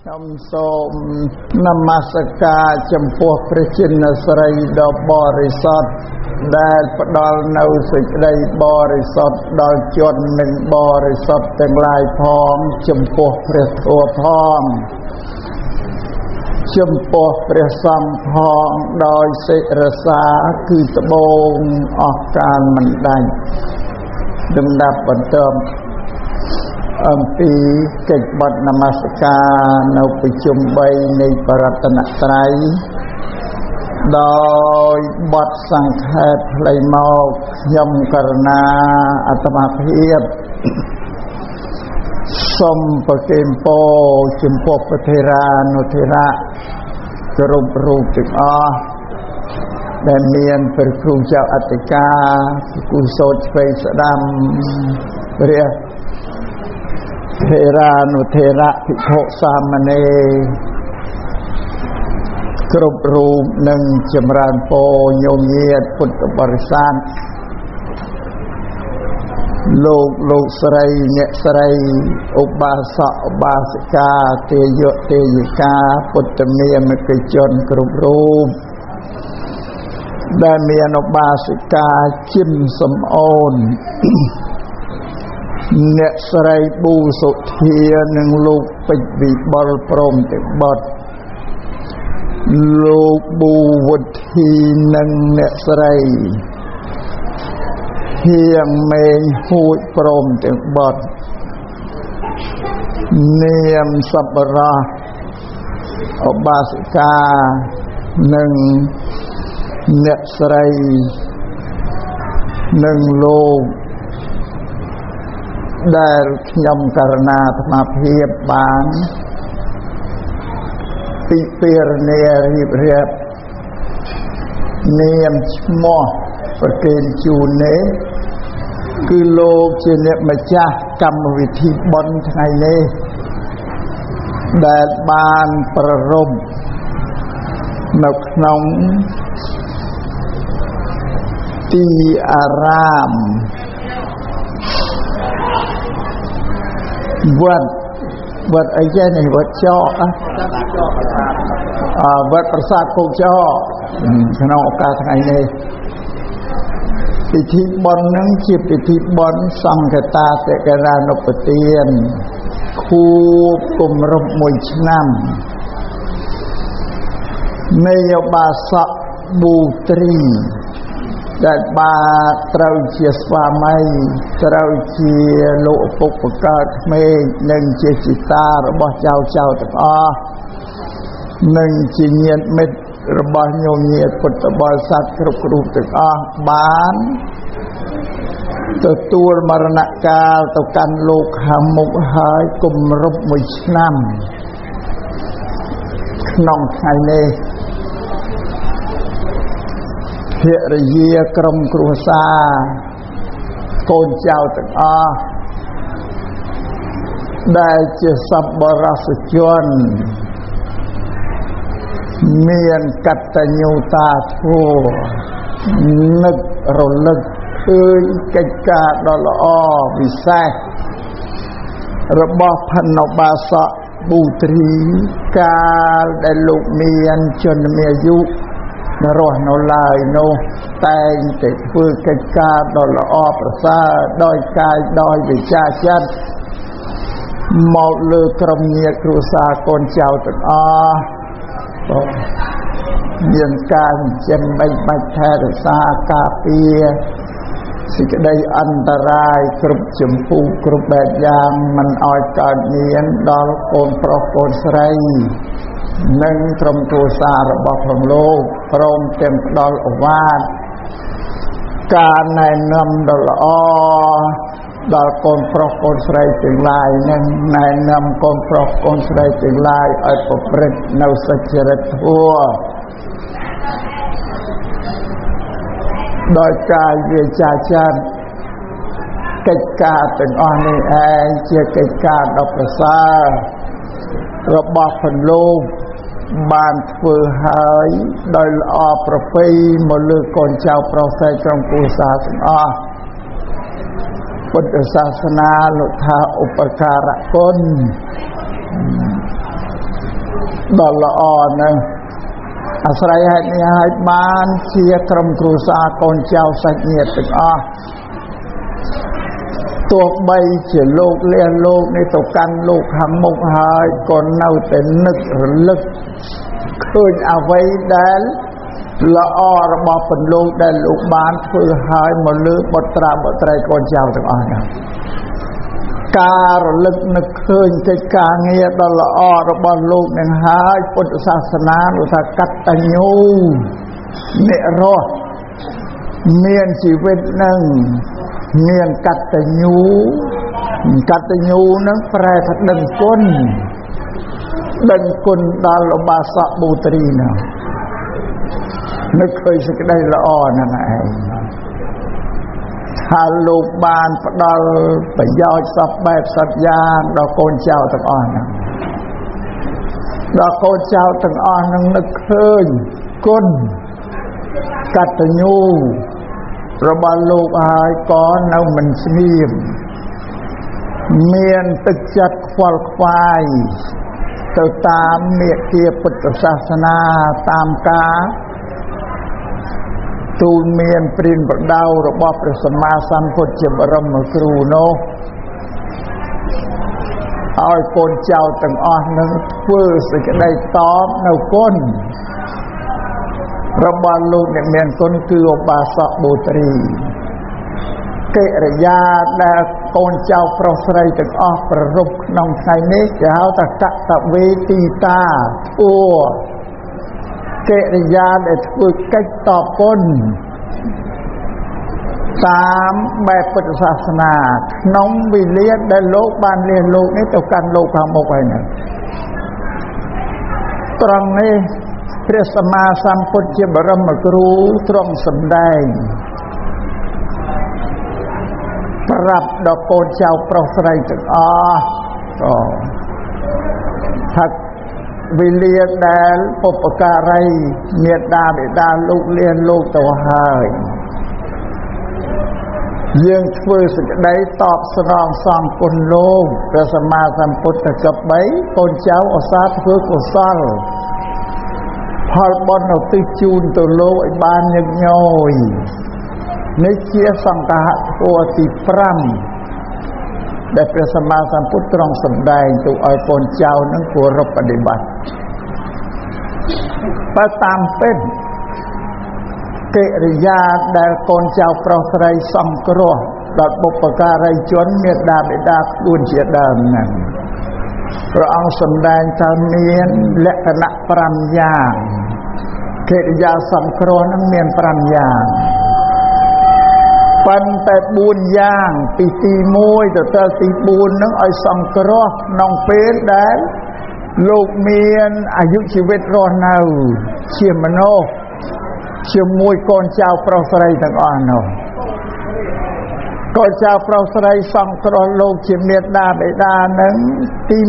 ខ្ញុំសូមនមស្ការចំពោះព្រះចិនស្រីដ៏បរិសុទ្ធដែលផ្ដល់នូវសេចក្តីបរិសុទ្ធដល់ជននិងបរិសុទ្ធទាំងឡាយផងចំពោះព្រះធម៌ផងចំពោះព្រះសង្ឃផងដោយសេចរសាគឺត្បូងអស់កាលមិនដាច់លំដាប់បន្តអំពីកិច្ចបទនមស្ការនៅប្រជុំ3នៃបរតនត្រ័យដោយបទសង្ខេបផ្លៃមកខ្ញុំករណាអាត្មាភាពសូមប្រគេនពរចំពោះព្រះថេរានុថេរៈគ្រប់រូបទាំងអស់ដែលមានព្រះគ្រូចៅអធិការគូសូត្រឆ្វេងស្ដាំព្រះថេរានុថេរៈភិក្ខុសាមណេរគ្រប់រូបនិងចម្រើនពរញោមញាតិពុទ្ធបរិស័ទលោកស្រីអ្នកស្រីឧបាសកឧបាសិកាទេយៈទេយិកាពុទ្ធមាមិកជនគ្រប់រូបដែលមានឧបាសិកាជិមសំអូនអ្នកស្រីប៊ូសុធានិងលោកពេជ្រវិបុលព្រមទាំងបុត្រលោកប៊ូវុទ្ធីនិងអ្នកស្រីហៀងមេងហួចព្រមទាំងបុត្រនាមសប្បុរសឧបាសិកានិងអ្នកស្រីនិងលោកដែលខ្ញុំករណាអាត្មាភាពបានពិភាក្សារៀបរៀបនាមឈ្មោះប្រគេនជូននេះគឺលោកជាអ្នកម្ចាស់កម្មវិធីបុណ្យថ្ងៃនេះដែលបានប្ររពនៅក្នុងទីអារាមវត្តអីចេះនេះវត្តចោវត្តប្រាសាទគោកចោក្នុងឱកាសថ្ងៃនេះពិធីបុណ្យនឹងជាពិធីបុណ្យសង្ឃតាតិករានុពទានខួបគម្រប់1ឆ្នាំនៃឧបាសកប៊ូត្រីដែលបានត្រូវជាស្វាមីត្រូវជាលោកឪពុកបង្កើតក្មេងនិងជាជីតារបស់ចៅទាំងអស់និងជាញាតិមិត្តរបស់ញោមញាតិពុទ្ធបរិស័ទគ្រប់រូបទាំងអស់បានទទួលមរណកាលទៅកាន់លោកខាងមុខហើយគម្រប់1ឆ្នាំក្នុងថ្ងៃនេះភរិយាក្រុមគ្រួសារកូនចៅទាំងអស់ដែលជាសប្បុរសជនមានកតញ្ញូតាធម៌នឹករលឹកឃើញកិច្ចការដ៏ល្អវិសេសរបស់ផនបាសកប៊ូត្រីកាលដែលលោកមានជនមានអាយុរស់នៅឡើយនោះតែងតែធ្វើកិច្ចការដ៏ល្អប្រសើរដោយកាយដោយវិជ្ជាចិត្តមកលើក្រុមញាតិគ្រួសារកូនចៅទាំងអស់មានការចិញ្ចឹមបាច់ថែរក្សាការពារសេចក្តីអន្តរាយគ្រប់ចម្ពោះគ្រប់បែបយ៉ាងមិនឲ្យកើតមានដល់កូនប្រុសកូនស្រីនិងក្រុមគ្រួសាររបស់ផងលោកព្រមទាំងផ្ដល់ឱវាទការណែនាំដ៏ល្អដល់កូនប្រុសកូនស្រីទាំងឡាយនិងណែនាំកូនប្រុសកូនស្រីទាំងឡាយឲ្យប្រព្រឹត្តនៅសុចរិតធម៌ដោយកាយវាចាចិត្តកិច្ចការទាំងអស់នេះឯងជាកិច្ចការដ៏ប្រសើររបស់ផងលោកបានធ្វើហើយដោយល្អប្រពៃមកលើកូនចៅប្រុសស្រីក្រុមគ្រួសារទាំងអស់ពុទ្ធសាសនាលោកថាឧបការៈគុណ ដល់ល្អណាស់អាស្រ័យហេតុនេះហើយបានជាក្រុមគ្រួសារកូនចៅសាច់ញាតិទាំងអស់ទោះបីជាលោកលះលោកនេះទៅកាន់លោកខាងមុខហើយក៏នៅតែនឹករលឹកឃើញអ្វីដែលល្អរបស់ពន្លកដែលលោកបានធ្វើឲ្យមកលើបុត្រាបុត្រីកូនចៅទាំងអស់ហ្នឹងការរលឹកនឹកឃើញកិច្ចការងារដ៏ល្អរបស់លោកនឹងហើយពុទ្ធសាសនានោះថាកតញ្ញូអ្នករស់មានជីវិតនឹងមានកតញ្ញូនឹងប្រែថាដឹងគុណដល់ឧបាសកបុត្រីនោះនឹកឃើញសេចក្តីល្អហ្នឹងឯងថាលោកបានផ្ដល់ប្រយោជន៍សពបែបសត្វយ៉ាងដល់កូនចៅទាំងអស់ហ្នឹងដល់កូនចៅទាំងអស់ហ្នឹងនឹកឃើញគុណកតញ្ញូរបស់លោកហើយក៏នៅមិនស្ងៀមមានទឹកចិត្តខ្វល់ខ្វាយទៅតាមមាគ៌ាពុទ្ធសាសនាតាមការទូលមានព្រានប្រដៅរបស់ព្រះសម្មាសម្ពុទ្ធជាបរមគ្រូនោះឲ្យកូនចៅទាំងអស់នឹងធ្វើសេចក្តីតបនៅគុណរបស់លោកអ្នកមានគុណគឺឧបាសកបុត្រីកិរិយាដែលកូនចៅប្រុសស្រីទាំងអស់ប្ររពក្នុងថ្ងៃនេះគេហៅថាកតវេទីតាអូកិរិយាដែលធ្វើកិច្ចតបគុណតាមបែបពុទ្ធសាសនាក្នុងវេលាដែលលោកបានលះលោកនេះទៅកាន់លោកខាងមុខហើយណាត្រង់នេះព្រះសម្មាសម្ពុទ្ធជាបរមគ្រូទ្រង់សម្ដែងប្រាប់ដល់កូនចៅប្រុសស្រីទាំងអស់ក៏ថាវេលាដែលបុព្វការីមេត្តាបិតាលោកលះលោកទៅហើយយើងធ្វើសេចក្តីតបស្នងសងគុណលោកព្រះសម្មាសម្ពុទ្ធកបីកូនចៅឧស្សាហ៍ធ្វើកុសលផលបុណ្យឧទ្ទិសជូនទៅលោកឲ្យបានញឹកញយនេះជាសង្ឃៈធម៌ទី5ដែលព្រះសម្មាសម្ពុទ្ធទ្រង់សម្ដែងទៅឲ្យកូនចៅនឹងគោរពបដិបត្តិបើតាមពិតកិរិយាដែលកូនចៅប្រុសស្រីសង្គ្រោះដល់បុព្វការីជនមេត្តាបិតាខ្លួនជាដើមហ្នឹងព្រះអង្គសម្ដែងថាមានលក្ខណៈ5យ៉ាងកិរិយាសង្គ្រោះហ្នឹងមាន5យ៉ាងប៉ុន្តែ4យ៉ាងពីទី1ទៅដល់ទី4ហ្នឹងឲ្យសង្គ្រោះក្នុងពេលដែលលោកមានអាយុជីវិតរស់នៅជាមនុស្សជាមួយកូនចៅប្រុសស្រីទាំងអស់នោះកូនចៅប្រុសស្រីសង្គ្រោះលោកជាមេត្តាបិតានឹងទី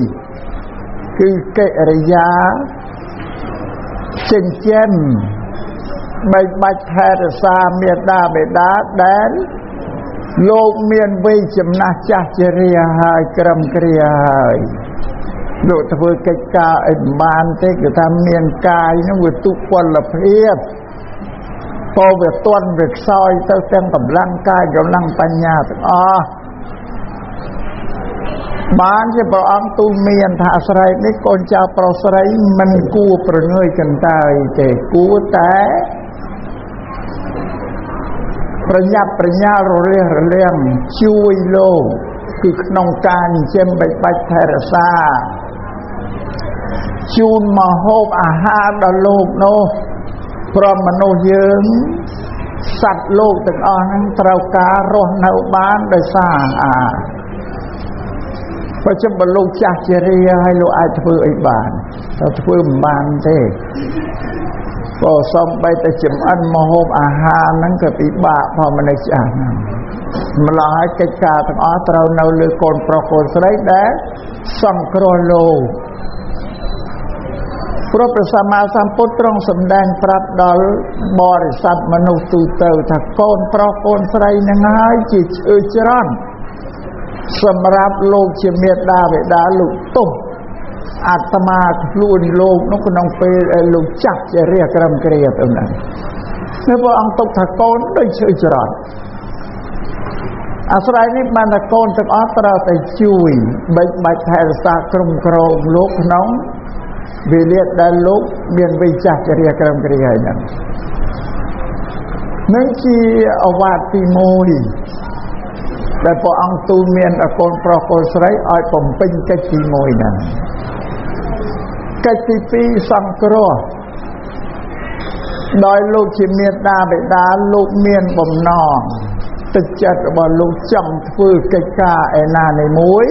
1គឺកិរិយាចិញ្ចឹមបីបាច់ថែរក្សាមេត្តាបិតាដែលលោកមានវ័យចំណាស់ចាស់ជរាហើយក្រឹមគ្រាហើយលោកធ្វើកិច្ចការអីមិនបានទេគឺថាមានកាយនឹងវាទុពលភាពក៏វាទន់វាខ្សោយទៅទាំងកម្លាំងកាយកម្លាំងបញ្ញាទាំងអស់បានជាព្រះអង្គទូលមានថាអាស្រ័យនេះកូនចៅប្រុសស្រីមិនគួរប្រងើយកន្តើយទេគួរតែប្រញាប់ប្រញាល់រលះរលាំងជួយលោកគឺក្នុងការចិញ្ចឹមបីបាច់ថែរក្សាជូនមកហូបអាហារដល់លោកនោះព្រមមនុស្សយើងសត្វលោកទាំងអស់ហ្នឹងត្រូវការរស់នៅបានដោយសារអាហារបើចាំបើលោកចាស់ជរាហើយលោកអាចធ្វើអីបានតែធ្វើមិនបានទេក៏សំបីតែចំអិនមកហូបអាហារហ្នឹងក៏ពិបាកផងមនុស្សចាស់ហ្នឹងម្ល៉េះហើយកិច្ចការទាំងអស់ត្រូវនៅលើកូនប្រុសកូនស្រីដែលសង្គ្រោះលោកព្រោះព្រះសម្មាសម្ពុទ្ធទ្រង់សម្ដែងប្រាប់ដល់បរិស័ទមនុស្សទូទៅថាកូនប្រុសកូនស្រីនឹងហើយជាឈើច្រន់សម្រាប់លោកជាមេត្តាបិតាលោកទុំ អាត្មាខ្លួនលោកនោះក្នុងពេលលោកចាស់ជារាក្រំគ្រាទៅហ្នឹងគឺព្រះអង្គទុកថាកូនដូចឈើច្រត់អាស្រ័យនេះបានតែកូនទាំងអស់ត្រូវតែជួយបែកបាច់ថែរក្សាក្រុមក្រងលោកក្នុងវេលាដែលលោកមានវ័យចាស់ជារាក្រំគ្រាហើយហ្នឹងនឹងជាអវាទទី1ដែលព្រះអង្គទូលមានកូនប្រុសកូនស្រីឲ្យបំពេញកិច្ចទី1ហ្នឹងកិច្ចទី2សង្គ្រោះដោយលោកជាមេត្តាបិតាលោកមានបំណងទឹកចិត្តរបស់លោកចង់ធ្វើកិច្ចការឯណានៃមួយ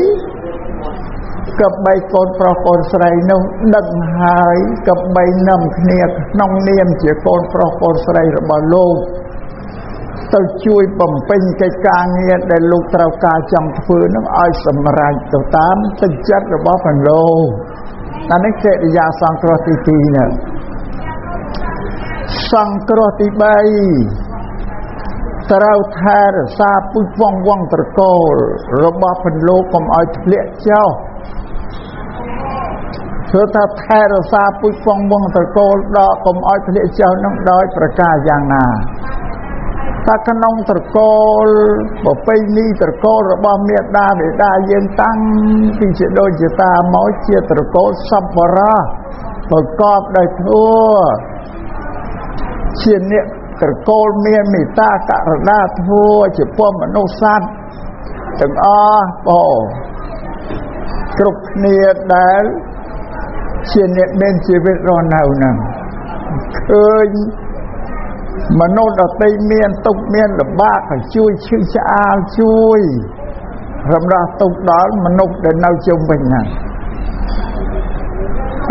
ក៏បីកូនប្រុសកូនស្រីនោះដឹងហើយក៏បីនាំគ្នាក្នុងនាមជាកូនប្រុសកូនស្រីរបស់លោកទៅជួយបំពេញកិច្ចការងារដែលលោកត្រូវការចង់ធ្វើនឹងឲ្យសម្រេចទៅតាមទឹកចិត្តរបស់ព្រះលោកអានេះកិរិយាសង្គ្រោះទី2នេះសង្គ្រោះទី3ត្រូវថែរក្សាពុជវង្សវង្សត្រកូលរបស់ព្រះលោកកុំឲ្យធ្លាក់ចុះធ្វើថាថែរក្សាពុជវង្សវង្សត្រកូលដល់កុំឲ្យធ្លាក់ចុះនោះដោយប្រការយ៉ាងណាតែក្នុងត្រកូលប្រពៃណីត្រកូលរបស់មេត្តាបិតាយើងតាំងពីជាដូចជាតាមកជាត្រកូលសប្បុរសប្រកបដោយធម៌ជាអ្នកត្រកូលមានមេត្តាករុណាធម៌ជាពុំមនុស្សសត្វទាំងអស់គ្រប់គ្នាដែលជាអ្នកមានជីវិតរស់នៅហ្នឹងឃើញមនុស្សដទៃមានទុកមានលំបាកក៏ជួយឈឺឆ្អាលជួយរំដោះទុកដល់មនុស្សដែលនៅជុំវិញហ្នឹង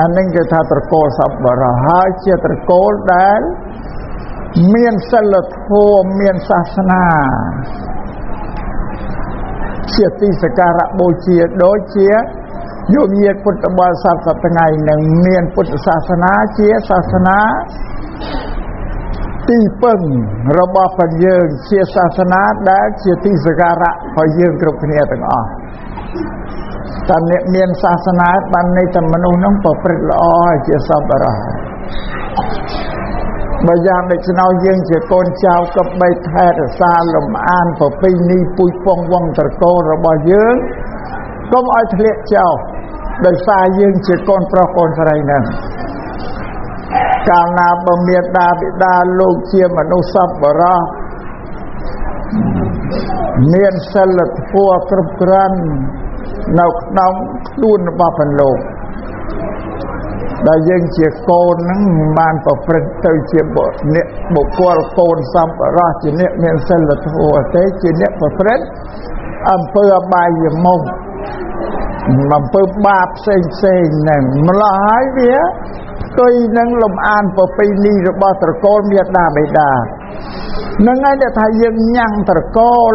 អានេះគេថាត្រកូលសប្បុរសហើយជាត្រកូលដែលមានសិលធម៌មានសាសនាជាទីសក្ការៈបូជាដូចជាយោមញាតិពុទ្ធបរិស័ទសប្តាហ៍នឹងមានពុទ្ធសាសនាជាសាសនាទីពឹងរបស់ព្រះយើងជាសាសនាដែលជាទីសក្ការៈរបស់យើងគ្រប់គ្នាទាំងអស់តែអ្នកមានសាសនាបានន័យថាមនុស្សនោះប្រព្រឹត្តល្អហើយជាសប្បុរសបើយ៉ាងដូច្នោះយើងជាកូនចៅក៏បីថែរក្សាលំអានប្រពៃណីពុជពងវង្សត្រកូលរបស់យើងកុំឲ្យធ្លាក់ចោលដោយសារយើងជាកូនប្រុសកូនស្រីហ្នឹងកាលណាបើមេត្តាបិតាលោកជាមនុស្សសប្បុរសមានសិលធម៌គ្រប់គ្រាន់នៅក្នុងខ្លួនរបស់ព្រះលោកដែលយើងជាកូនហ្នឹងបានប្រព្រឹត្តទៅជាអ្នកបុគ្គលកូនសប្បុរសជាអ្នកមានសិលធម៌ទេជាអ្នកប្រព្រឹត្តអំពើអបាយមុខអំពើបាបផ្សេងហ្នឹងម្ល៉េះហើយវាផ្ទុយនឹងលំអានប្រពៃណីរបស់ត្រកូលមេត្តាបិតានឹងហើយដែលថាយើងញ៉ាំងត្រកូល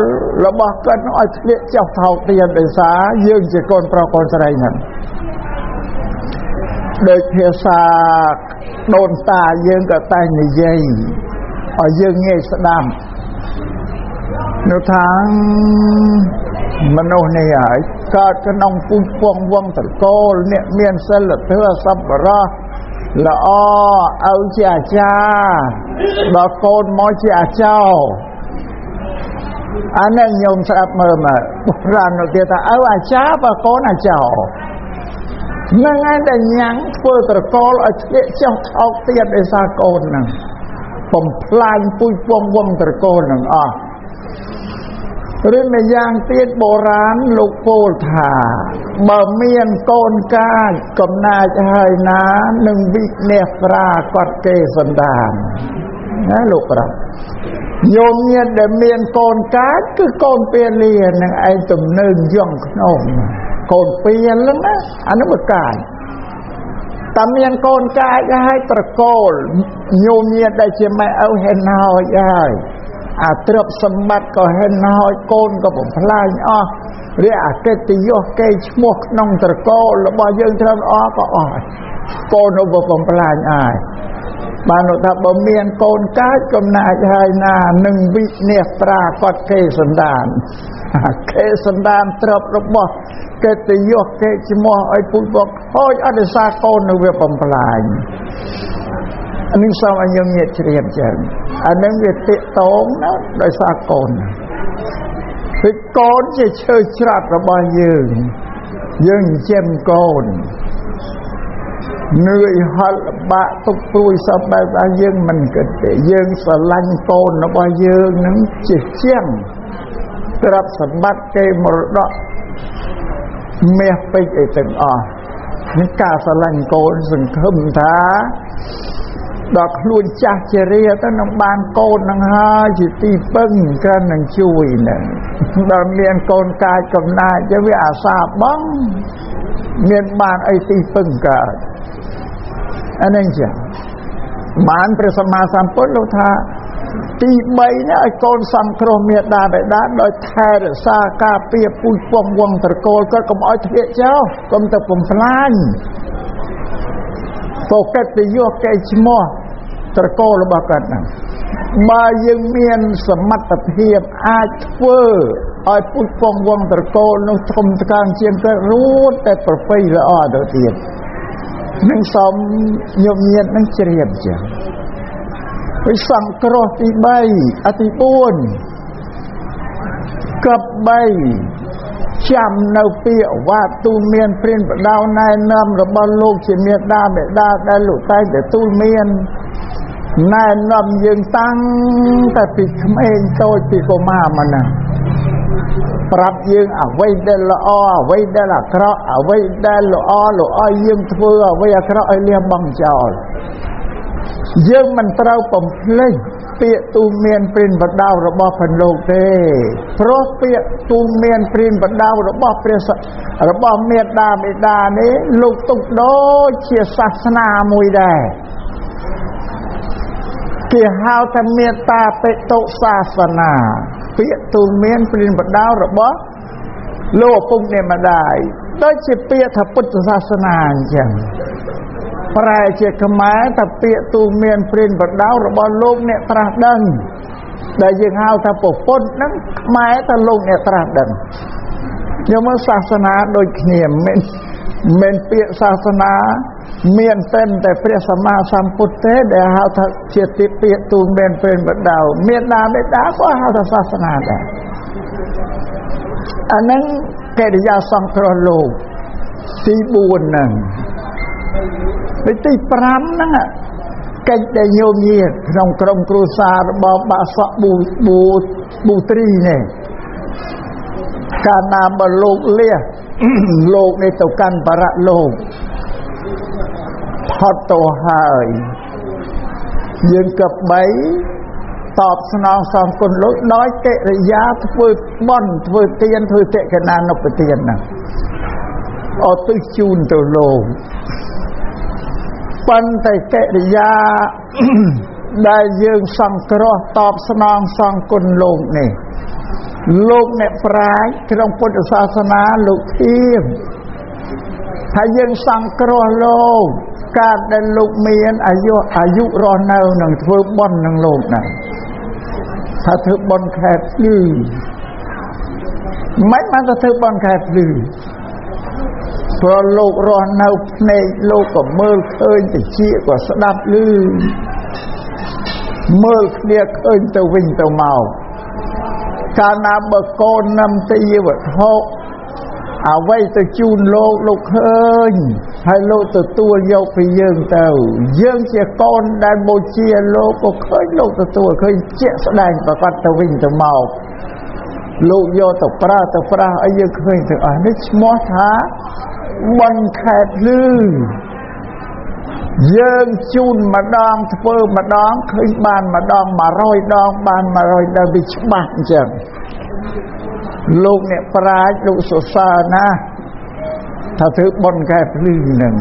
របស់គាត់ឲ្យធ្លាក់ចុះថោកទាបដោយសារយើងជាកូនប្រុសកូនស្រីហ្នឹងដោយភាសាដូនតាយើងក៏តែងនិយាយឲ្យយើងងាយស្ដាប់នៅថាមនុស្សនេះហើយកើតក្នុងពុជពងវង្សត្រកូលអ្នកមានសិលធម៌សប្បុរសល្អឲ្យជាអាចារ្យដល់កូនមកជាអាចារ្យអានេះញោមស្ដាប់មើលមកបុរាណនោះគេថាឲ្យអាចារ្យបើកូនអាចារ្យនឹងឯងដែលញ៉ាំងធ្វើត្រកូលឲ្យធ្លាក់ចុះថោកទៀតដោយសារកូនហ្នឹងបំផ្លាញពុជពងវង្សត្រកូលហ្នឹងអស់ឬម្យ៉ាងទៀតបុរាណលោកពោលថាបើមានកូនកាចកំណាចហើយណានឹងវិនិច្ឆ័យប្រាគាត់គេសន្តានណាលោកប្រាប់ញោមញាតិដែលមានកូនកាចគឺកូនពាលានឹងឯងទំនើងយងក្នុងកូនពាលហ្នឹងណាអានោះវាកាចតែមានកូនកាចហើយត្រកូលញោមញាតិដែលជាម៉ែឪហេណហើយហើយអាទ្រព្យសម្បត្តិក៏ហិនហើយកូនក៏បំផ្លាញអស់រាអកិត្តិយសគេឈ្មោះក្នុងត្រកូលរបស់យើងច្រើនអស់ក៏អស់កូននោះបំផ្លាញអាយបានថាបើមានកូនកាចកំណាចហើយណានឹងវិនិច្ឆ័យប្រាគាត់គេសន្តាន គេសន្តានទ្រព្យរបស់គេទៅយកគេឈ្មោះឲ្យពុទ្ធบอกហូចអត់ដោយសារកូននៅវាបំផ្លាញអានេះសូមឲ្យយើងញាតជ្រាបចឹងអានឹងវាតិតងណាដោយសារកូនពីកូនជាឈើច្រាត់របស់យើងចិញ្ចឹមកូននឿយហត់លំបាកទុក្ខព្រួយសពបែបណាយើងមិនគិតទេយើងស្រឡាញ់កូនរបស់យើងនឹងជាជាងទ្រព្យសម្បត្តិគេមរតកមាសពេជ្រអីទាំងអស់នេះការស្រឡាញ់កូនសង្ឃឹមថាដល់ខ្លួនចាស់ជារាទៅនឹងបានកូននឹងហើយជាទីពឹងគ្រាន់នឹងជួយនឹងដល់មានកូនកាចកំណាចទៅវាអាសាបងមានបានអីទីពឹងកើតអានេះចាបានព្រះសម្មាសម្ពុទ្ធលោកថាទី3នេះឲ្យកូនសង្គ្រោះមេត្តាបិតាដោយថែរក្សាការពារពូជពង្សវង្សត្រកូលគាត់កុំឲ្យធ្លាក់ចោលកុំទៅបំផ្លាញពោកិត្តិយសកេរ្តិ៍ឈ្មោះត្រកូលរបស់គាត់ហ្នឹងបើយើងមានសមត្ថភាពអាចធ្វើឲ្យពូជពង្សវង្សត្រកូលនោះធំថ្កើងជាងគាត់រួចតែប្រពៃល្អទៅទៀតនឹងសូមញោមញាតនឹងជ្រាបចឹងវិសង្គ្រោះទី3ទី4កັບ3ចាំនៅពាក្យវ៉ាទូលមានព្រានបដៅណែនាំរបស់លោកជាមេត្តាបិតាដែលលោកតែងតែទូលមានណែនាំយើងតាំងតែពីក្មេងតូចពីកុមារមកណាប្រាប់យើងអ្វីដែលល្អអ្វីដែលអាក្រក់អ្វីដែលល្អឲ្យយើងធ្វើអ្វីអាក្រក់ឲ្យលះបង់ចោលយើងមិនត្រូវបំភ្លេចពាក្យទូលមានព្រានបដៅរបស់ព្រះលោកទេព្រោះពាក្យទូលមានព្រានបដៅរបស់ព្រះរបស់មេត្តាបិតានេះលោកទុកដូចជាសាសនាមួយដែរគេហៅថាមេត្តាបិតុសាសនាពាក្យទូលមានព្រានបដៅរបស់លោកឪពុកម្ដាយដូចជាពាក្យថាពុទ្ធសាសនាអញ្ចឹងប្រែជាខ្មែរថាពាក្យទូលមានព្រានបដៅរបស់លោកអ្នកត្រាស់ដឹងដែលយើងហៅថាពុទ្ធហ្នឹងខ្មែរថាលោកអ្នកត្រាស់ដឹងយកមកសាសនាដូចគ្នាមិនពាក្យសាសនាមានតែព្រះសម្មាសម្ពុទ្ធទេដែលហៅថាជាទីពាក្យទូលមានព្រានបដៅមេត្តាបិតាក៏ហៅថាសាសនាដែរអានឹងកិរិយាសង្គ្រោះលោកទី4ហ្នឹងទី5ហ្នឹងកិច្ចដែលញោមញាតក្នុងក្រុមគ្រួសាររបស់បាក់សក់ប៊ូត្រីនេះកាលណាបើលោកលះលោកនេះទៅកាន់បរៈលោកផុតទៅហើយយើងក3តបស្នងសងគុណលោកដោយកិរិយាធ្វើបុណ្យធ្វើទានធ្វើតិកណានុបទានហ្នឹងអត់ទៅជូនទៅលោកប៉ុន្តែកិរិយាដែលយើងសង្គ្រោះតបស្នងសងគុណលោកនេះលោកអ្នកប្រាជ្ញក្នុងពុទ្ធសាសនាលោកធៀបហើយយើងសង្គ្រោះលោកការដែលលោកមានអាយុរស់នៅនឹងធ្វើបុណ្យនឹងលោកហ្នឹងថាធ្វើបុណ្យខែភ្លឺមិនបានទៅធ្វើបុណ្យខែភ្លឺព្រោះលោករស់នៅភ្នែកលោកក៏មើលឃើញតិចក៏ស្ដាប់ឮមើលគ្នាឃើញទៅវិញទៅមកកាលណាបើកូននំទីវត្ថុអ្វីទៅជូនលោកឃើញហើយលោកទទួលយកពីយើងទៅយើងជាកូនដែលបូជាលោកក៏ឃើញលោកទទួលឃើញជាក់ស្ដែងប្រកាសទៅវិញទៅមកលោកយកទៅប្រើឲ្យយើងឃើញទាំងអស់នេះឈ្មោះថាបុណ្យខែភ្លឺយើងជូនម្ដងធ្វើម្ដងឃើញបានម្ដង100ដងបាន100ដងវាច្បាស់អញ្ចឹងលោកអ្នកប្រាជ្ញលោកសរសើរណាស់ថាធ្វើបុណ្យខែភ្លឺហ្នឹង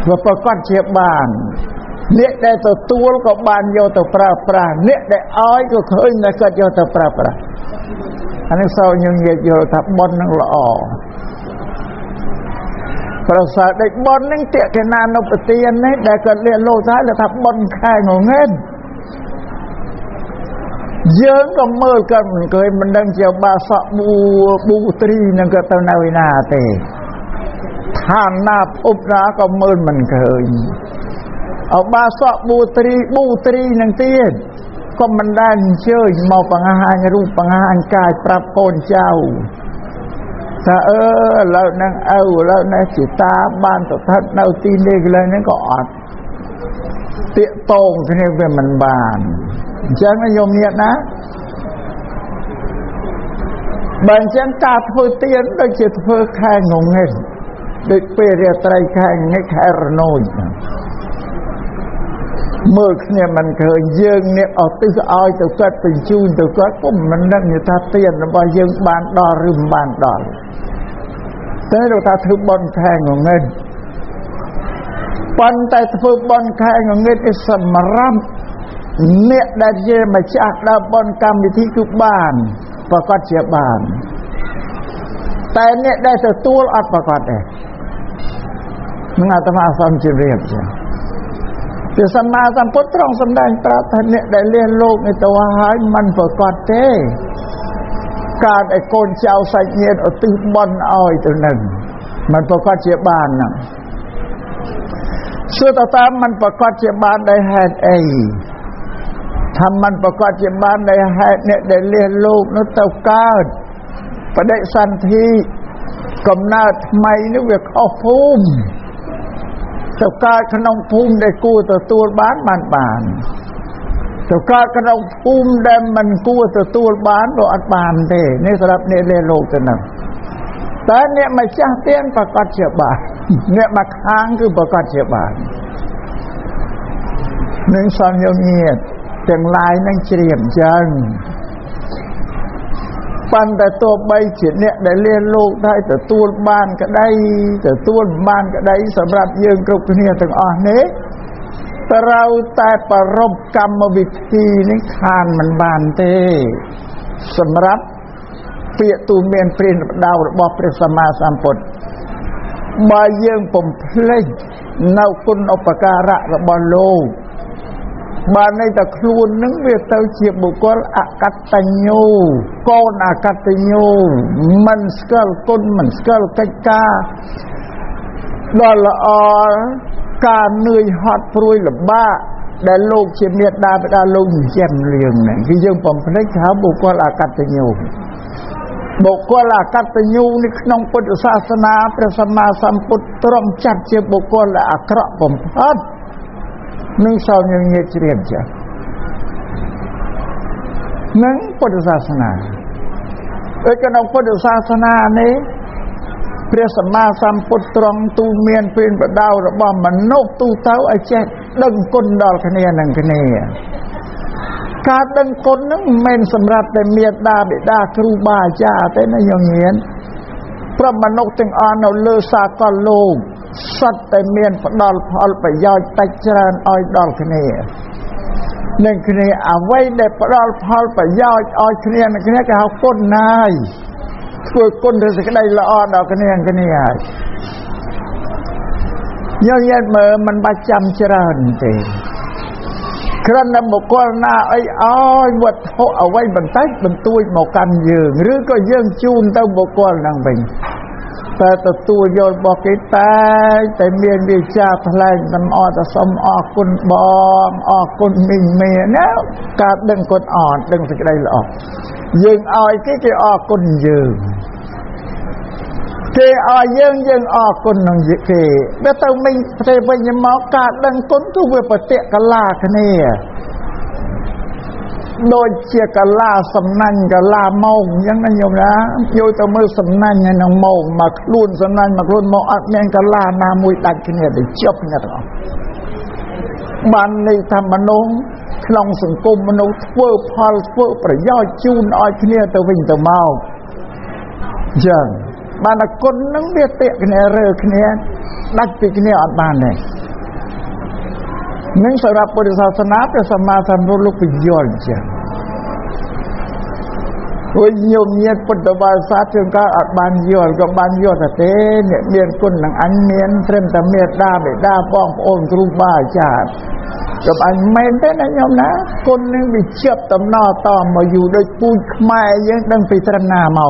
វាប្រកាសជាបានអ្នកដែលទទួលក៏បានយកទៅប្រើប្រាស់អ្នកដែលឲ្យក៏ឃើញតែគាត់យកទៅប្រើប្រាស់អានេះសូមយើងនិយាយយល់ថាបុណ្យហ្នឹងល្អប្រសើរដូចបុណ្យហ្នឹងតិកេណានុបទាននេះដែលគាត់លះលោកថាបុណ្យខែងងឹត យើងក៏មើលក៏មិនឃើញមិនដឹងជាបាសកប៊ូត្រីនឹងក៏ទៅនៅណាទេឋានណាភពណាក៏មើលមិនឃើញអបាសកប៊ូត្រីនឹងទៀតក៏មិនដែលអញ្ជើញមកបង្ហាញរូបបង្ហាញកាយប្រាប់កូនចៅថាឥឡូវហ្នឹងឥឡូវនេះជាតាបានស្ថិតនៅទីនេះកន្លែងហ្នឹងក៏អត់តាកតងគ្នាវាមិនបានអញ្ចឹងញោមញាតណាបើអញ្ចឹងការធ្វើទានដូចជាធ្វើខែងងឹតដូចពេលរាត្រីខែងឹតខែរនោចមើលគ្នាមិនឃើញយើងនេះអត់ទិសឲ្យទៅគាត់បញ្ជូនទៅគាត់ក៏មិនដឹងថាទានរបស់យើងបានដល់ឬមិនបានដល់តែលោកថាធ្វើបន់ខែងងឹតប៉ុន្តែធ្វើបន់ខែងងឹតនេះសម្រាប់អ្នកដែលជាម្ចាស់ដើរបន់កម្មវិធីគឺបានប្រកាសជាបានតែអ្នកដែលទទួលអត់ប្រកាសទេនឹងអាត្មាសូមជម្រាបចាព្រះសម្មាសម្ពុទ្ធទ្រង់សម្ដែងប្រាប់ថាអ្នកដែលលះលោកនេះទៅហើយមិនប្រកាសទេការឲ្យកូនចៅសាច់ញាតិឧទ្ទិសបុណ្យឲ្យទៅនឹងមិនប្រកាសជាបានហ្នឹងសួរតើតាមមិនប្រកាសជាបានដោយហេតុអីថាមិនប្រកាសជាបានដោយហេតុអ្នកដែលលះលោកនោះទៅកើតបដិសន្ធិកំណើតថ្មីនេះវាខុសភូមិទៅកើតក្នុងភូមិដែលគួរទទួលបានទៅកើតក្នុងភូមិដែលមិនគួរទទួលបានក៏អត់បានទេនេះសម្រាប់អ្នកលះលោកទៅនឹងតែអ្នកម្ចាស់ទានប្រកាសជាបានអ្នកមកខាងគឺប្រកាសជាបាននឹងសន្យាញាតទាំងឡាយនឹងជ្រាបចឹងប៉ុន្តែទោះបីជាអ្នកដែលលះលោកដែរទទួលបានក្តីទទួលបានក្តីសម្រាប់យើងគ្រប់គ្នាទាំងអស់នេះត្រូវតែប្ររពកម្មវិធីនេះខានមិនបានទេសម្រាប់ពាក្យទូមានព្រានបដៅរបស់ព្រះសម្មាសម្ពុទ្ធបើយើងពំភ្លេចនៅគុណឧបការៈរបស់លោកបានន័យថាខ្លួននឹងវាទៅជាបុគ្គលអកតញ្ញូកូនអកតញ្ញូមិនស្គាល់គុណមិនស្គាល់កិច្ចការដ៏ល្អការនឿយហត់ព្រួយលំបាកដែលលោកជាមេត្តាបិតាលោកចិញ្ចឹមលៀងហ្នឹងគឺយើងបំភ្លេចថាបុគ្គលអកតញ្ញូបុគ្គលអកតញ្ញូនេះក្នុងពុទ្ធសាសនាព្រះសម្មាសម្ពុទ្ធទ្រង់ចាត់ជាបុគ្គលអាក្រក់បំផុតនឹងសោញញាតជ្រាបចាស់នឹងពុទ្ធសាសនាឯក្នុងពុទ្ធសាសនានេះព្រះសម្មាសម្ពុទ្ធទ្រង់ទូលមានព្រានបដៅរបស់មនុស្សទូទៅឲ្យចេះដឹងគុណដល់គ្នានឹងគ្នាការដឹងគុណនឹងមិនមែនសម្រាប់តែមេត្តាបិតាគ្រូបាអាចារ្យទេណាញោមញាតព្រោះមនុស្សទាំងអស់នៅលើសាកលលោកសត្វតែមានផ្ដល់ផលប្រយោជន៍តិចច្រើនឲ្យដល់គ្នានឹងគ្នាអ្វីដែលផ្ដល់ផលប្រយោជន៍ឲ្យគ្នានឹងគ្នាគេហៅគុណណាយធ្វើគុណឬសេចក្តីល្អដល់គ្នាហើយយើងមើលមិនបាច់ចាំច្រើនទេគ្រាន់តែបុគ្គលណាអីឲ្យវត្ថុអ្វីបន្តិចបន្តួចមកកាន់យើងឬក៏យើងជូនទៅបុគ្គលហ្នឹងវិញតែទទួលយករបស់គេតែមានវាចាថ្លែងតំអត់សូមអរគុណបងអរគុណមីងមេណាការដឹងគុណអត់ដឹងសេចក្តីល្អយើងឲ្យគេអរគុណយើងគេឲ្យយើងអរគុណនឹងគេដល់ទៅមិញប្រទេសវិញមកការដឹងគុណគឺវាប្រតិកលាគ្នាដូចជាកលាសំណាញ់កលាម៉ោងអញ្ចឹងណាញោមណាយកទៅមើលសំណាញ់ហើយនឹងម៉ោងមកខ្លួនសំណាញ់មកខ្លួនមកអត់មានកលាណាមួយដាច់គ្នាទៅជាប់គ្នាទាំងអស់បានន័យថាមនុស្សក្នុងសង្គមមនុស្សធ្វើផលធ្វើប្រយោជន៍ជូនឲ្យគ្នាទៅវិញទៅមកអញ្ចឹងបានតែគុណនឹងវាតិគ្នារើគ្នាដាច់ពីគ្នាអត់បានទេនឹងសម្រាប់ពុទ្ធសាសនាព្រះសម្មាសម្ពុទ្ធលោកបញ្យល់អញ្ចឹងវិញញោមញាតពុទ្ធបរិស័ទជាងក៏អត់បានយល់ក៏បានយល់តែទេអ្នកមានគុណនឹងអញមានត្រឹមតែមេត្តាបិតាបងប្អូនគ្រូបាអាចារ្យ กับanh men thế này nhom ná con nên bị chớp tầm nọ to mà dù đôi pui khmerยังđangพิจารณาเมา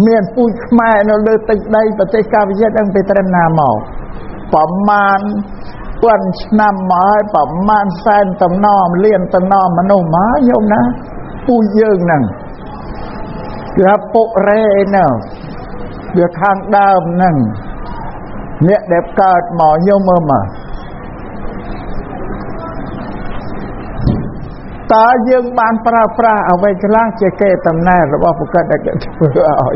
เมียนปui khmer nóเลยตึกใดประเทศกาวิเศษđangพิจารณาเมาประมาณวันนำมาให้ประมาณแสนตำนอมเลี้ยนตำนอมมโนมาโยมนะปูเยิงนั่งเกือบปกเรน่ะเกือบทางดาวนั่งเนี่ยเด็บเกิดหมอโยมมาตาเยิงบานปลาเอาไว้กลางเจเกตำแหน่งหรือว่าพวกกันได้เกิดเพื่อเอา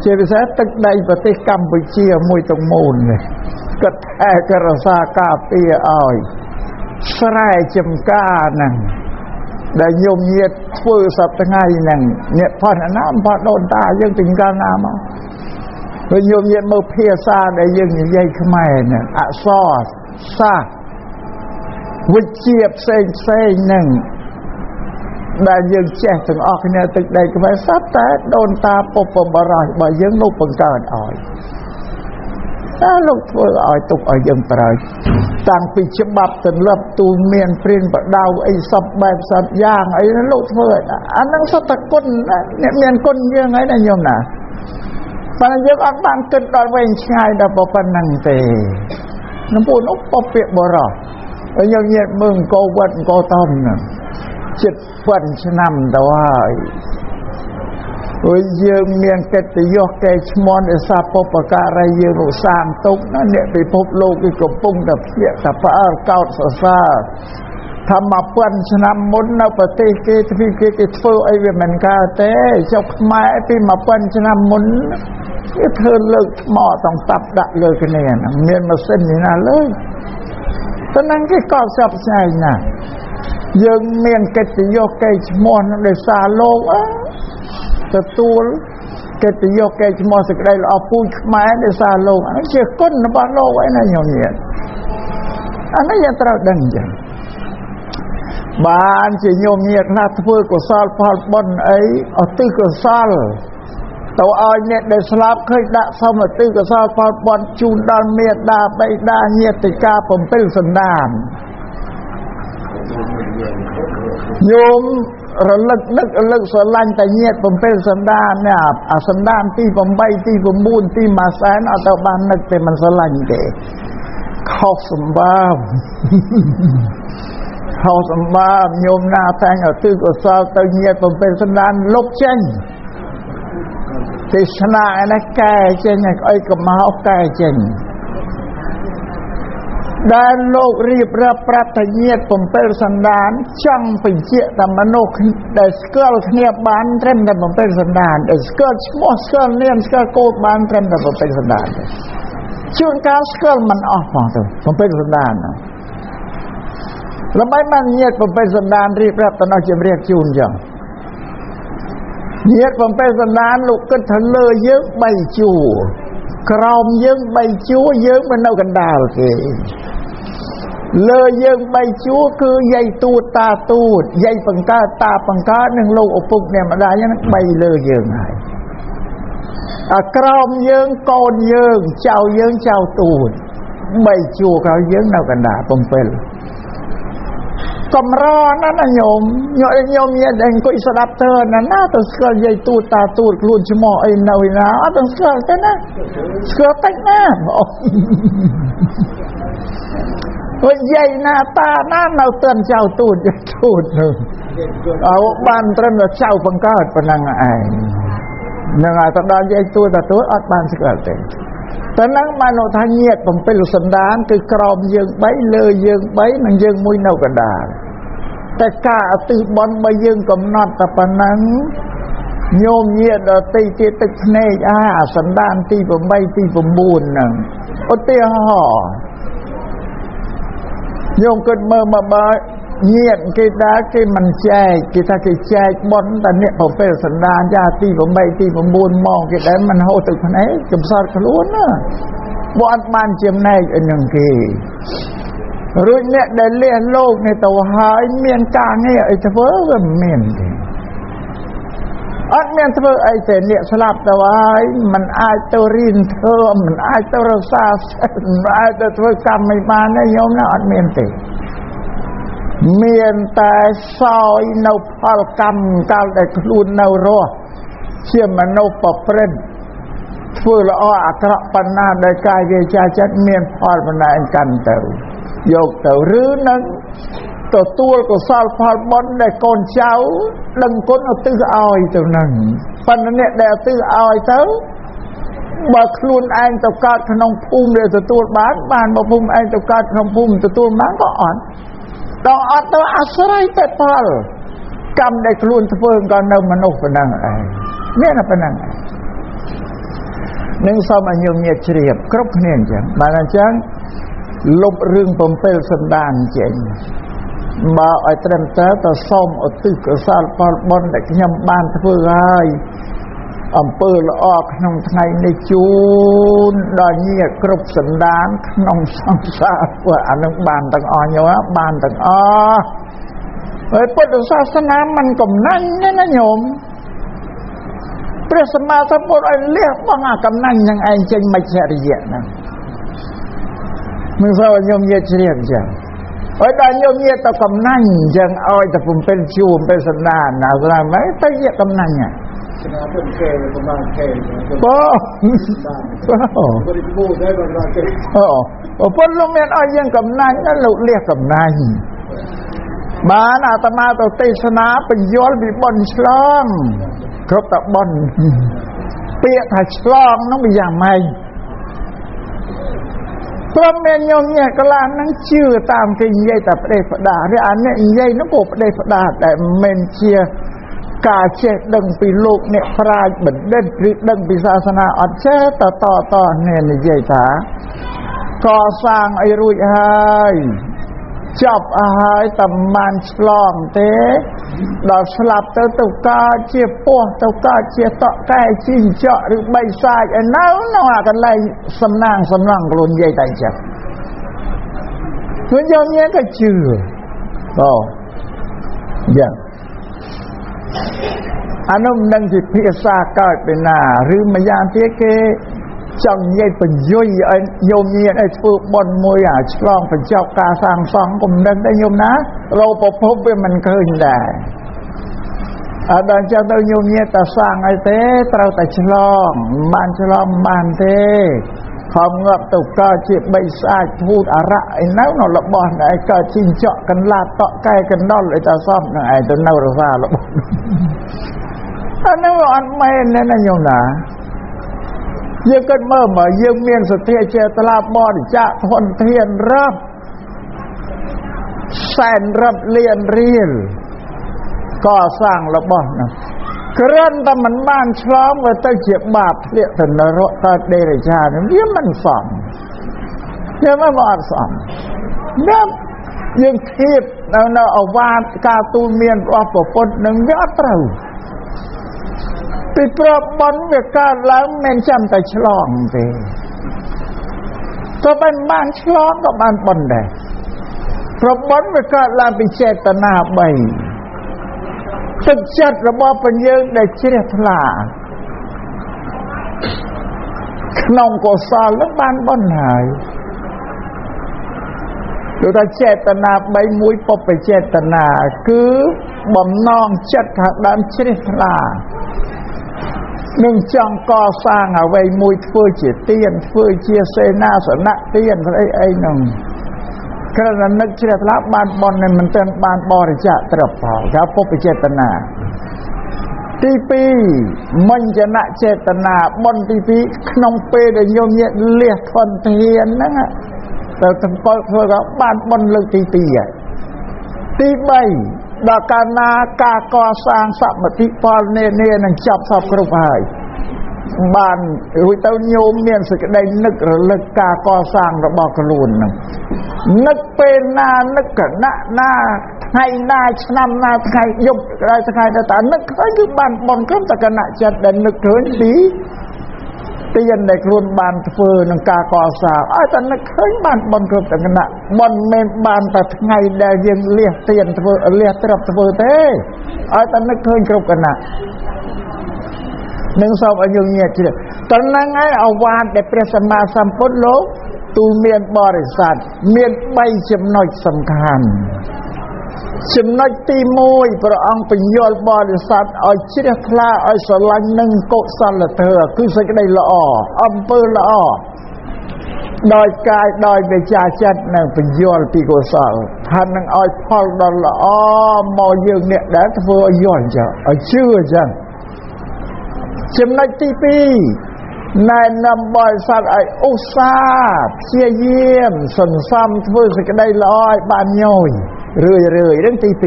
เชื่อไปซะตึกใดปฏิกรรมไปเชี่ยมวยตรงมูลเลยก็แท้กระซากาเปียอ้อยสลายจำก้านั่งได้โยมเยียดฟื้นสับตั้งไงนั่งเนี่ยพอน้ำพอโดนตายังถึงการน้ำเอาไปโยมเยียดมือเพียซาได้ยังใหญ่ขมายเนี่ยอะซอซาวิเชียบเซ็งนั่งได้ยังแจ้งถึงออกเนี่ยตึกใดก็ไปซับแต่โดนตาปบปบรอยบ่ยังลูกปังการอ้อยถ้าลูกเพื่ออ้อยตุกอ้อยยังตรายต่างปีฉบับถึงรับตูเมียนเปลี่ยนประดาวไอ้สับแบบสับย่างไอ้นั่นลูกเพื่ออันนั้นสัตว์ก้นเนี่ยเมียนก้นยังไงนะโยมนะปัญญาอันบางเกิดตอนเวงชายดาปปันนังเตน้ำปูนกปเปียบรอไอ้ยังเงียบมึงโกวันโกต้อมน่ะจิตฟันชนำแต่ว่าโอ้ยยังเมียนเกตยกแกชมอนซาปปะการายยังสร้างตุกนั่นเนี่ยไปพบโลกที่กบปุ่งแต่เพียแต่พระอาเก้าซาทำมาฟันชนำมุนเอาปฏิเกตพิเกตเฟอไอเวมันกาเต้เจ้าไม้ไปมาฟันชนำมุนนี่เธอเลิกหม้อต้องตับดักเลยกันเนี่ยเมียนมาเส้นนี่นะเลยตอนนั้นก็กอบจับใจนะยังเมียนเกตโยกแกชมอนในซาโลกแต่ตัวเกตโยกแกชมอนสักได้เราพูดหมายในซาโลกอันนั้นเชื่อก้นในบ้านโลกไว้นะโยมเนี่ยอันนั้นยังตราดังยังบ้านจะโยมเนี่ยน่าเพื่อกุศลพอลบนไอ้เอาตื้อกุศลตัวอ้อยเนี่ยได้สลับเคยด่าสมัยตื้อกุศลพอลบนจูนดอนเมียดาไปด่าเนี่ยติกาผมเป็นสันดานโยมระลึกนึกระลึกสลันแต่เงียบผมเป็นสันดานเนี่ยสันดานที่ผมใบที่ผมบุญที่มาแสนเอาแต่บ้านนึกแต่มันสลันเก๋เข้าสมบัติเข้าสมบัติโยมนาแทงเอาตื้อก็สาวแต่เงียบผมเป็นสันดานลบเช่นที่ชนะนะแก่เช่นไอ้กับมาเอาแก่เช่นด้านโลกรีบรับปรัตเนียดผมเป็นสันดานช่างเป็นเชี่ยแต่มโนได้สเกลเนียบานเต็มแต่ผมเป็นสันดานได้สเกลชมอสเกลเนียนสเกลโกดบานเต็มแต่ผมเป็นสันดานช่วงการสเกลมันออกมาตัวผมเป็นสันดานนะแล้วไม่มันเนียดผมเป็นสันดานรีบรับตอนเอาเจ็บเรียกจูนจังเนียดผมเป็นสันดานลูกก็ทะเลเยอะใบจูกรอมเยอะใบจูเยอะมันเอากันดาลเลยเลยยังใบชู้คือใหญ่ตูดตาตูดใหญ่ปังกาตาปังกาหนึ่งโลกอปุกเนี่ยมาได้ยังใบเลยยังไงกรอมยังกอนยังเจ้ายังเจ้าตูดใบชู้เขายังเอากันดาปมเป็นกำรอนั่นนะโยมเนี่ยเองก็อิสระเธอนั่นน่าต้องเสือใหญ่ตูดตาตูดลุ่นชะมอไอ้นาวินาต้องเสือแต่นะเสือแต่หน้าว่าใหญ่หน้าตาหน้าเราเตือนเจ้าตูดใหญ่ตูดหนึ่งเอาบ้านเตือนเราเจ้าพังกาดปนังไอ้ยังไงตอนนั้นใหญ่ตูดแต่ตัวอัดบ้านสักเต็มตอนนั้นมาโนทางเงียบผมเป็นสันดานคือกรอบยืงใบเลยยืงใบมันยืงมุ้ยเน่ากระดาษแต่กาตือบอลมายืงกับนอดตะปนังโยมเงียบตีเตตึกเนยสันดานตีผมใบตีผมบูนนั่งโอเตียห่อโยมเกิดเมื่อมาบ่เงียบกิดากิมันแจกกิถ้ากิแจกบอลแต่เนี่ยผมเป็นสันดานญาติผมใบตีผมบูนมองกิได้มันโหตึกไหนจมซาดขลุ่นนะบอลมันเจียมในอันหนึ่งกีรุ่นเนี่ยได้เลี้ยงโลกในตัวหายเมียนกลางเนี่ยไอ้เจ้าเพื่อนเมียน អត់មានធ្វើអីទេអ្នកស្លាប់ទៅហើយมันអាចទៅរៀនធ្វើมันអាចទៅរក្សាមិនអាចទៅធ្វើកម្មមិនបានទេញោមណាអត់មានទេមានតែសោយនៅផលកម្មកាលដែលខ្លួននៅរស់ជាមនុស្សប្រព្រឹត្តធ្វើល្អអាក្រក់ប៉ុណ្ណាដោយកាយវាចាចិត្តមានផលប៉ុណ្ណាកាន់ទៅយកទៅឬនឹងទទួលកុសលផលបុណ្យដែលកូនចៅដឹងគុណឧទ្ទិសឲ្យទៅនឹងប៉ុន្តែអ្នកដែលឧទ្ទិសឲ្យទៅបើខ្លួនឯងទៅកើតក្នុងភូមិដែលទទួលបានបើភូមិឯងទៅកើតក្នុងភូមិទទួលបានក៏អត់ដល់អត់ទៅអាស្រ័យតែផលកម្មដែលខ្លួនធ្វើក៏នៅមនុស្សប៉ុណ្ណឹងឯងមានតែប៉ុណ្ណឹងឯងនឹងសូមឲ្យញោមញាតិជ្រាបគ្រប់គ្នាអញ្ចឹងបានអញ្ចឹងលុបរឿង7សន្តានចេញបើឲ្យត្រឹមត្រូវទៅសូមឧទ្ទិសកុសលផលបុណ្យដែលខ្ញុំបានធ្វើហើយអំពើល្អក្នុងថ្ងៃនេះជូនដល់ញាតិគ្រប់សន្តានក្នុងសង្សារព្រោះអានឹងបានទាំងអស់ញោមបានទាំងអស់ហើយពុទ្ធសាសនាมันកំណាញ់ណាញោមព្រះសម្មាសម្ពុទ្ធឲ្យលះបង់អាកំណាញ់នឹងឯងចេញមច្ចរិយៈហ្នឹងមិនសូវញោមញាតិជ្រាបអញ្ចឹងហើយដល់ញោមញាតិទៅកំណាញ់អញ្ចឹងឲ្យតែ7ជួរ7សន្តានណាស្រាប់ហើយទៅយកកំណាញ់ហ่ะស្នាពុទ្ធគេប្រមាណគេបរិបូរណ៍ដែរបងគេពុទ្ធលោកមានឲ្យយើងកំណាញ់លោកលះកំណាញ់បានអាត្មាទៅទេសនាបញ្យលពីបុណ្យឆ្លងគ្រប់តែបុណ្យពាក្យថាឆ្លងនោះវាយ៉ាងម៉េចព្រមមានញោមញាតិកន្លះហ្នឹងជឿតាមគេនិយាយតែផ្ដេសផ្ដាឬអានេះនិយាយនោះក៏ផ្ដេសផ្ដាតែមិនជាការចេះដឹងពីលោកអ្នកប្រាជ្ញបណ្ឌិតឬដឹងពីសាសនាអត់ចេះតនេះនិយាយថាកសាងអីរួចហើយចប់អស់ហើយតែបានឆ្លងទេដល់ស្លាប់ទៅកើតជាពស់ទៅកើតជាតក់កែជីងចក់ឬបីសាច់ឯនៅអាកន្លែងសំណាងសំឡងខ្លួននិយាយតែអញ្ចឹងខ្លួនយកញ៉ែក៏ជឿយ៉ាងអានោះនឹងជាភាសាកើតពីណាឬម្យ៉ាងទៀតគេចង់និយាយបញ្យុយឲ្យញោមញាតិឲ្យធ្វើបុណ្យមួយអាឆ្លងបញ្ចប់ការសាងសង់គំនិតដែរញោមណារោប្រភពវាមិនឃើញដែរអត់ដល់ចឹងទៅញោមញាតិតែសាងអីទេត្រូវតែឆ្លងបានឆ្លងបានទេខំងាប់ទៅកើតជាបីស្អាតធូតអរៈឯនៅរបស់ឯងកើតជីងចក់កន្លាតតក់កែកណ្ដុលឲ្យតែសមនឹងឯងទៅនៅរសារបស់អានោះអត់មែនទេណាញោមណាយើងគិតមើលមកយើងមានសទ្ធាចេតនាបរិច្ចាគធនធានរាប់សែនរាប់លានរៀលកសាងរបស់នោះគ្រាន់តែមិនបានឆ្លងវាទៅជាបាបធ្លាក់ទៅនរកកើតដេរឆានវាមិនសមវាមិនអត់សមដល់យើងធៀបនៅអវាទការទូលមានរបស់ប្រពុតនឹងវាអត់ត្រូវពីប្របបន់វាកើតឡើងមិនចាំតែឆ្លងទេក៏បានឆ្លងក៏បានបន់ដែរប្របបន់វាកើតឡើងពីចេតនា3ទឹកចិត្តរបស់បញ្យើងដែលជ្រះថ្លាក្នុងកុសលនឹងបានបន់ហើយដូចថាចេតនា3មួយពុព្វចេតនាគឺបំណងចិត្តខាងដើមជ្រះថ្លានឹងចង់កសាងអ្វីមួយធ្វើជាទានធ្វើជាសេនាសនៈទានស្អីហ្នឹងគ្រាន់តែនឹកជ្រះថ្លាបានបន់នឹងមិនទាន់បានបរិច្ចាគត្រឹមផលថាពុព្វចេតនាទី2មញ្ញនចេតនាបន់ទី2ក្នុងពេលដែលញោមញាតលះធនធានហ្នឹងទៅសម្គាល់ធ្វើក៏បានបន់លើកទី2ហើយទី3ដល់កាលណាការកសាងសមតិផលនេះនឹងចាប់សពគ្រប់ហើយបានរួចទៅញោមមានសេចក្តីនឹករលឹកការកសាងរបស់ខ្លួនហ្នឹងនឹកពេលណានឹកគណៈណាថ្ងៃណាឆ្នាំណាថ្ងៃយប់ថ្ងៃទៅតានឹកឃើញគឺបានបន់គ្រប់តគណៈចិត្តដែលនឹកឃើញពីទានដែលខ្លួនបានធ្វើនឹងការកសាងឲ្យតែនឹកឃើញបានបន់គ្រប់តគណៈបន់មិនបានតែថ្ងៃដែលយើងលះទានធ្វើលះទ្រព្យធ្វើទេឲ្យតែនឹកឃើញគ្រប់គណៈ នឹងសូមឲ្យយើងញាតជ្រាបតើហ្នឹងហើយអវាទដែលព្រះសម្មាសម្ពុទ្ធលោកទូលមានបរិស័ទមាន3ចំណុចសំខាន់ចំណុចទី1ព្រះអង្គបញ្យល់បរិស័ទឲ្យជ្រះថ្លាឲ្យស្រឡាញ់នឹងកុសលធម៌គឺសេចក្តីល្អអំពើល្អដោយកាយដោយវិជ្ជាចិត្តនិងបញ្យល់ពីកុសលថានឹងឲ្យផលដ៏ល្អមកយើងអ្នកដែលធ្វើឲ្យយល់ចឹងឲ្យជឿចឹងចំណុចទី2ណែនាំបរិស័ទឲ្យឧស្សាហ៍ព្យាយាមសន្សំធ្វើសេចក្តីល្អឲ្យបានញយរឿយរឿងទី2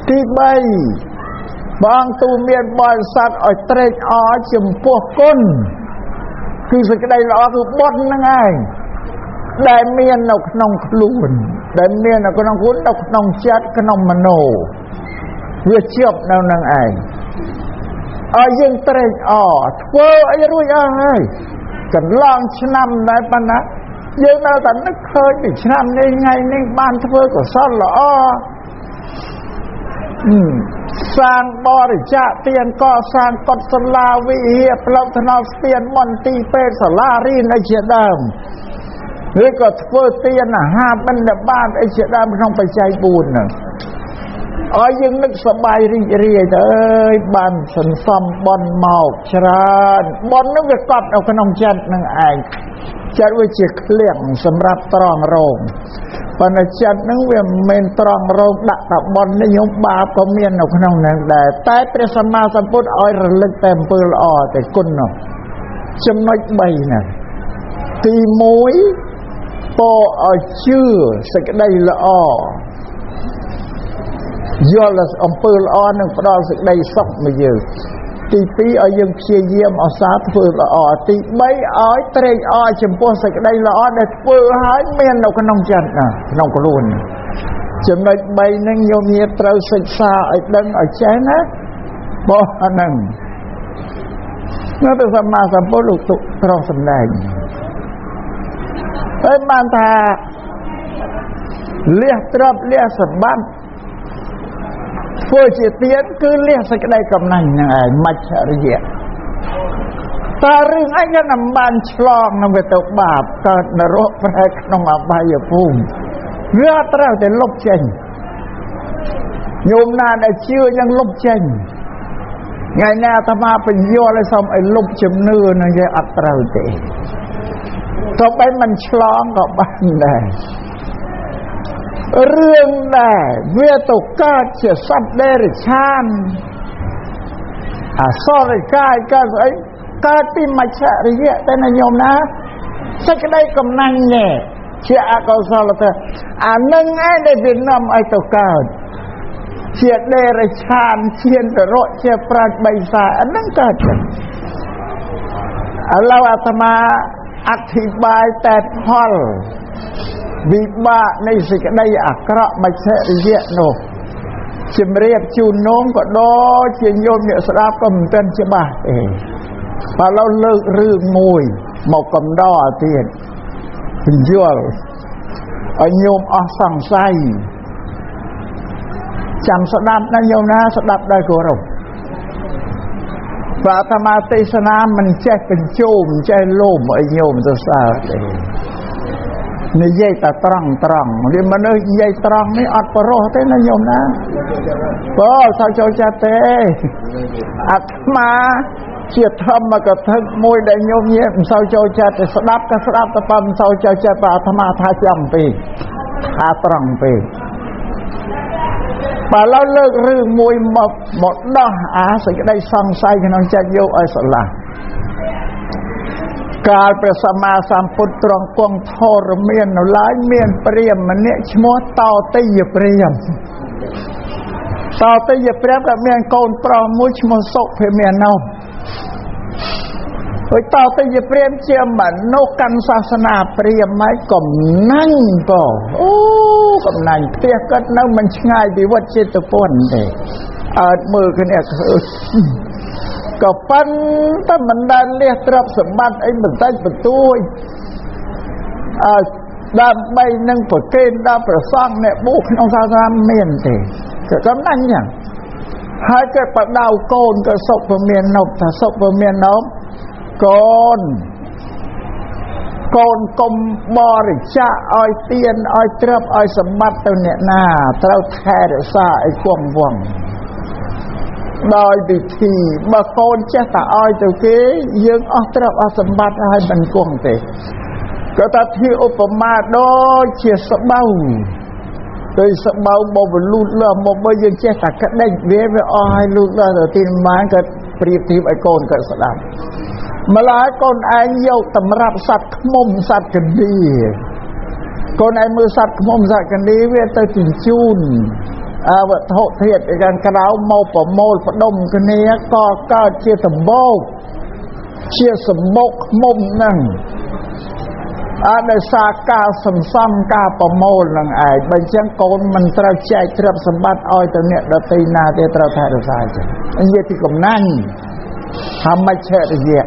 ទី3បងទូមានបរិស័ទឲ្យត្រេកអរចំពោះគុណគឺសេចក្តីល្អគឺបុណ្យហ្នឹងឯងដែលមាននៅក្នុងខ្លួនដែលមាននៅក្នុងខ្លួននៅក្នុងចិត្តក្នុងមโนវាជាប់នៅនឹងឯងឲ្យយើងត្រេកអរធ្វើអីរួចអស់ហើយកន្លងឆ្នាំដែរប៉ុណ្ណាយើងនៅតែនឹកឃើញពីឆ្នាំនេះថ្ងៃនេះបានធ្វើកុសលល្អសាងបរិច្ចាគទានកសាងកុដិសាលាវិហារផ្លូវថ្នល់ស្ពានមន្ទីរពេទ្យសាលារៀនអីជាដើមឬក៏ធ្វើទានអាហារបិណ្ឌបាតអីជាដើមក្នុងបច្ច័យ4ហ្នឹងឲ្យយើងនឹកសប្បាយរីករាយទៅអើយបានសន្សំបុណ្យមកច្រើនបុណ្យនោះវាកប់នៅក្នុងចិត្តនឹងឯងចិត្តវាជាឃ្លាំងសម្រាប់ត្រង់រងប៉ុន្តែចិត្តនឹងវាមិនមែនត្រង់រងដាក់តបុណ្យនេះខ្ញុំបាបក៏មាននៅក្នុងនឹងដែរតែព្រះសម្មាសម្ពុទ្ធឲ្យរលឹកតែអំពើល្អតែគុណនោះចំណុច3ហ្នឹងទី1ពោឲ្យជឿសេចក្តីល្អយល់អំពើល្អនឹងផ្ដល់សេចក្តីសុខមកយើងទី2ឲ្យយើងព្យាយាមឧស្សាហ៍ធ្វើល្អទី3ឲ្យត្រេកអរចំពោះសេចក្តីល្អដែលធ្វើឲ្យមាននៅក្នុងចិត្តក្នុងខ្លួនចំណុច3ហ្នឹងញោមញាតត្រូវសិក្សាឲ្យដឹងឲ្យចេះណាបងអាហ្នឹងនៅព្រះសម្មាសម្ពុទ្ធលោកទ្រង់សម្ដែងហើយបានថាលះទ្រព្យលះសម្បត្តិធ្វើជាទានគឺលះសេចក្តីកំណាញ់ហ្នឹងឯងមច្ឆរិយៈតើរឿងអីក៏មិនបានឆ្លងនឹងវាទៅបាបកើតនរកប្រែក្នុងអបាយភូមិវាត្រូវតែលុបចេញញោមណាដែលជឿយ៉ាងលុបចេញថ្ងៃណាអាត្មាបញ្យល់ឲ្យសូមឲ្យលុបជំនឿនឹងវាអត់ត្រូវទេទោះបីមិនឆ្លងក៏បានដែររឿងដែរវាទៅកើតជាសត្វដេរឆានអសរកាយកើតស្អីកើតពីមច្ឆរិយៈតែណាញោមណាសេចក្តីកំណាញ់នេះជាអកុសលធម៌អានឹងឯងដែលវានាំឲ្យទៅកើតជាដេរឆានជានរកជាប្រាជ្ញបិសាអានឹងកើតឥឡូវអាត្មាអធិប្បាយតែផលវិបាកនៃសេចក្តីអាក្រក់មច្ឆរិយៈនោះជំរាបជូននោមក៏ដូចជាញោមអ្នកស្ដាប់ក៏មិនទាន់ច្បាស់ទេបើឡូវលើករឿងមួយមកកំដរទៀតបញ្យល់ឲ្យញោមអស់សង្ស័យចាំស្ដាប់ណាញោមណាស្ដាប់ដោយគោរពបើអាត្មាទេសនាមិនចេះបញ្ជោមចេះលោមឲ្យញោមទៅសើទេនិយាយតែត្រង់វាមនុស្សនិយាយត្រង់នេះអត់ប្រុសទេណាញោមណាបើsaoចូលចិត្តទេអាត្មាជាធម្មកថាមួយដែលញោមញាមិនសូវចូលចិត្តទេស្ដាប់ក៏ស្ដាប់តែប៉ុន្តែមិនសូវចូលចិត្តបើអាត្មាថាចំពេកថាត្រង់ពេកបើលើករឿងមួយមកដោះអាសេចក្តីសង្ស័យក្នុងចិត្តយកឲ្យស្រឡះកាលព្រះសម្មាសម្ពុទ្ធទ្រង់គង់ធរមាននៅឡើយមានព្រាហ្មណ៍ម្នាក់ឈ្មោះតោទិយព្រាហ្មណ៍ក៏មានកូនប្រុសមួយឈ្មោះសុភមាណោហើយតោទិយព្រាហ្មណ៍ជាមនុស្សកាន់សាសនាព្រាហ្មណ៍ហើយកំណាញ់ក៏កំណាញ់ផ្ទះគាត់នៅមិនឆ្ងាយពីវត្តចេតពុនទេអត់មើលគ្នាឃើញក៏ប៉ុន្តែមិនដែលលះទ្រព្យសម្បត្តិអីបន្តិចបន្តួចដើម្បីនឹងប្រកេនដល់ព្រះសង្ឃអ្នកបួសក្នុងសាសនាមានទេក៏កំណាញ់ចឹង hai cái bắt đầu côn cái sốc và miền nộp thà sốc và miền nộp côn công bò để cha oi tiền oi trấp oi sầm bát tao nhẹ na tao thè để xa ai quăng vòng đòi bị thì mà con chết ta oi từ kế dương oi trấp oi sầm bát hai bên quăng thế cái ta thi Obama đó chia sẻ bao tôi sợ bao bao vừa lút là một bây giờ chết ta cắt đánh về với oi lút là đầu tiên má cái priệp thì ai con cái sợ đam mà là con anh yêu tầm rạp sạch mông sạch cần đi con anh mưa sạch mông sạch cần đi với tôi tìm chun vật hộ thiệt để gần cái áo màu của môi và đông cái này có chia tầm bốc chia sầm bốc mông nằng để xa ca sầm xăm ca của môi nằng ai bên chân con mình trao chạy trao sầm bát oi từ nẹt đợt tây na để trao thay được sai chứ anh vậy thì cũng năngทำไม่เฉยเดีย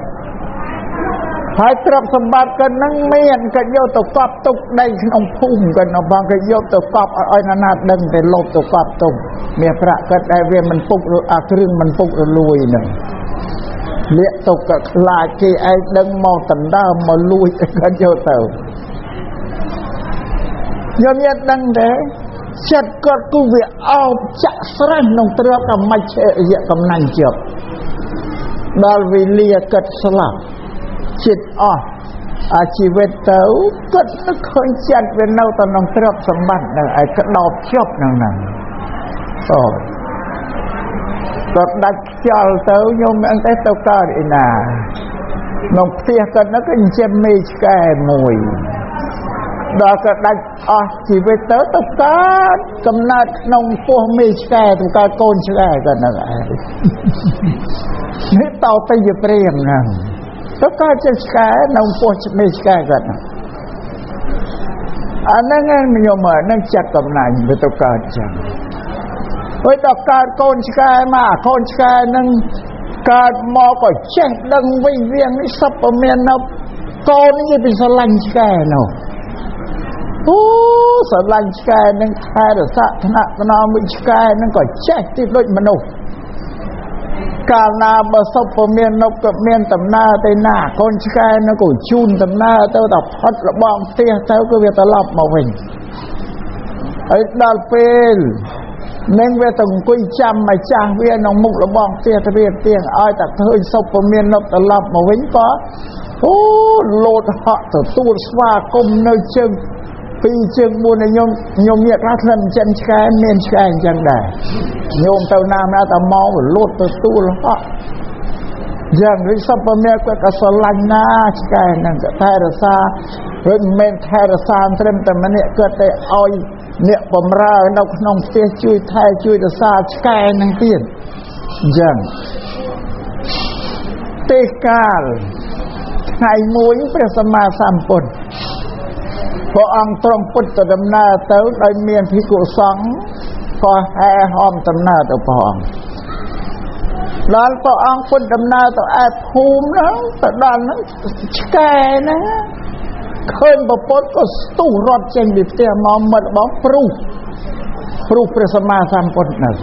หายตรับสมบัติกันนั่งเมียนกันโยตกอบตุกได้ขนมพุ่งกันเอาบางกันโยตกอบอ้อยนานาดังแต่โลกตกอบตุกเมียพระก็ได้เวียนมันปุกครึ่งมันปุกลุยหนึ่งเลี้ยตกกับลายที่ไอ้ดังมองตันด้ามาลุยกันโยเต่ายอมยัดดังเด้จัดกอดกูเวียเอาจักสระนงตรับกับไม่เฉยกำนันเจ็บดาวิเลียกัดสลับจิตอาชีวิตเต้าก็นึกคนจัดเป็นเน่าตอนน้องทรัพย์สมบัตินั่นไอ้กระดอบชอบนั่นก็ดักจอลเต้าโยมอันเต้าก็ได้น่ะน้องเพียกันนักจะไม่แก่มวยดอกก็ดักชีวิตเต้าตกการกำนัดน้องพวกไม่แก่ตกการโกนแก่กันนั่นแหละนี่ต่อไปจะเปลี่ยนนะแล้วก็จะแก่น้องพวกจะไม่แก่กันอันนั้นไงมันยอมเหมือนนั่งจัดกำนันเป็นตัวการจังเฮ้ยต่อการโกนแก่มาโกนแก่นั่งการมอก็แจ้งดังวิเวียงนี่ซับประเมียนนะโกนนี่จะเป็นสลันแก่เนาะโอ้สลันแก่นั่งแท้แต่สะธนะนอมิแก่นั่งก็แจ้งที่รถมนุษย์การนาบสบเมียนนกกับเมียนตำหน้าเตน่าคนชายนั่นก็ชุนตำหน้าเต้าตับพัดระบองเตี้ยเต้าก็เวทลับมาวิ่งไอ้ดาลเป็นเน่งเวทงกุยจำไม่จ้างเวียนองมุกระบองเตี้ยทะเบียนเตี้ยอ้อยตัดเธอสบเมียนนกตลับมาวิ่งก็โอ้โลดเหาะตัวตู้สวากลมเนยเชิงปีเชิงบุญยมเนี่ยรักเล่นเจนชายเมียนชายจังได้โยมเต้าน้ำนะแต่มองโลดตัวตู้แล้วก็อย่างริซับเมียก็กระสลันนะชายนั่นก็ไทยรัสาเรื่องเมนไทยรัสาเตรียมแต่มันเนี่ยก็ได้เอาเนี่ยผมร่างนกน้องเตี้ยช่วยไทยช่วยรัสาชายนั่งเตี้ยอย่างเตกาลไงมวยพระสมมาสัมพุทธพระองค์ตรงพุทธดำนาเต้าโดยเมียนพิกุสังก็แห่หอมดำนาตัวพระองค์แล้วพระองค์พุทธดำนาตัวแอบภูมินะแต่ด้านนั้นแก่นะเคยประพฤติก็ตู้รอดเจงดิบเตี้ยมอมมัดบอกปรุพระสมมาสัมพุทธนะ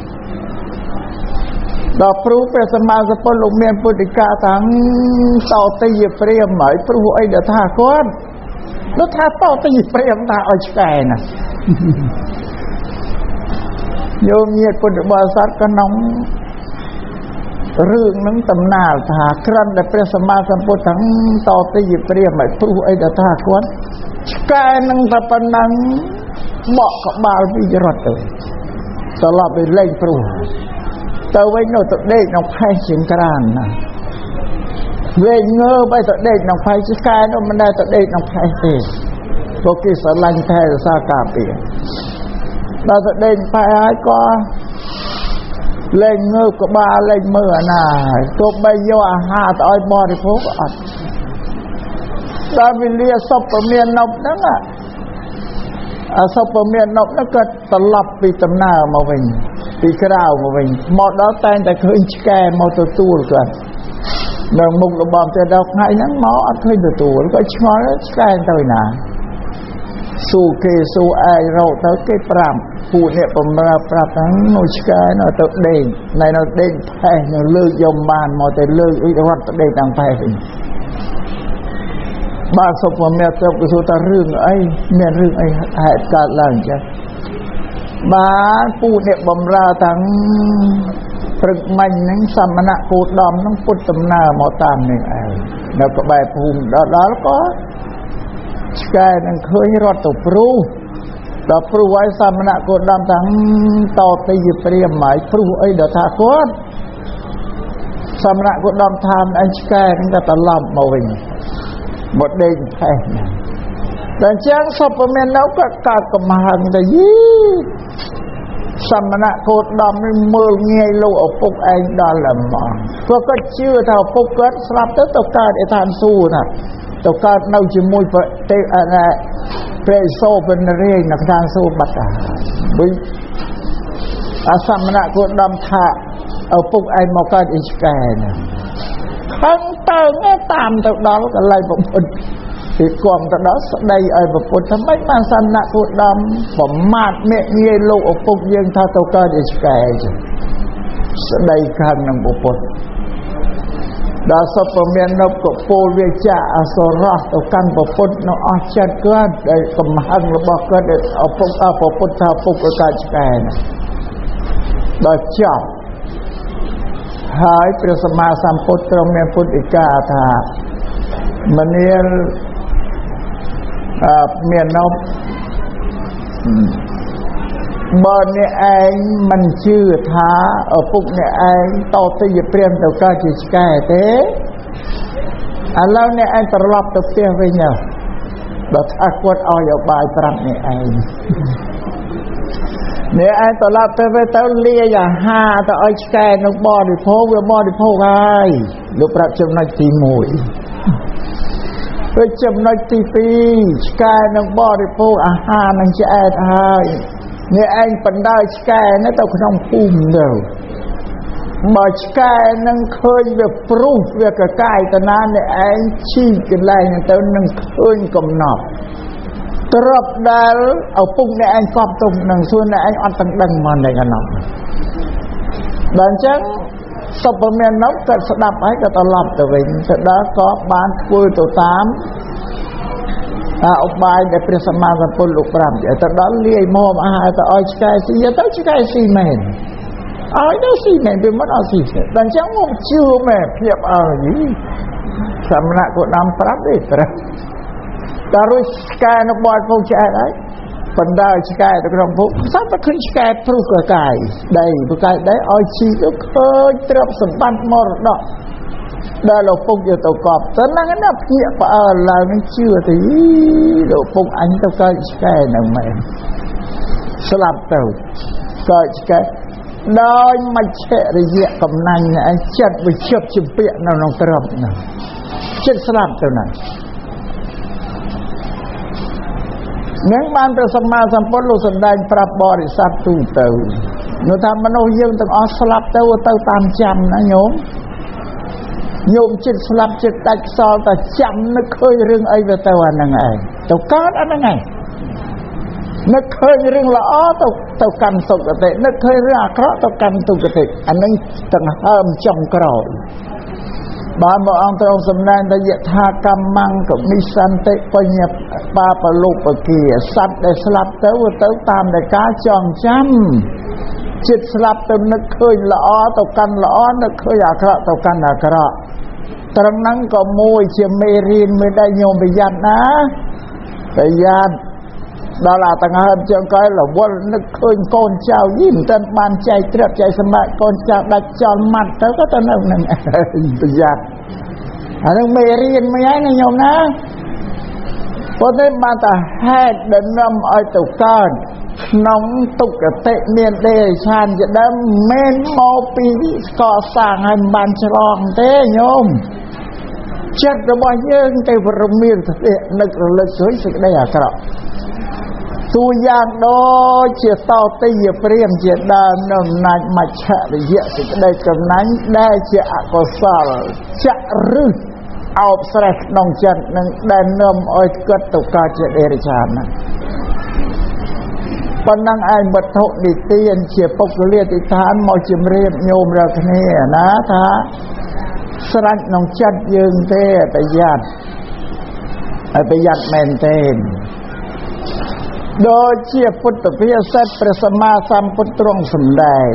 ดอกปรุพระสมมาสัมพุทธลงเมียนพุทธิกาทั้งต่อตีเปรียมหมายปรุไอเดท่าก้อนแล้วถ้าต่อตีเปรียมตาเอาแก่นะโยมเมียพุทธบริษัทก็น้องเรื่องนั้นตำนาถาครั้นแต่พระสมมาสัมพุทธังต่อตีเปรียมหมายปรุไอเดท่าก้อนแก่นั่งตะปนังเหมาะกับบาลวิจารณ์ตลอดไปเล่นปรุแต่ไว้โน่ตัวเด็กน้องไผ่เสียงกรานนะเวงเงอไปตัวเด็กน้องไผ่ชิคายนั่นมันได้ตัวเด็กน้องไผ่เองโลกิสลันแท้สากาเปียเราตัวเด็กไผ่ก็เล่นเงอกับบาเล่นเมื่อน่ะตัวใบย่อหาต่อยบอดิพกอัดดาวิเลียศพเมียนนบนั่นอ่ะศพเมียนนบนั่นก็ตลับปีตำหน้ามาวิ่งปีกระดาวมาวิ่งหมดแล้วแต่เคยแก่หมดตัวตู้กันเดินมุกระบำจะดอกไห้นั้นหมออัดเคยตัวแล้วก็ช้อนแล้วแก่ตัวหนาสู้เกสู้ไอเราเท่าเกปราม ผู้เนี่ยបំរើប្រាប់ថានៅឆ្កែនៅទៅដេកនៅដេកផេះនៅលើកយកបានមកតែលើកអីរត់ទៅដេកតាមផេះវិញបាទសុភមមេទៅគឺថារឿងអីមានរឿងអីហេតុកើតឡើងចឹងបាទผู้เนี่ยបំរើទាំងព្រឹកមិញហ្នឹងសមណៈគោដំហ្នឹងពុតដំណើរមកតាមនេះឯងនៅក្បែរភូមិដល់ក៏ឆ្កែនឹងឃើញរត់ទៅព្រុសដល់ព្រុសឲ្យសមណៈគោដំទាំងតទៅជាព្រាមហើយព្រុសអីដល់ថាគាត់សមណៈគោដំថាអញឆ្កែនឹងក៏ត្រឡប់មកវិញមកដេកផេះណាតែអញ្ចឹងសុភមាននៅក៏កើតកំហឹងទៅយីសមណៈគោដំនេះមើលងាយលោកឪពុកឯងដល់ហ្មងព្រោះគាត់ជឿថាឪពុកគាត់ស្លាប់ទៅកើតឯឋានសួគ៌ណាទៅកើតនៅជាមួយទេព្រះសូរពនរាជនៅឋានសួគ៌បាត់ហើយវិញអាសមណៈគោដំថាឪពុកឯងមកកើតអ៊ីឆ្កែណាខឹងតើងតាមទៅដល់កន្លែងប្រពន្ធពីគំទៅដល់ស្ដីឲ្យប្រពន្ធថាម៉េចបានសមណៈគោដំប្រមាថមេងាយលោកឪពុកយើងថាទៅកើតអ៊ីឆ្កែចឹងស្ដីខឹងនឹងប្រពន្ធដល់សុភមាននៅកពោលវាចាអសរោះទៅកាន់ប្រពន្ធនៅអស់ចិត្តគាត់ដែលកំហឹងរបស់គាត់ឪពុកប្រពន្ធថាឪពុកកើតឆ្កែណាដល់ចប់ហើយព្រះសម្មាសម្ពុទ្ធទ្រង់មានពុទ្ធិកាថាមនាលមាននៅបើអ្នកឯងមិនជឿថាឪពុកអ្នកឯងតទៅជាព្រាមទៅកើតជាឆ្កែទេឥឡូវអ្នកឯងត្រឡប់ទៅផ្ទះវិញទៅបើថាគាត់ឲ្យឧបាយប្រាប់អ្នកឯងអ្នកឯងត្រឡប់ទៅវិញទៅលាយអាហារទៅឲ្យឆ្កែនឹងបរិភោគវាបរិភោគហើយលោកប្រាប់ចំណុចទី1ពេលចំណុចទី2ឆ្កែនឹងបរិភោគអាហារនឹងឆ្អែតហើយអ្នកឯងបណ្ដើរឆ្កែនៅទៅក្នុងភូមិទៅបើឆ្កែនឹងឃើញវាព្រុសវាកកាយតាណាអ្នកឯងឈីកន្លែងទៅនឹងឃើញកំណត់ត្រប់ដែលឪពុកអ្នកឯងកប់ទុំនឹងសួរអ្នកឯងអត់ទាំងដឹងមកនៃកំណត់ដល់អញ្ចឹងសុភមាននោះក៏ស្ដាប់ហើយក៏ត្រឡប់ទៅវិញទៅដល់ក៏បានធ្វើទៅតាមឧបាយដែលព្រះសម្មាសម្ពុទ្ធលោកប្រាប់ទៅដល់លាយមកអាហារទៅឲ្យឆ្កែស៊ីទៅឆ្កែស៊ីមែនឲ្យទៅស៊ីមែនវាមិនអត់ស៊ីដល់អញ្ចឹងមកជឿមែនភាពអើយសមណៈគោដំប្រាប់ទេប្រាប់តែរួចឆ្កែនៅបោះពុកឆ្អែតហើយបណ្ដើរឆ្កែទៅក្នុងពុកសាប់តែឃើញឆ្កែព្រុសកកាយដីពូកាយដីឲ្យជីទៅឃើញទ្រព្យសម្បត្តិមរតកដែលលោកពុកយកទៅកប់ទៅហ្នឹងណាភ្ញាក់ផ្អើលឡើងនឹងជឿទៅលោកពុកអញទៅកើតឆ្កែហ្នឹងមែនស្លាប់ទៅកើតឆ្កែដោយមជ្ឈរយៈកំណាញ់ឯងចិត្តវិជិបជំពាក់នៅក្នុងទ្រព្យហ្នឹងចិត្តស្លាប់ទៅហ្នឹងនឹងបានព្រះសម្មាសម្ពុទ្ធលោកសម្ដែងប្រាប់បរិស័ទទូទៅនោះថាមនុស្សយើងទាំងអស់ស្លាប់ទៅតាមចាំណាញោមចិត្តស្លាប់ចិត្តដាច់ខ្សោយតែចាំនឹកឃើញរឿងអីវាទៅអាហ្នឹងឯងទៅកើតអាហ្នឹងឯងនឹកឃើញរឿងល្អទៅកាន់សុគតិនឹកឃើញរឿងអាក្រក់ទៅកាន់ទុគតិអាហ្នឹងទាំងហើមចំក្រោយបានព្រះអង្គទ្រង់សម្ដែងថាយថាកម្មੰកមិសន្តិបញ្ញបាបលោបគាសត្វដែលស្លាប់ទៅតាមតែការចងចាំចិត្តស្លាប់ទៅនឹកឃើញល្អទៅកាន់ល្អនឹកឃើញអាក្រក់ទៅកាន់អាក្រក់ត្រង់ហ្នឹងក៏មួយជាមេរៀនមួយដែរញោមប្រយ័ត្នណាប្រយ័ត្នដល់អាទាំងហើមជើងកែរវល់នឹកឃើញកូនចៅយីមិនទាន់បានចែកទ្រព្យចែកសម្បត្តិកូនចៅដាច់ចោលម៉ាត់ទៅក៏ទៅនៅហ្នឹងប្រយ័ត្នអានឹងមេរៀនមួយហើយណាញោមណាប៉ុន្តែបានតែហេតុដែលនាំឲ្យទៅកើតក្នុងទុគតិមានដេឆានជាដើមមិនមកពីកសាងឲ្យបានឆ្លងទេញោមចិត្តរបស់យើងទៅរមៀលទៅនឹករលឹកស្រួយសេចក្តីអាក្រក់ទូយ៉ាងដូចជាតតិយព្រាមជាដើមនៅអំណាចមច្ឆរិយៈសេចក្តីកំណាញ់ដែលជាអកុសលចាក់រឹសអោបស្រេះក្នុងចិត្តនឹងដែលនាំឲ្យគិតទៅកើតជាដេរឆានណា ប៉ុណ្ណឹងឯងវត្ថុនិទានជាពុទ្ធលាតិដ្ឋានមកជំរាបញោមរាល់គ្នាណាថាស្រេចក្នុងចិត្តយើងទេប្រយ័ត្នហើយប្រយ័ត្នមែនទេដូចជាពុទ្ធភាសិតព្រះសម្មាសម្ពុទ្ធទ្រង់សម្ដែង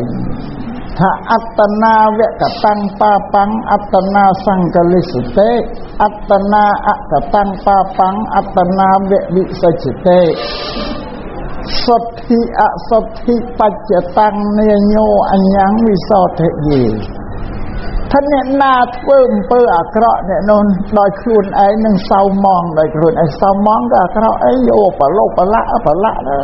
ថាអត្តនាវកតាំងបាបាំងអត្តនាសង្កលិសតេអត្តនាអកតាំងបាបាំងអត្តនាវវិសិជតេសុទ្ធិអសុទ្ធិបច្ចតាំងនាញោអញ្ញੰវិសោធិយេថាអ្នកណាធ្វើអំពើអាក្រក់អ្នកនោះដោយខ្លួនឯងនឹងសៅមងដោយខ្លួនឯងសៅមងក៏អាក្រក់អីយោប្រឡប់ប្រឡាក់ទៅ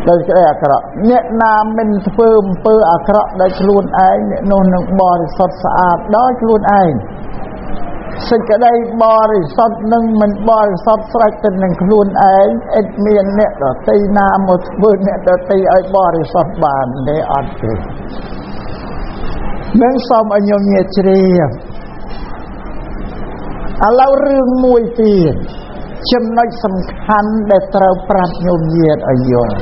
ដោយក្តីអាក្រក់អ្នកណាមិនធ្វើអំពើអាក្រក់ដោយខ្លួនឯងអ្នកនោះនឹងបរិសុទ្ធស្អាតដោយខ្លួនឯងសេចក្តីបរិសុទ្ធនឹងមិនបរិសុទ្ធស្រេចទៅនឹងខ្លួនឯងឥតមានអ្នកដទៃណាមកធ្វើអ្នកដទៃឲ្យបរិសុទ្ធបានទេអត់ទេនឹងសូមឲ្យញោមញាតជ្រាបឥឡូវរឿងមួយទៀតចំណុចសំខាន់ដែលត្រូវប្រាប់ញោមញាតឲ្យយល់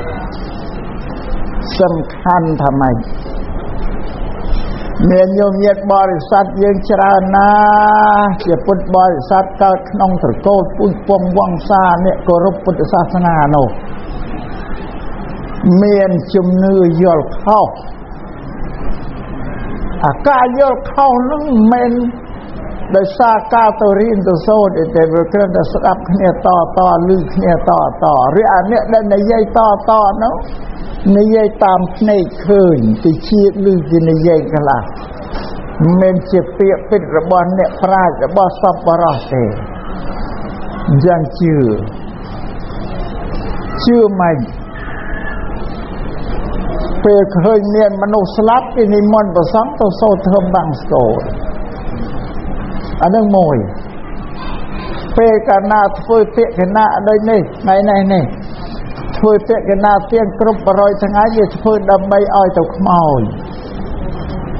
សំខាន់ថាម៉េចមានញោមញាតបរិស័ទយើងច្រើនណាស់ជាពុទ្ធបរិស័ទកើតក្នុងត្រកូលពុទ្ធពងវង្សាអ្នកគោរពពុទ្ធសាសនានោះមានជំនឿយល់ខុសអាការយល់ខុសនឹងមិនដោយសារការទៅរៀនទៅសូត្រតែវាគ្រាន់តែស្ដាប់គ្នាតឮគ្នាតឬអាអ្នកដែលនិយាយតនោះនិយាយតាមភ្នែកឃើញទៅជាឮជានិយាយខ្លះមិនជាពាក្យពិតរបស់អ្នកប្រាជ្ញរបស់សពបរោះទេយ៉ាងជឿមិនពេលឃើញមានមនុស្សស្លាប់គេនិមន្តព្រះសង្ឃទៅសូត្រធម្មបង្ស្កោអានឹងមួយពេលកាលណាធ្វើពាក្យកណាដូចនេះថ្ងៃនេះធ្វើពាក្យកណាទៀងគ្រប់100ថ្ងៃវាធ្វើដើម្បីឲ្យទៅខ្មោច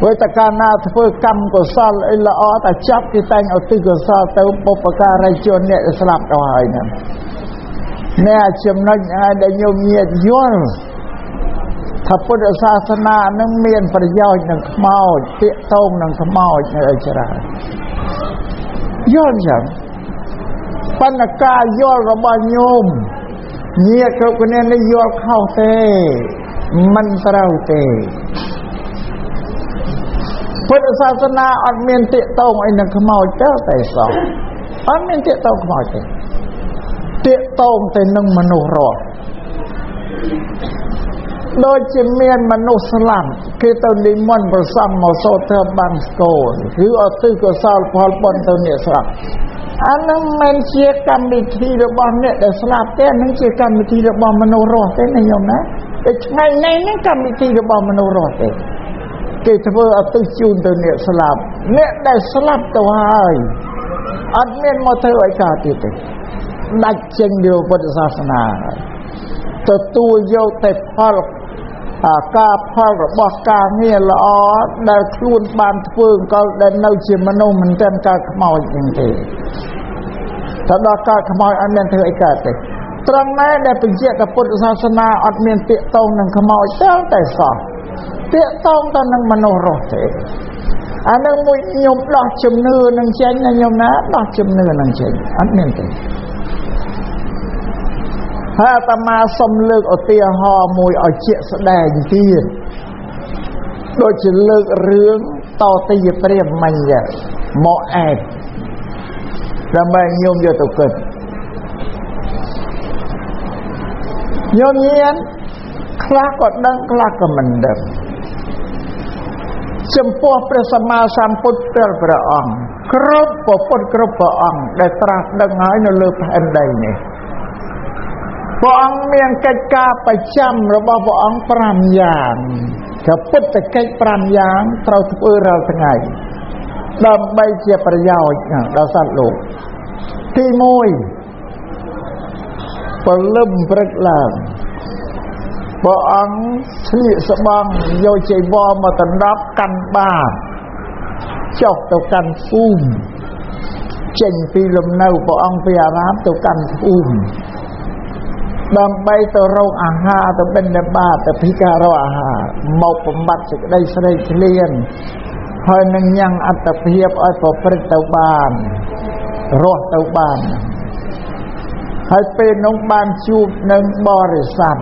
ព្រោះតែកាលណាធ្វើកម្មកុសលអីល្អតែចាប់គេតែងឧទ្ទិសកុសលទៅបុព្វការីជនអ្នកស្លាប់ទៅហើយហ្នឹងអ្នកចំណុចឯដែលញោមញាតយល់ថាពុទ្ធសាសនានឹងមានប្រយោជន៍នឹងខ្មោចទាក់ទងនឹងខ្មោចនៅឯច្រើនយល់ចឹងបណ្ណការយល់របស់ញោមញាតិគ្រប់គ្នានេះយល់ខុសទេមិនត្រូវទេពុទ្ធសាសនាអត់មានទាក់ទងអីនឹងខ្មោចតែសោះអត់មានទាក់ទងខ្មោចទេទាក់ទងតែនឹងមនុស្សរស់ដូចជាមានមនុស្សស្លាប់គេទៅនិមន្តព្រះសង្ឃមកសូត្រធម៌បង្ស្កូលឬឧទ្ទិសកុសលផលបុណ្យទៅអ្នកស្លាប់អានឹងមិនជាកម្មវិធីរបស់អ្នកដែលស្លាប់ទេនឹងជាកម្មវិធីរបស់មនុស្សរស់ទេណាញោមណាតែថ្ងៃនេះនឹងកម្មវិធីរបស់មនុស្សរស់ទេគេធ្វើឧទ្ទិសជូនទៅអ្នកស្លាប់អ្នកដែលស្លាប់ទៅហើយអត់មានមកធ្វើឲ្យកើតទៀតទេដាច់ចេញពីពុទ្ធសាសនាហើយទទួលយកតែផលការផលរបស់ការងារល្អដែលខ្លួនបានធ្វើក៏ដែលនៅជាមនុស្សមិនទាន់កើតខ្មោចហ្នឹងទេតែដល់កើតខ្មោចអត់មានធ្វើអីកើតទេត្រង់ណាដែលបញ្ជាក់ថាពុទ្ធសាសនាអត់មានទាក់ទងនឹងខ្មោចតែសោះទាក់ទងទៅនឹងមនុស្សរស់ទេអានឹងមួយខ្ញុំដោះជំនឿនឹងចេញណាខ្ញុំណាដោះជំនឿនឹងចេញអត់មានទេហើយអាត្មាសូមលើកឧទាហរណ៍មួយឲ្យជាក់ស្ដែងទៀតដូចជាលើករឿងតតិយព្រាហ្មញ្ញមកអែបដើម្បីញោមយកទៅគិតញោមញៀនខ្លះក៏ដឹងខ្លះក៏មិនដឹងចំពោះព្រះសម្មាសម្ពុទ្ធព្រះអង្គគ្រប់ពុទ្ធគ្រប់ព្រះអង្គដែលត្រាស់ដឹងហើយនៅលើផែនដីនេះព្រះអង្គមានកិច្ចការប្រចាំរបស់ព្រះអង្គ5យ៉ាងក៏ពុទ្ធកិច្ច5យ៉ាងត្រូវធ្វើរាល់ថ្ងៃដើម្បីជាប្រយោជន៍ដល់សត្វលោកទី1ព្រលឹមព្រឹកឡើងព្រះអង្គស្លៀកស្បង់យកចីវរមកដណ្ដប់កាន់បាតចុះទៅកាន់ភូមិចេញពីលំនៅព្រះអង្គពីអារាមទៅកាន់ភូមិ ដើម្បីទៅរកអាហារទៅបិណ្ឌបាតទៅពិការរកអាហារមកបំបត្តិសេចក្តីស្រេកឃ្លានហើយនឹងញ៉ាំងអត្តភាពឲ្យប្រព្រឹត្តទៅបានរស់ទៅបានហើយពេលនោះបានជួបនឹងបរិស័ទ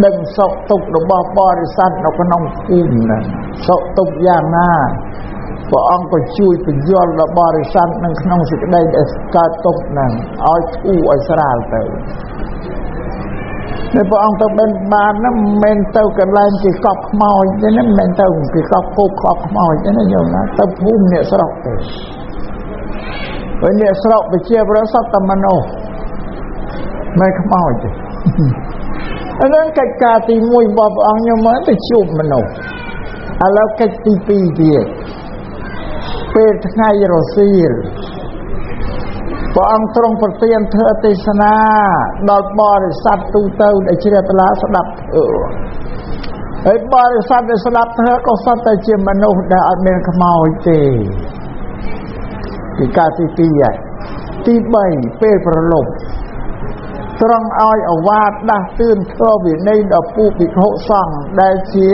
ដឹងសុខទុក្ខរបស់បរិស័ទនៅក្នុងភូមិហ្នឹងសុខទុក្ខយ៉ាងណាព្រះអង្គក៏ជួយបញ្យល់ដល់បរិស័ទនៅក្នុងសេចក្តីដែលកើតទុក្ខហ្នឹងឲ្យធូរឲ្យស្រាលទៅនៅព្រះអង្គទៅបិណ្ឌបាតហ្នឹងមិនមែនទៅកន្លែងគេកប់ខ្មោចទេណាមិនមែនទៅគេកប់គោកខ្មោចទេណាញោមណាទៅភូមិអ្នកស្រុកទេហើយអ្នកស្រុកប្រជាប្រដ្ឋសត្វតែមនុស្សមិនខ្មោចទេអានឹងកិច្ចការទី1របស់ព្រះអង្គញោមមើលទៅជួបមនុស្សឥឡូវកិច្ចទី2ទៀតពេលថ្ងៃរសៀលព្រះអង្គទ្រង់ប្រទានធ្វើទេសនាដល់បរិស័ទទូទៅដែលជ្រះថ្លាស្ដាប់ហើយបរិស័ទដែលស្ដាប់ធ្វើក៏សុទ្ធតែជាមនុស្សដែលអត់មានខ្មោចទេពីការទី2ទី3ពេលប្រឡប់ទ្រង់ឲ្យអវាទដាស់តឿនធ្វើវិន័យដល់ពួកភិក្ខុសង្ឃដែលជា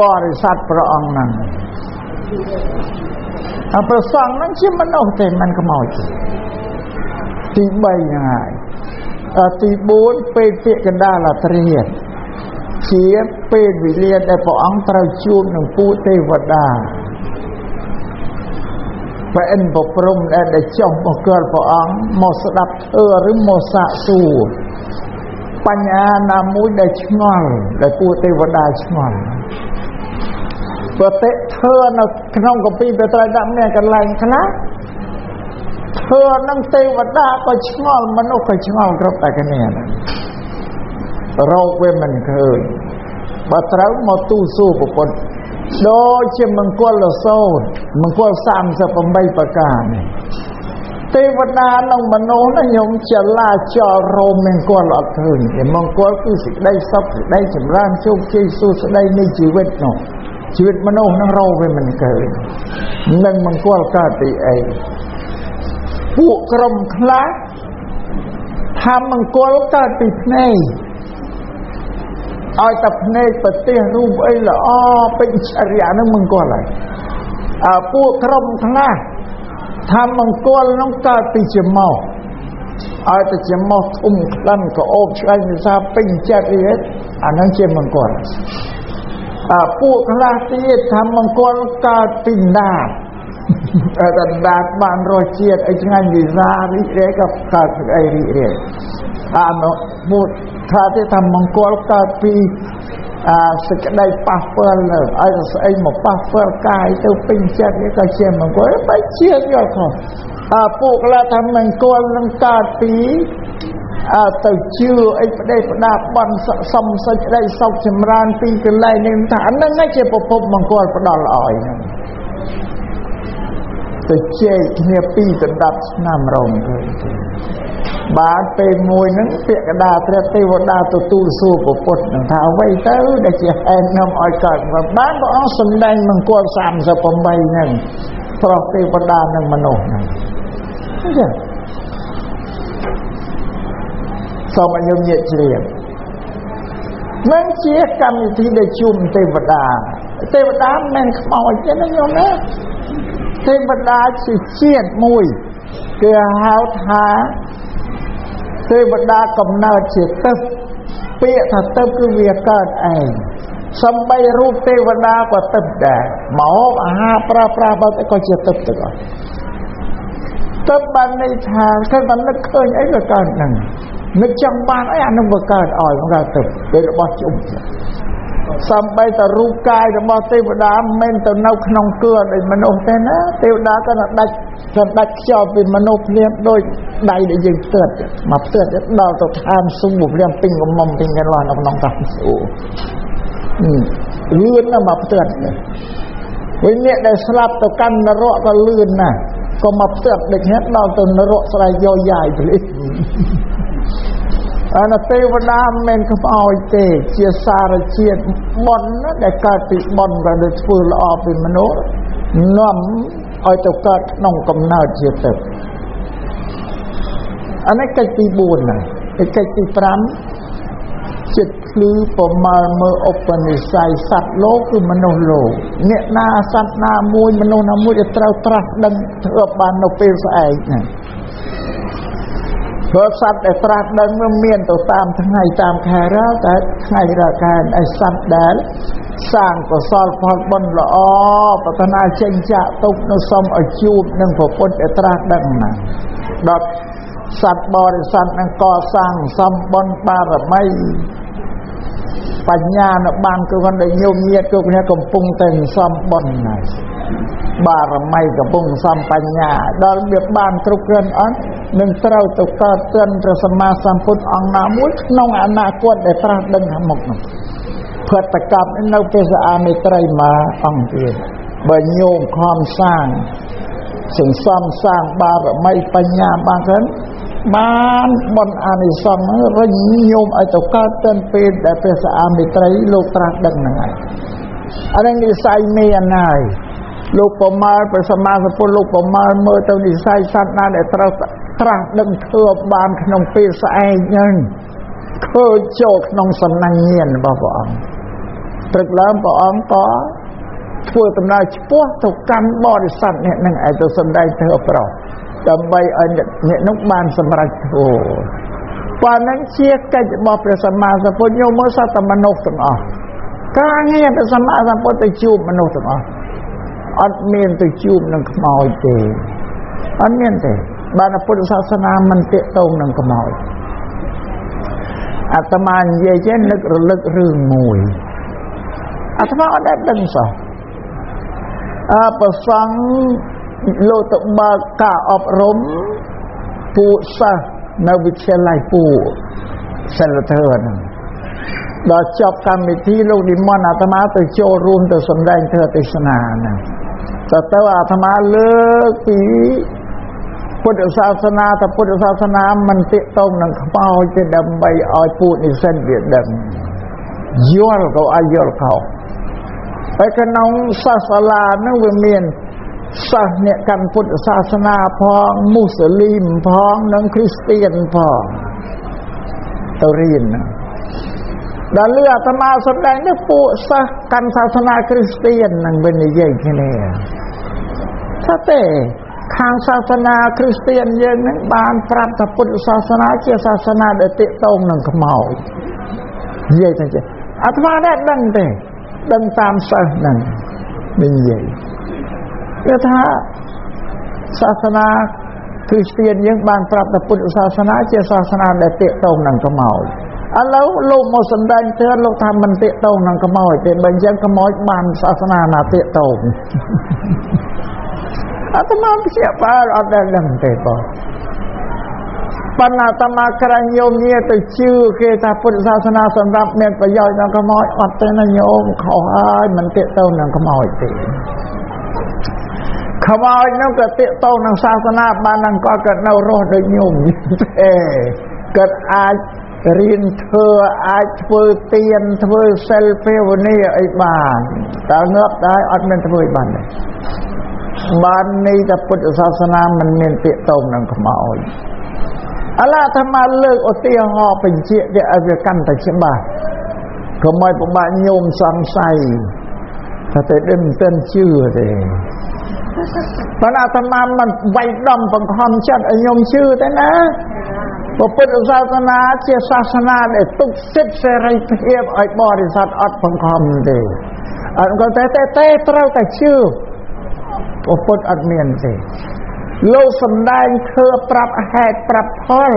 បរិស័ទព្រះអង្គហ្នឹងអព្រះសង្ឃហ្នឹងជាមនុស្សទេមិនខ្មោចទេទី3ហ្នឹងហើយទី4ពេលពាក្យកណ្ដាលអត្រាជាពេលវេលាដែលព្រះអង្គត្រូវជួបនឹងពួកទេវតាព្រះអិនប្រព្រំដែលចុះមកគាល់ព្រះអង្គមកស្ដាប់ធ្វើឬមកសាកសួរបញ្ហាណាមួយដែលឆ្ងល់ដែលពួកទេវតាឆ្ងល់ប្រតិធ្វើនៅក្នុងគម្ពីរព្រះត្រៃបិដកមានកន្លែងខ្លះធ្វើនឹងទេវតាក៏ឆ្ងល់មនុស្សក៏ឆ្ងល់គ្រប់តែគ្នារកវាមិនឃើញបើត្រូវមកទូសួរប្រពន្ធដូចជាមង្គលសូត្រមង្គល38ប្រការនេះទេវតានិងមនុស្សណាខ្ញុំចលាចលរោមមង្គលអត់ឃើញទេមង្គលគឺសេចក្តីសុខសេចក្តីចម្រើនជោគជ័យសួស្តីនៃជីវិតនោះជីវិតមនុស្សនឹងរកវាមិនឃើញនឹងមង្គលកើតពីអីពួកក្រុមខ្លះថាមង្គលកើតពីភ្នែកឲ្យតែភ្នែកប្រទេសរូបអីល្អពេញចរិយានឹងមង្គលហើយពួកក្រុមខ្លះថាមង្គលនឹងកើតពីច្រមុះឲ្យតែច្រមុះធំក្លិនក្អូបឆ្ងាញ់ភាសាពេញចរិយាអានឹងជាមង្គលពួកខ្លះទៀតថាមង្គលកើតពីណាតតែណាតបានរសជាតិអីឆ្ងាញ់វិសារីករាយក៏កើតពីអីរីករាយមួយថាទេថាមង្គលកើតពីសេចក្តីប៉ះពាល់លើឲ្យស្អីមកប៉ះពាល់កាយទៅពេញចិត្តនេះក៏ជាមង្គលបែរជាយល់ខុសពួកខ្លះថាមង្គលនឹងកើតពីទៅជឿអីផ្ដេសផ្ដាបន់សំសេចក្តីសុខចម្រើនពីកន្លែងនេះថាហ្នឹងឯងជាប្រភពមង្គលផ្ដល់ឲ្យហ្នឹងទៅជែកគ្នា2កណ្ដាប់ឆ្នាំរងឃើញបានពេលមួយហ្នឹងពាក្យកដាព្រះទេវតាទទួលសួរពុទ្ធនឹងថាអ្វីទៅដែលជាហេតុនាំឲ្យកើតបានព្រះអង្គសម្ដែងមង្គល38ហ្នឹងប្រោះទេវតានិងមនុស្សហ្នឹងអញ្ចឹងសូមឲ្យខ្ញុំញាក់ជ្រាបនឹងជាកម្មវិធីដែលជួបទេវតាមិនមែនខ្មោចទេណាញោមណាទេវតាជាជាតិមួយគេហៅថាទេវតាកំណើតជាទឹកពាក្យថាទឹកគឺវាកើតឯងសំបីរូបទេវតាក៏ទឹកដែរមកអាហារប្រើប្រាស់បើក៏ជាទឹកទៅអត់ទឹកបានន័យថាគេបាននឹកឃើញអីក៏កើតហ្នឹងនឹកចង់បានអីអានឹងវាកើតឲ្យមកកើតទឹកពេលរបស់ជុំសំបីតរូបកាយរបស់ទេវតាមិនមែនទៅនៅក្នុងគឿដូចមនុស្សទេណាទេវតាក៏ដាច់ខ្យល់ពីមនុស្សភ្លាមដូចដៃដែលយើងផ្ទាត់មកផ្ទាត់ដល់ទៅឋានសួគ៌ភ្លាមពេញកំមុំពេញកន្លងនៅក្នុងឋានសួគ៌លឿនណាស់មកផ្ទាត់វិញអ្នកដែលស្លាប់ទៅកាន់នរកក៏លឿនណាស់ក៏មកផ្ទាត់ដូចនេះដល់ទៅនរកស្រ័យយោយាយភ្លេចទេវតាមិនមែនខ្មោចទេជាសារជាតិបុណ្យដែលកើតពីបុណ្យដែលធ្វើល្អពីមនុស្សនាំឲ្យទៅកើតក្នុងកំណើតជាទឹក anh ấy cách tí 4 này cái cách tí 5ចិត្តភ្លឺប្រមាលមើលឧបនិស្ស័យសត្វលោកគឺមនុស្សលោកអ្នកណាសត្វណាមួយមនុស្សណាមួយដែលត្រូវត្រាស់ដឹងធ្វើបាននៅពេលស្អែកហ្នឹងព្រោះសត្វដែលត្រាស់ដឹងវាមានទៅតាមថ្ងៃតាមខែរាល់តែថ្ងៃរាល់ខែឯសត្វដែលសាងកុសលផលបុណ្យល្អប្រាថ្នាចេញចាក់ទុកនៅសុំឲ្យជួបនឹងព្រះពុទ្ធដែលត្រាស់ដឹងណាដល់សត្វបរិស័ទនឹងកសាងសំបុណ្យបារមីបញ្ញានៅបានគឺគាត់ដែលញោមញាតគ្រប់គ្នាកំពុងតែសំបុណ្យណាបារមីកំពុងសំបញ្ញាដល់វាបានគ្រប់គ្រាន់អត់នឹងត្រូវទៅកើតទិនព្រះសម្មាសម្ពុទ្ធអង្គណាមួយក្នុងអនាគតដែលត្រាស់ដឹងខាងមុខនោះផុតតកັບនៅព្រះសាមេត្រីមកអង្គទៀតបើញោមខំសាងសន្សំសាងបារមីបញ្ញាបានទៅបានបុណ្យអានិសង្សរញញោមឲ្យទៅកើតទិនពេលដែលព្រះសាមេត្រីលោកត្រាស់ដឹងហ្នឹងហើយអានេះនិស័យមានហើយលោកប្រមាលព្រះសម្មាសម្ពុទ្ធលោកប្រមាលមើលទៅនិស័យសត្វណាដែលត្រូវត្រាស់ដឹងធ្វើបានក្នុងពេលស្អែកហ្នឹងឃើញចូលក្នុងសំណាញ់ញាណរបស់ព្រះអង្គព្រឹកឡើងព្រះអង្គក៏ធ្វើដំណើរឆ្ពោះទៅកាន់បរិស័ទអ្នកនឹងឲ្យទៅសម្ដែងធ្វើប្រោសដើម្បីឲ្យអ្នកនោះបានសម្រេចធម៌ប៉ុណ្ណឹងជាកិច្ចរបស់ព្រះសម្មាសម្ពុទ្ធញោមមើលសត្វមនុស្សទាំងអស់ការងារព្រះសម្មាសម្ពុទ្ធទៅជួបមនុស្សទាំងអស់អត់មានទៅជួបនឹងខ្មោចទេអត់មានទេបានពុទ្ធសាសនាមិនទាក់ទងនឹងខ្មោចអាត្មានិយាយចេះនឹករលឹករឿងមួយអាត្មាអត់ដែលដឹងសោះប្រសង់លោកទៅបើកការអប់រំពួកសិស្សនៅវិទ្យាល័យពួកសិលធម៌ហ្នឹងដល់ចប់កម្មវិធីលោកនិមន្តអាត្មាទៅចូលរួមទៅសម្ដែងធម៌ទេសនាហ្នឹងទៅអាត្មាលើកពីពុទ្ធសាសនាថាពុទ្ធសាសនាមិនទាក់ទងនឹងខ្មោចទេដើម្បីឲ្យពួកនិស្សិតវាដឹងយល់ក៏ឲ្យយល់ខុសហើយក្នុងសាសនានោះវាមានសាសអ្នកកាន់ពុទ្ធសាសនាផងមូស្លីមផងនិងគ្រីស្ទៀនផងទៅរៀនដល់លឺអាត្មាសម្ដែងនេះពួកសាសកាន់សាសនាគ្រីស្ទៀននឹងវានិយាយគ្នាថាទេខាងសាសនាគ្រីស្ទៀនយើងនឹងបានប្រាប់ថាពុទ្ធសាសនាជាសាសនាដែលទាក់ទងនឹងខ្មោចនិយាយទៅអាត្មាដែរដឹងទេដឹងតាមសិស្សហ្នឹងនិយាយគេថាសាសនាគ្រីស្ទៀនយើងបានប្រាប់ថាពុទ្ធសាសនាជាសាសនាដែលទាក់ទងនឹងខ្មោចឥឡូវលោកមកសម្ដែងធម៌លោកថាមិនទាក់ទងនឹងខ្មោចទេបើអញ្ចឹងខ្មោចបានសាសនាណាទាក់ទងអាត្មាព្យាបាលអត់ដែលដឹងទេបងប៉ុន្តែអាត្មាក្រែងញោមញាទៅជឿគេថាពុទ្ធសាសនាសម្រាប់មានប្រយោជន៍ដល់ខ្មោចអត់ទេណាញោមខុសហើយមិនទាក់ទងនឹងខ្មោចទេខ្មោចនោះក៏ទាក់ទងនឹងសាសនាបាននឹងក៏នៅរស់ដូចញោមទេក៏អាចរៀនធ្វើអាចធ្វើទានធ្វើសិលភាវនាអីបានតែងាប់ដែរអត់មានធ្វើបានទេបាននេះតែពុទ្ធសាសនាមិនមានទាក់ទងនឹងខ្មោចឥឡូវអាត្មាលើកឧទាហរណ៍បញ្ជាក់ទៅឲ្យវាកាន់តែច្បាស់កុំឲ្យពិបាកញោមសង្ស័យថាតែដឹងមិនជឿទេប៉ុន្តែអាត្មាមិនវាយដំបង្ខំចិត្តឲ្យញោមជឿទេណាពុទ្ធសាសនាជាសាសនាដែលទុកសិទ្ធិសេរីភាពឲ្យបរិស័ទអត់បង្ខំទេអត់ក៏តែត្រូវតែជឿពុទ្ធអត់មានទេលោកសំដែងធ្វើប្រាប់ហេតុប្រាប់ផល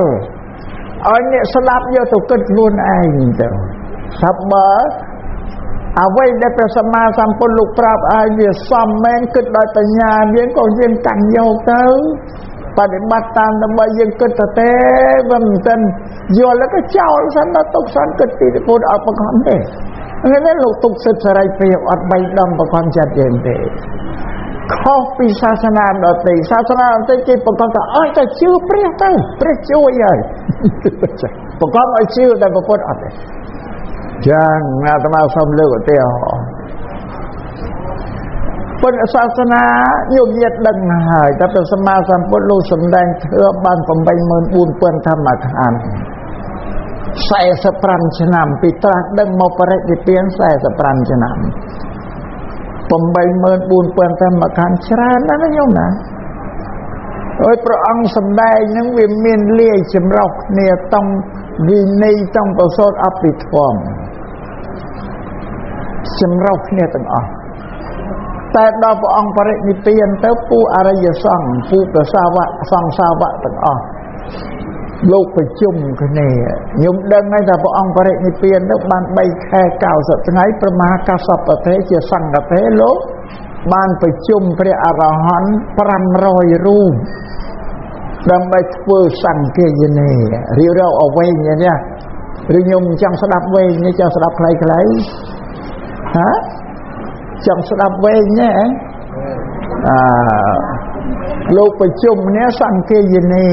ឲ្យអ្នកស្ដាប់យកទៅគិតខ្លួនឯងទៅថាបើអ្វីដែលព្រះសម្មាសម្ពុទ្ធលោកប្រាប់ឲ្យវាសមមែនគិតដោយបញ្ញាយើងក៏យើងកាន់យកទៅបដិបត្តិតាមដើម្បីយើងគិតទៅទេវាមិនទាន់យល់แล้วก็ចោលសិនដល់ទុកសិនគិតពីពុទ្ធអត់បង្ខំទេហ្នឹងលោកទុកសិទ្ធិសេរីភាពអត់បីដំបង្ខំចិត្តយើងទេខុសពីសាសនាដទៃសាសនាដទៃគេបង្ខំថាអត់តែជឿព្រះទៅព្រះជួយហើយបង្ខំឲ្យជឿតែពុទ្ធអត់ទេចឹងអាត្មាសូមលើកឧទាហរណ៍ព ពុទ្ធសាសនាញោមញាតិដឹងហើយតែព្រះសម្មាសម្ពុទ្ធលោកសម្ដែងធ្វើបាន 84,000 ធម្មខណ្ឌ 45 ឆ្នាំពីត្រាស់ដឹងមកបរិនិព្វាន 45 ឆ្នាំ 84,000 ធម្មខណ្ឌច្រើនណាស់ណាញោមណាអើយព្រះអង្គសម្ដែងនឹងវាមានលាយចម្រុះគ្នាต้องវិន័យต้องប្រសូតអភិធម្មចម្រុះគ្នាទាំងអស់តែដល់ព្រះអង្គបរិនិព្វានទៅពូអរិយសង្ឃពូប្រសាវកសង្ឃសាវកទាំងអស់លោកប្រជុំគ្នាខ្ញុំដឹងហើយថាព្រះអង្គបរិនិព្វានទៅបាន 3 ខែ 90 ថ្ងៃព្រះមហាកាសបតេជាសង្ឃទេលោកបានប្រជុំព្រះអរហន្ត 500 រូបដើម្បីធ្វើសង្ឃាយនារៀបរាប់ឲ្យវែងនេះឬខ្ញុំចង់ស្ដាប់វែងនេះចង់ស្ដាប់ខ្លីៗហាចង់ស្ដាប់វែងណាលោកប្រជុំនេះសង្ឃាយនា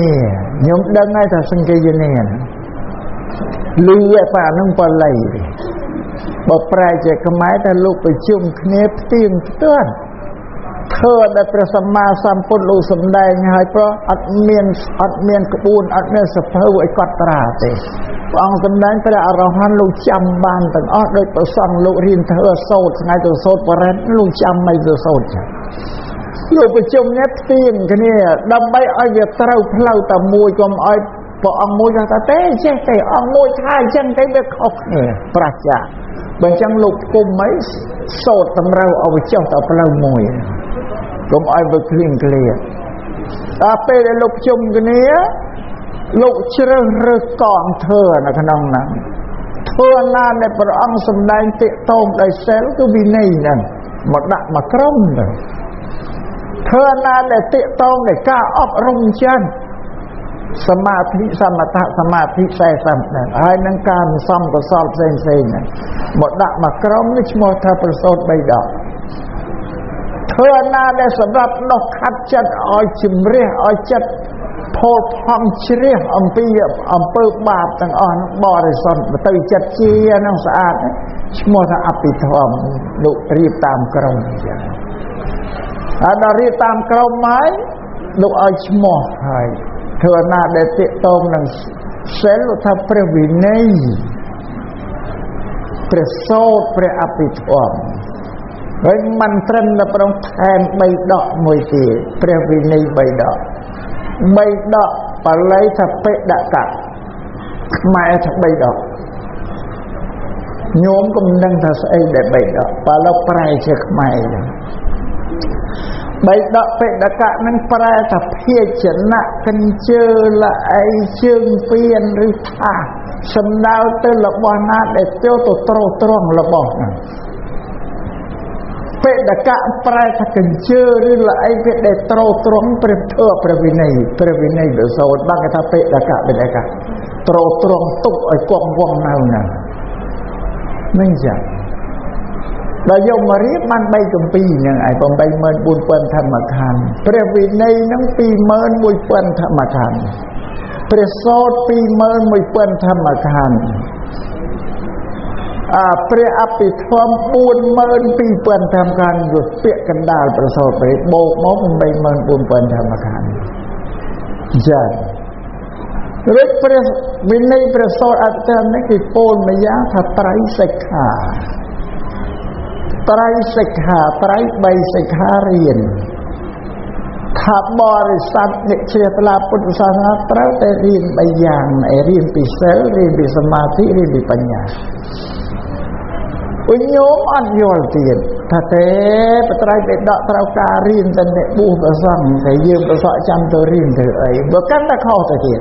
ខ្ញុំដឹងហើយថាសង្ឃាយនាលឺតែអានឹងបល័យបើប្រែជាខ្មែរថាលោកប្រជុំគ្នាផ្ទៀងផ្ទាត់ធ្វើដែលព្រះសម្មាសម្ពុទ្ធលោកសម្ដែងហើយព្រោះអត់មានក្បួនអត់មានសភៅឲ្យកត់ត្រាទេព្រះអង្គសម្ដែងព្រះអរហន្តលោកចាំបានទាំងអស់ដោយប្រសង់លោករៀនធ្វើសូត្រថ្ងៃទៅសូត្របរិទ្ធលោកចាំមិនទៅសូត្រចាលោកប្រជុំនេះផ្ទៀងគ្នាដើម្បីឲ្យវាត្រូវផ្លូវតែមួយកុំឲ្យព្រះអង្គមួយថាទេចេះទេអង្គមួយថាអញ្ចឹងទៅវាខុសគ្នាប្រជាបើអញ្ចឹងលោកគុំអីសូត្រតម្រូវឲ្យវាចុះតែផ្លូវមួយកុំឲ្យវាគ្លៀងគ្លាដល់ពេលដែលលោកជុំគ្នាលោកជ្រើសរើសកងធ្វើនៅក្នុងហ្នឹងធ្វើណាដែលព្រះអង្គសម្ដែងទាក់ទងដោយសិលគឺវិន័យហ្នឹងមកដាក់មកក្រុមទៅធ្វើណាដែលទាក់ទងដោយការអប់រំចិនសមាធិសមថសមាធិ40ហ្នឹងហើយនឹងការសំកុសលផ្សេងៗហ្នឹងមកដាក់មកក្រុមនេះឈ្មោះថាប្រសូត3 ដកធ្វើណាដែលសម្រាប់ដោះខាត់ចិត្តឲ្យជំរះឲ្យចិត្តផលផង់ជ្រះអំពីអំពើបាបទាំងអស់បរិសុទ្ធទៅចិត្តជានឹងស្អាតឈ្មោះថាអភិធម្មលោករៀបតាមក្រុមអញ្ចឹងហើយដល់រៀបតាមក្រុមហើយលោកឲ្យឈ្មោះហើយធ្វើណាដែលទាក់ទងនឹងសិលលោកថាព្រះវិន័យព្រះសូត្រព្រះអភិធម្មហើយមិនត្រឹមតែប្រងថែម3 ដកមួយទៀតព្រះវិន័យ3 ដក3 ដកបាលីថាបេដកៈខ្មែរថា3 ដកញោមក៏មិនដឹងថាស្អីដែល3 ដកបើលោកប្រែជាខ្មែរចឹង3 ដកបេដកៈនឹងប្រែថាភាជណៈកញ្ជើល្អីជើងពៀនឬថាសំដៅទៅរបស់ណាដែលចូលទៅត្រោត្រង់របស់ហ្នឹងបេដកៈប្រែថាកញ្ជើឬល្អីវាដែលត្រោត្រង់ព្រះធ្វើព្រះវិន័យដោយសូត្របានគេថាបេដកៈត្រោត្រង់ទុកឲ្យគង់វងនៅណាមិនចឹងដល់យកមករៀបបាន3 គម្ពីរហ្នឹងឯង 84,000 ធម្មខណ្ឌព្រះវិន័យហ្នឹង 21,000 ធម្មខណ្ឌព្រះសូត្រ 21,000 ធម្មខណ្ឌព្រះអភិធម្ម 42,000 ធម្មខណ្ឌវាពាក្យកណ្ដាលព្រះសូត្របរិបូកមក 84,000 ធម្មខណ្ឌចា៎រួចព្រះវិន័យព្រះសូត្រអត្តមនេះគេពោលម្យ៉ាងថាត្រៃសិក្ខាត្រៃសិក្ខាត្រៃ3សិក្ខារៀនថាបរិស័ទអ្នកជ្រះថ្លាពុទ្ធសាសនាត្រូវតែរៀន3យ៉ាងរៀនពីសិលរៀនពីសមាធិរៀនពីបញ្ញាឧញោមអត់យល់ទៀតថាទេបត្រៃបេដកត្រូវការរៀនតែអ្នកបួសប្រសង់តែយើងប្រសក់ចាំទៅរៀនទៅអីបើកាន់តែខុសទៅទៀត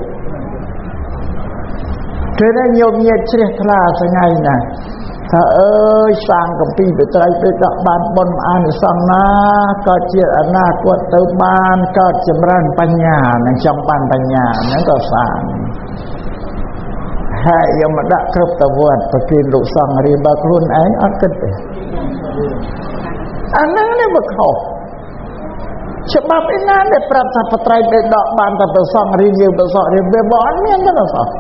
គឺតែញោមញាតជ្រះថ្លាថ្ងៃណាថាអើយសាងកំពីបត្រៃបេដកបានបុណ្យអានិសង្សណាក៏ជាអនាគតទៅបានកើតចម្រើនបញ្ញានឹងចង់បានបញ្ញាហ្នឹងក៏សាងហើយយកមកដាក់គ្រប់តវត្តប្រគិនលោកសង្ឃរៀនបើខ្លួនឯងអត់គិតទេអាហ្នឹងនេះវាខុសច្បាប់ឯណាដែលប្រាប់ថាបត្រៃបេដកបានតែប្រសងរៀនយើងប្រសក់រៀនវាអត់មានទេប្រសក់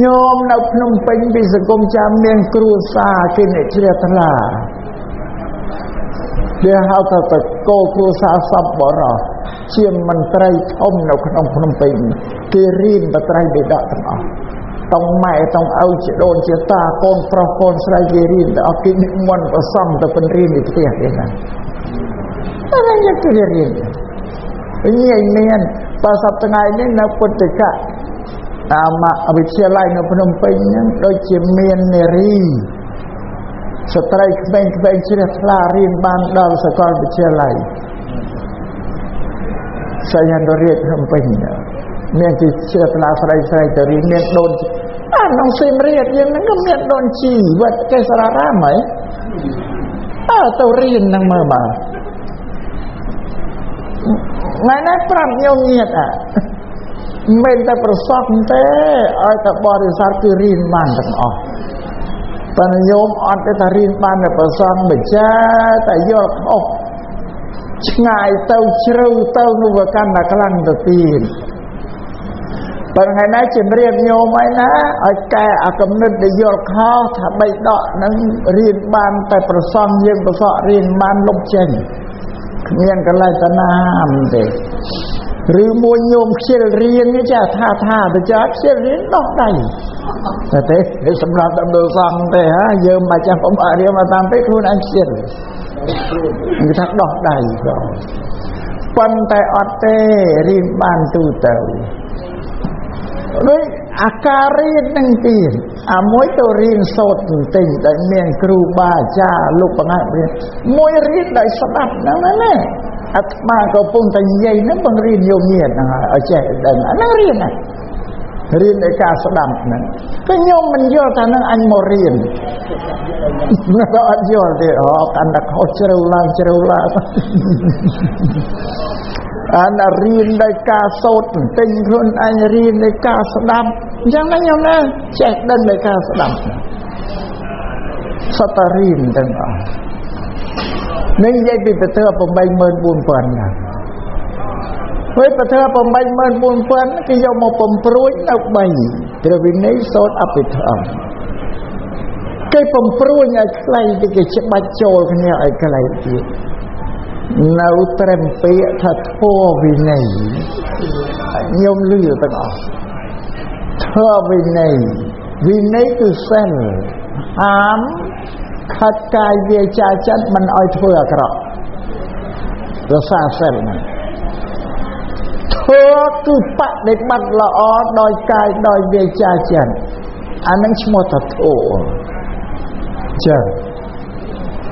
ញោមនៅភ្នំពេញពីសង្គមចាមមានគ្រួសារគេអ្នកជ្រះថ្លា dia hau ta ko kru sa sap bora ជាមន្ត្រីធំនៅក្នុងភ្នំពេញគេរៀនបត្រៃបិដកទាំងអស់តង់ម៉ែតង់ឪជាដូនជាតាកូនប្រុសកូនស្រីគេរៀនតែអត់គេនិមន្តប្រសំទៅពន្រៀននៅផ្ទះទេណាតែយកទៅរៀននេះមានបើសប្តាហ៍នេះនៅពុទ្ធិកៈតាមវិទ្យាល័យនៅភ្នំពេញហ្នឹងដូចជាមាននារីស្ត្រីក្មេងៗជ្រះថ្លារៀនបានដល់សាកលវិទ្យាល័យសញ្ញានរាជភ្នំពេញមានជាជ្រះថ្លាស្រីទៅរៀនមានដូនក្នុងសៀមរាបយើងហ្នឹងក៏មានដូនជីវិតកេសរារាមហីទៅរៀនហ្នឹងមើលបាទថ្ងៃនេះប្រាប់ញោមញាតិមិនតែប្រសពទេឲ្យតែបរិស័ទគឺរៀនបានទាំងអស់ប៉ុន្តែញោមអត់ទេថារៀនបានតែប្រសពមិនចាតែយល់ខុសឆ្ងាយទៅជ្រៅទៅនោះវាកាន់តែខ្លាំងទៅទៀតប៉ុន្តែថ្ងៃនេះជំរាបញោមឲ្យណាឲ្យកែអាកំណត់ដែលយល់ខុសថាបីដកនឹងរៀនបានតែប្រសពយើងប្រសពរៀនបានលុបចេញគ្មានកលចនាទេឬមួយញោមខ្ជិលរៀននេះចាថាទៅចាខ្ជិលរៀនដោះដៃតែទេសម្រាប់ដំណើរសង្ឃទេហ่าយើងមិនចាំបំអរៀនមកតាមពេកខ្លួនឯងខ្ជិលគឺថាដោះដៃក៏ប៉ុន្តែអត់ទេរៀនបានទូទៅដូចអាការរៀននឹងទៀតអាមួយទៅរៀនសូត្របន្តិចដែលមានគ្រូបាអាចារ្យលោកបង្ហាត់រៀនមួយរៀនដោយស្ដាប់ហ្នឹងណាអាត្មាក៏ពងតែនិយាយហ្នឹងបង្រៀនយោមញាតិហ្នឹងឲ្យចេះដឹងអាហ្នឹងរៀនណារៀនដោយការស្ដាប់ហ្នឹងក៏ញោមមិនយល់ថាហ្នឹងអញមករៀនក៏អត់យល់ទេកាន់តែខុសជ្រៅឡើងអានរៀនដោយការសូត្របន្តិចខ្លួនឯងរៀនដោយការស្ដាប់អញ្ចឹងណាញោមណាចេះដឹងដោយការស្ដាប់សតរៀនទាំងអស់នឹងនិយាយពីពធ84000ណាហើយពធ84000គេយកមកបំព្រួយនៅ3ព្រះវិន័យសូត្រអភិធម្មគេបំព្រួយឲ្យខ្លីទៅគេច្បាច់ចូលគ្នាឲ្យខ្លីទៀតនៅត្រឹមពាក្យថាធម៌វិន័យញោមលឺទាំងអស់ធម៌វិន័យគឺសិលហាមខាត់កាយវាចាចិត្តមិនឲ្យធ្វើអាក្រក់រសាសិលហ្នឹងធ្វើគឺបដិបត្តិល្អដោយកាយដោយវាចាចិត្តអានឹងឈ្មោះថាធម៌ចា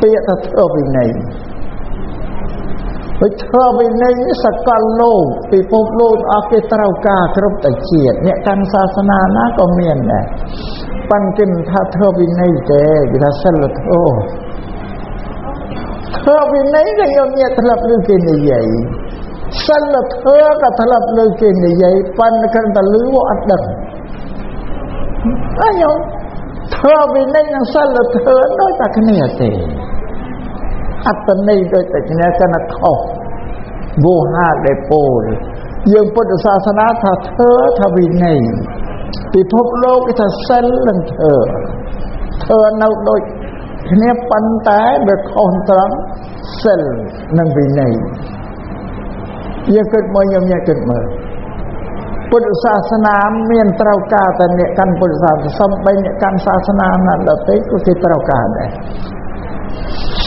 ពាក្យថាធម៌វិន័យវិធម៌វិន័យសកលលោកពិភពលោកអស់គេត្រូវការគ្រប់តែជាតិអ្នកកាន់សាសនាណាក៏មានដែរប៉ុន្តែគេមិនថាធម៌វិន័យទេគេថាសិលធម៌ធម៌វិន័យក៏យកញាតិធ្លាប់ឮគេនិយាយសិលធម៌ក៏ធ្លាប់ឮគេនិយាយប៉ុន្តែគ្រាន់តែឮអត់ដឹងអញ្ចឹងធម៌វិន័យនិងសិលធម៌ដូចតែគ្នាទេអត្តន័យដូចតែគ្នាកណខុសវោហាដែលពោលយើងពុទ្ធសាសនាថាធម៌ថាវិន័យពិភពលោកគេថាសិលនិងធម៌នៅដូចគ្នាប៉ុន្តែវាខុសត្រង់សិលនិងវិន័យយើងគិតមកញោមញ៉ាំគិតមើលពុទ្ធសាសនាមានត្រូវការតែអ្នកកាន់ពុទ្ធសាសនាសំបីអ្នកកាន់សាសនាណាដទៃក៏គេត្រូវការដែរ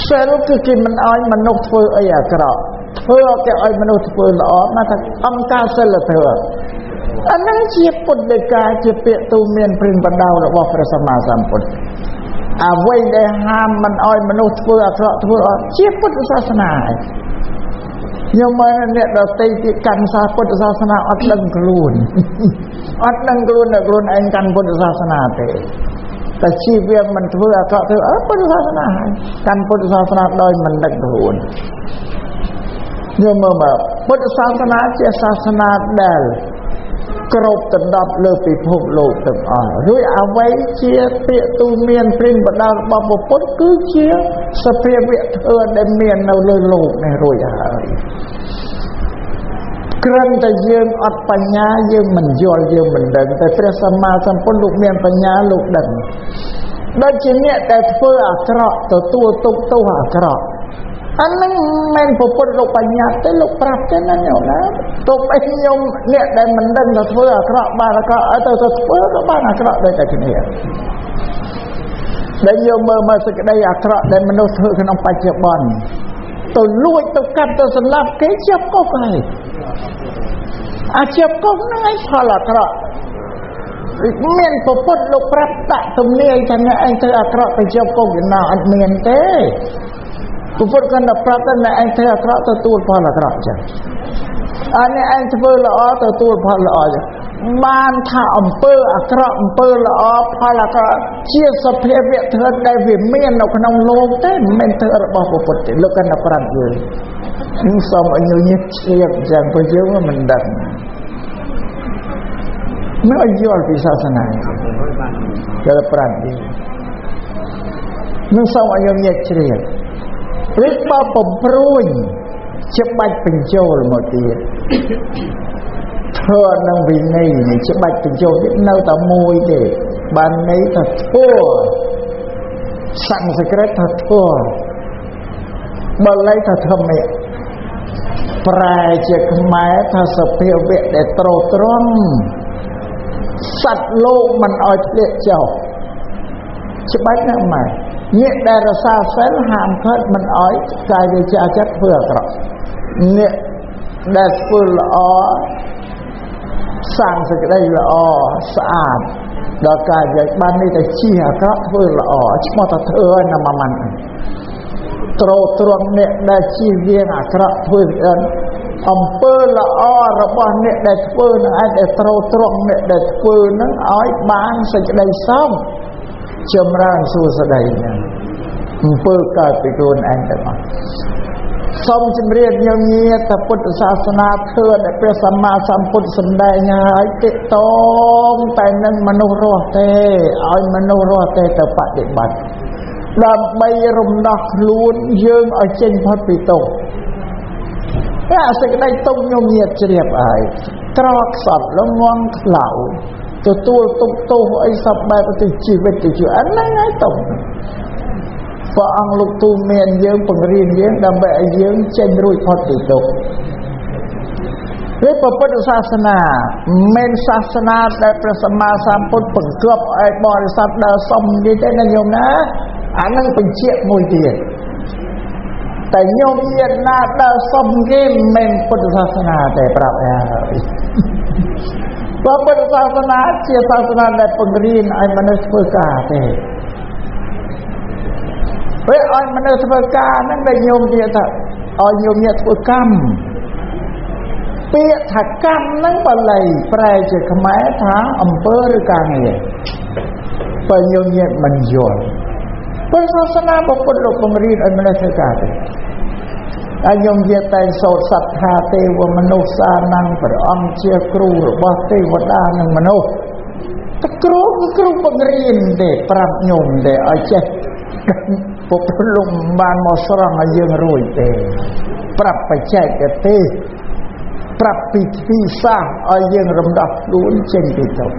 សិលគឺគេមិនឲ្យមនុស្សធ្វើអីអាក្រក់ធ្វើគេឲ្យមនុស្សធ្វើល្អមកថាអង្គការសិលធម៌អានឹងជាពុទ្ធដីកាជាពាក្យទូមានព្រិនបដៅរបស់ព្រះសម្មាសម្ពុទ្ធអ្វីដែលហាមមិនឲ្យមនុស្សធ្វើអាក្រក់ធ្វើអត់ជាពុទ្ធសាសនាញោមមើលអ្នកដទៃទីកាន់សាពុទ្ធសាសនាអត់ដឹងខ្លួនតែខ្លួនឯងកាន់ពុទ្ធសាសនាទេតែជីវៈមិនធ្វើអាក្រក់ធ្វើពុទ្ធសាសនាកាន់ពុទ្ធសាសនាដោយមិនដឹងខ្លួនញោមមើលពុទ្ធសាសនាជាសាសនាដែលគ្របដណ្ដប់លើពិភពលោកទាំងអស់រួចអ្វីជាពាក្យទូមានព្រិនបដៅរបស់ពុទ្ធគឺជាសភាវៈធម៌ដែលមាននៅលើលោកនេះរួចហើយគ្រាន់តែយើងអត់បញ្ញាយើងមិនយល់យើងមិនដឹងតែព្រះសម្មាសម្ពុទ្ធលោកមានបញ្ញាលោកដឹងដូចជាអ្នកដែលធ្វើអាក្រក់ទទួលទុកទោសអាក្រក់ អានឹងមិនប្រពន្ធលោកបញ្ញាទេលោកប្រាប់ទេណាញោមណាទុកឲ្យញោមអ្នកដែលមិនដឹងថាធ្វើអាក្រក់បានអាក្រក់ឲ្យទៅធ្វើក៏បានអាក្រក់ដូចតែគ្នាដែលញោមមើលសេចក្តីអាក្រក់ដែលមនុស្សធ្វើក្នុងបច្ចុប្បន្នទៅលួចទៅកាត់ទៅសម្លាប់គេជាប់គុកហើយអាជាប់គុកហ្នឹងឯងផលអាក្រក់មានប្រពន្ធលោកប្រាប់ដាក់ទំនាយថាអ្នកឯងធ្វើអាក្រក់ទៅជាប់គុកយ៉ាងណាអត់មានទេប្រពន្ធគាត់តែប្រាប់ថាអ្នកឯងធ្វើអាក្រក់ទទួលផលអាក្រក់ចឹងអាអ្នកឯងធ្វើល្អទទួលផលល្អចឹងបានថាអំពើអាក្រក់អំពើល្អផលអាក្រក់ជាសភាវៈធម៌ដែលវាមាននៅក្នុងលោកទេមិនមែនធ្វើរបស់ប្រពន្ធទេលោកគាត់តែប្រាប់យើងខ្ញុំសូមឲ្យញញឹមជ្រាបចឹងព្រោះយើងមិនដឹងមិនឲ្យយល់ពីសាសនាគាត់ប្រាប់យើងខ្ញុំសូមឲ្យញញឹមជ្រាបឬបើបំព្រួយច្បាច់បញ្ចូលមកទៀតធ្វើនឹងវិន័យនេះច្បាច់បញ្ចូលទៀតនៅតែមួយទេបានន័យថាធัวសំស្ក្រឹតថាធัวបាលីថាធម្មៈប្រែជាខ្មែរថាសភាវៈដែលត្រត្រង់សត្វលោកមិនឲ្យធ្លាក់ចុះច្បាច់ណាស់ម៉ែអ្នកដែលរសាសិលហាមឃាត់មិនឲ្យកាយវាចាចិត្តធ្វើអាក្រក់អ្នកដែលធ្វើល្អសាងសេចក្តីល្អស្អាតដល់កាយវាបាននេះតែជាអាក្រក់ធ្វើល្អឈ្មោះថាធ្វើឲ្យណាម៉ាន់ត្រត្រង់អ្នកដែលជាវាអាក្រក់ធ្វើអំពើល្អរបស់អ្នកដែលធ្វើនឹងអាចដែលត្រត្រង់អ្នកដែលធ្វើនឹងឲ្យបានសេចក្តីសុខចម្រើនសួស្តីហ្នឹងអំពើកើតពីខ្លួនឯងទៅមកសូមជម្រាបញោមញាតពុទ្ធសាសនាធ្វើដែលព្រះសម្មាសម្ពុទ្ធសម្ដែងឲ្យតិតងតែនឹងមនុស្សរស់ទេឲ្យមនុស្សរស់ទេទៅបដិបត្តិដើម្បីរំដោះខ្លួនយើងឲ្យចេញផុតពីទុក្ខតែសេចក្តីទុក្ខញោមញាតជ្រាបហើយក្រខ្សត់ល្ងងខ្លៅទទួលទុក្ខទោសអីសពបែបទៅជីវិតទៅជាអាហ្នឹងហើយទុក្ខព្រះអង្គលោកទូមានយើងបង្រៀនយើងដើម្បីឲ្យយើងចេញរួចផុតពីទុក្ខព្រះពុទ្ធសាសនាមិនសាសនាដែលព្រះសម្មាសម្ពុទ្ធបង្គាប់ឲ្យបរិស័ទដើរសុំនេះទេណាញោមណាអានឹងបញ្ជាក់មួយទៀតតែញោមញាតិណាដើរសុំគេមិនពុទ្ធសាសនាទេប្រាប់ហើយព្រះពុទ្ធសាសនាជាសាសនាដែលបង្រៀនឲ្យមនុស្សធ្វើការទេពេលឲ្យមនុស្សធ្វើការហ្នឹងដែលញោមនិយាយថាឲ្យញោមញាតិធ្វើកម្មពាក្យថាកម្មហ្នឹងបាលីប្រែជាខ្មែរថាអំពើឬការងារបើញោមញាតិមិនយល់ព្រះសាសនាពុទ្ធលោកបង្រៀនឲ្យមនុស្សធ្វើការទេហើយញោមញាតិតែសូត្រសត្ថាទេវមនុស្សសានំព្រះអង្គជាគ្រូរបស់ទេវតានិងមនុស្សតែគ្រូគឺគ្រូបង្រៀនទេប្រាប់ញោមទេឲ្យចេះពុទ្ធលោកបានមកស្រង់ឲ្យយើងរួចទេប្រាប់បច្ចេកទេសប្រាប់ពីទីសាស្ត្រឲ្យយើងរំដោះខ្លួនចេញពីទុក្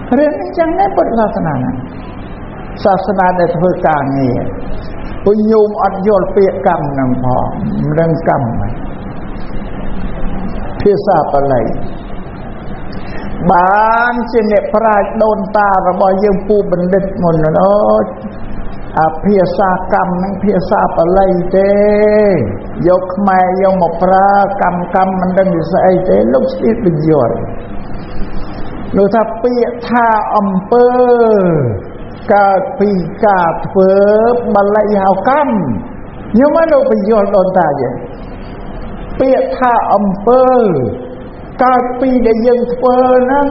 ខរឿងអញ្ចឹងដែរពុទ្ធសាសនាណាសាសនាដែលធ្វើការងារពុញោមអត់យល់ពាក្យកម្មនឹងផងមិនដឹងកម្មភាសាបាលីបានជាអ្នកប្រាជ្ញដូនតារបស់យើងពូបណ្ឌិតមុនអូអាភាសាកម្មនឹងភាសាបាលីទេយកខ្មែរយកមកប្រើកម្មមិនដឹងវាស្អីទេលោកស្ទាបបញ្យល់លោកថាពាក្យថាអំពើកើតពីការធ្វើបាលីហៅកម្មញោមលោកបញ្យល់ដូនតាយើងពាក្យថាអំពើកើតពីដែលយើងធ្វើហ្នឹង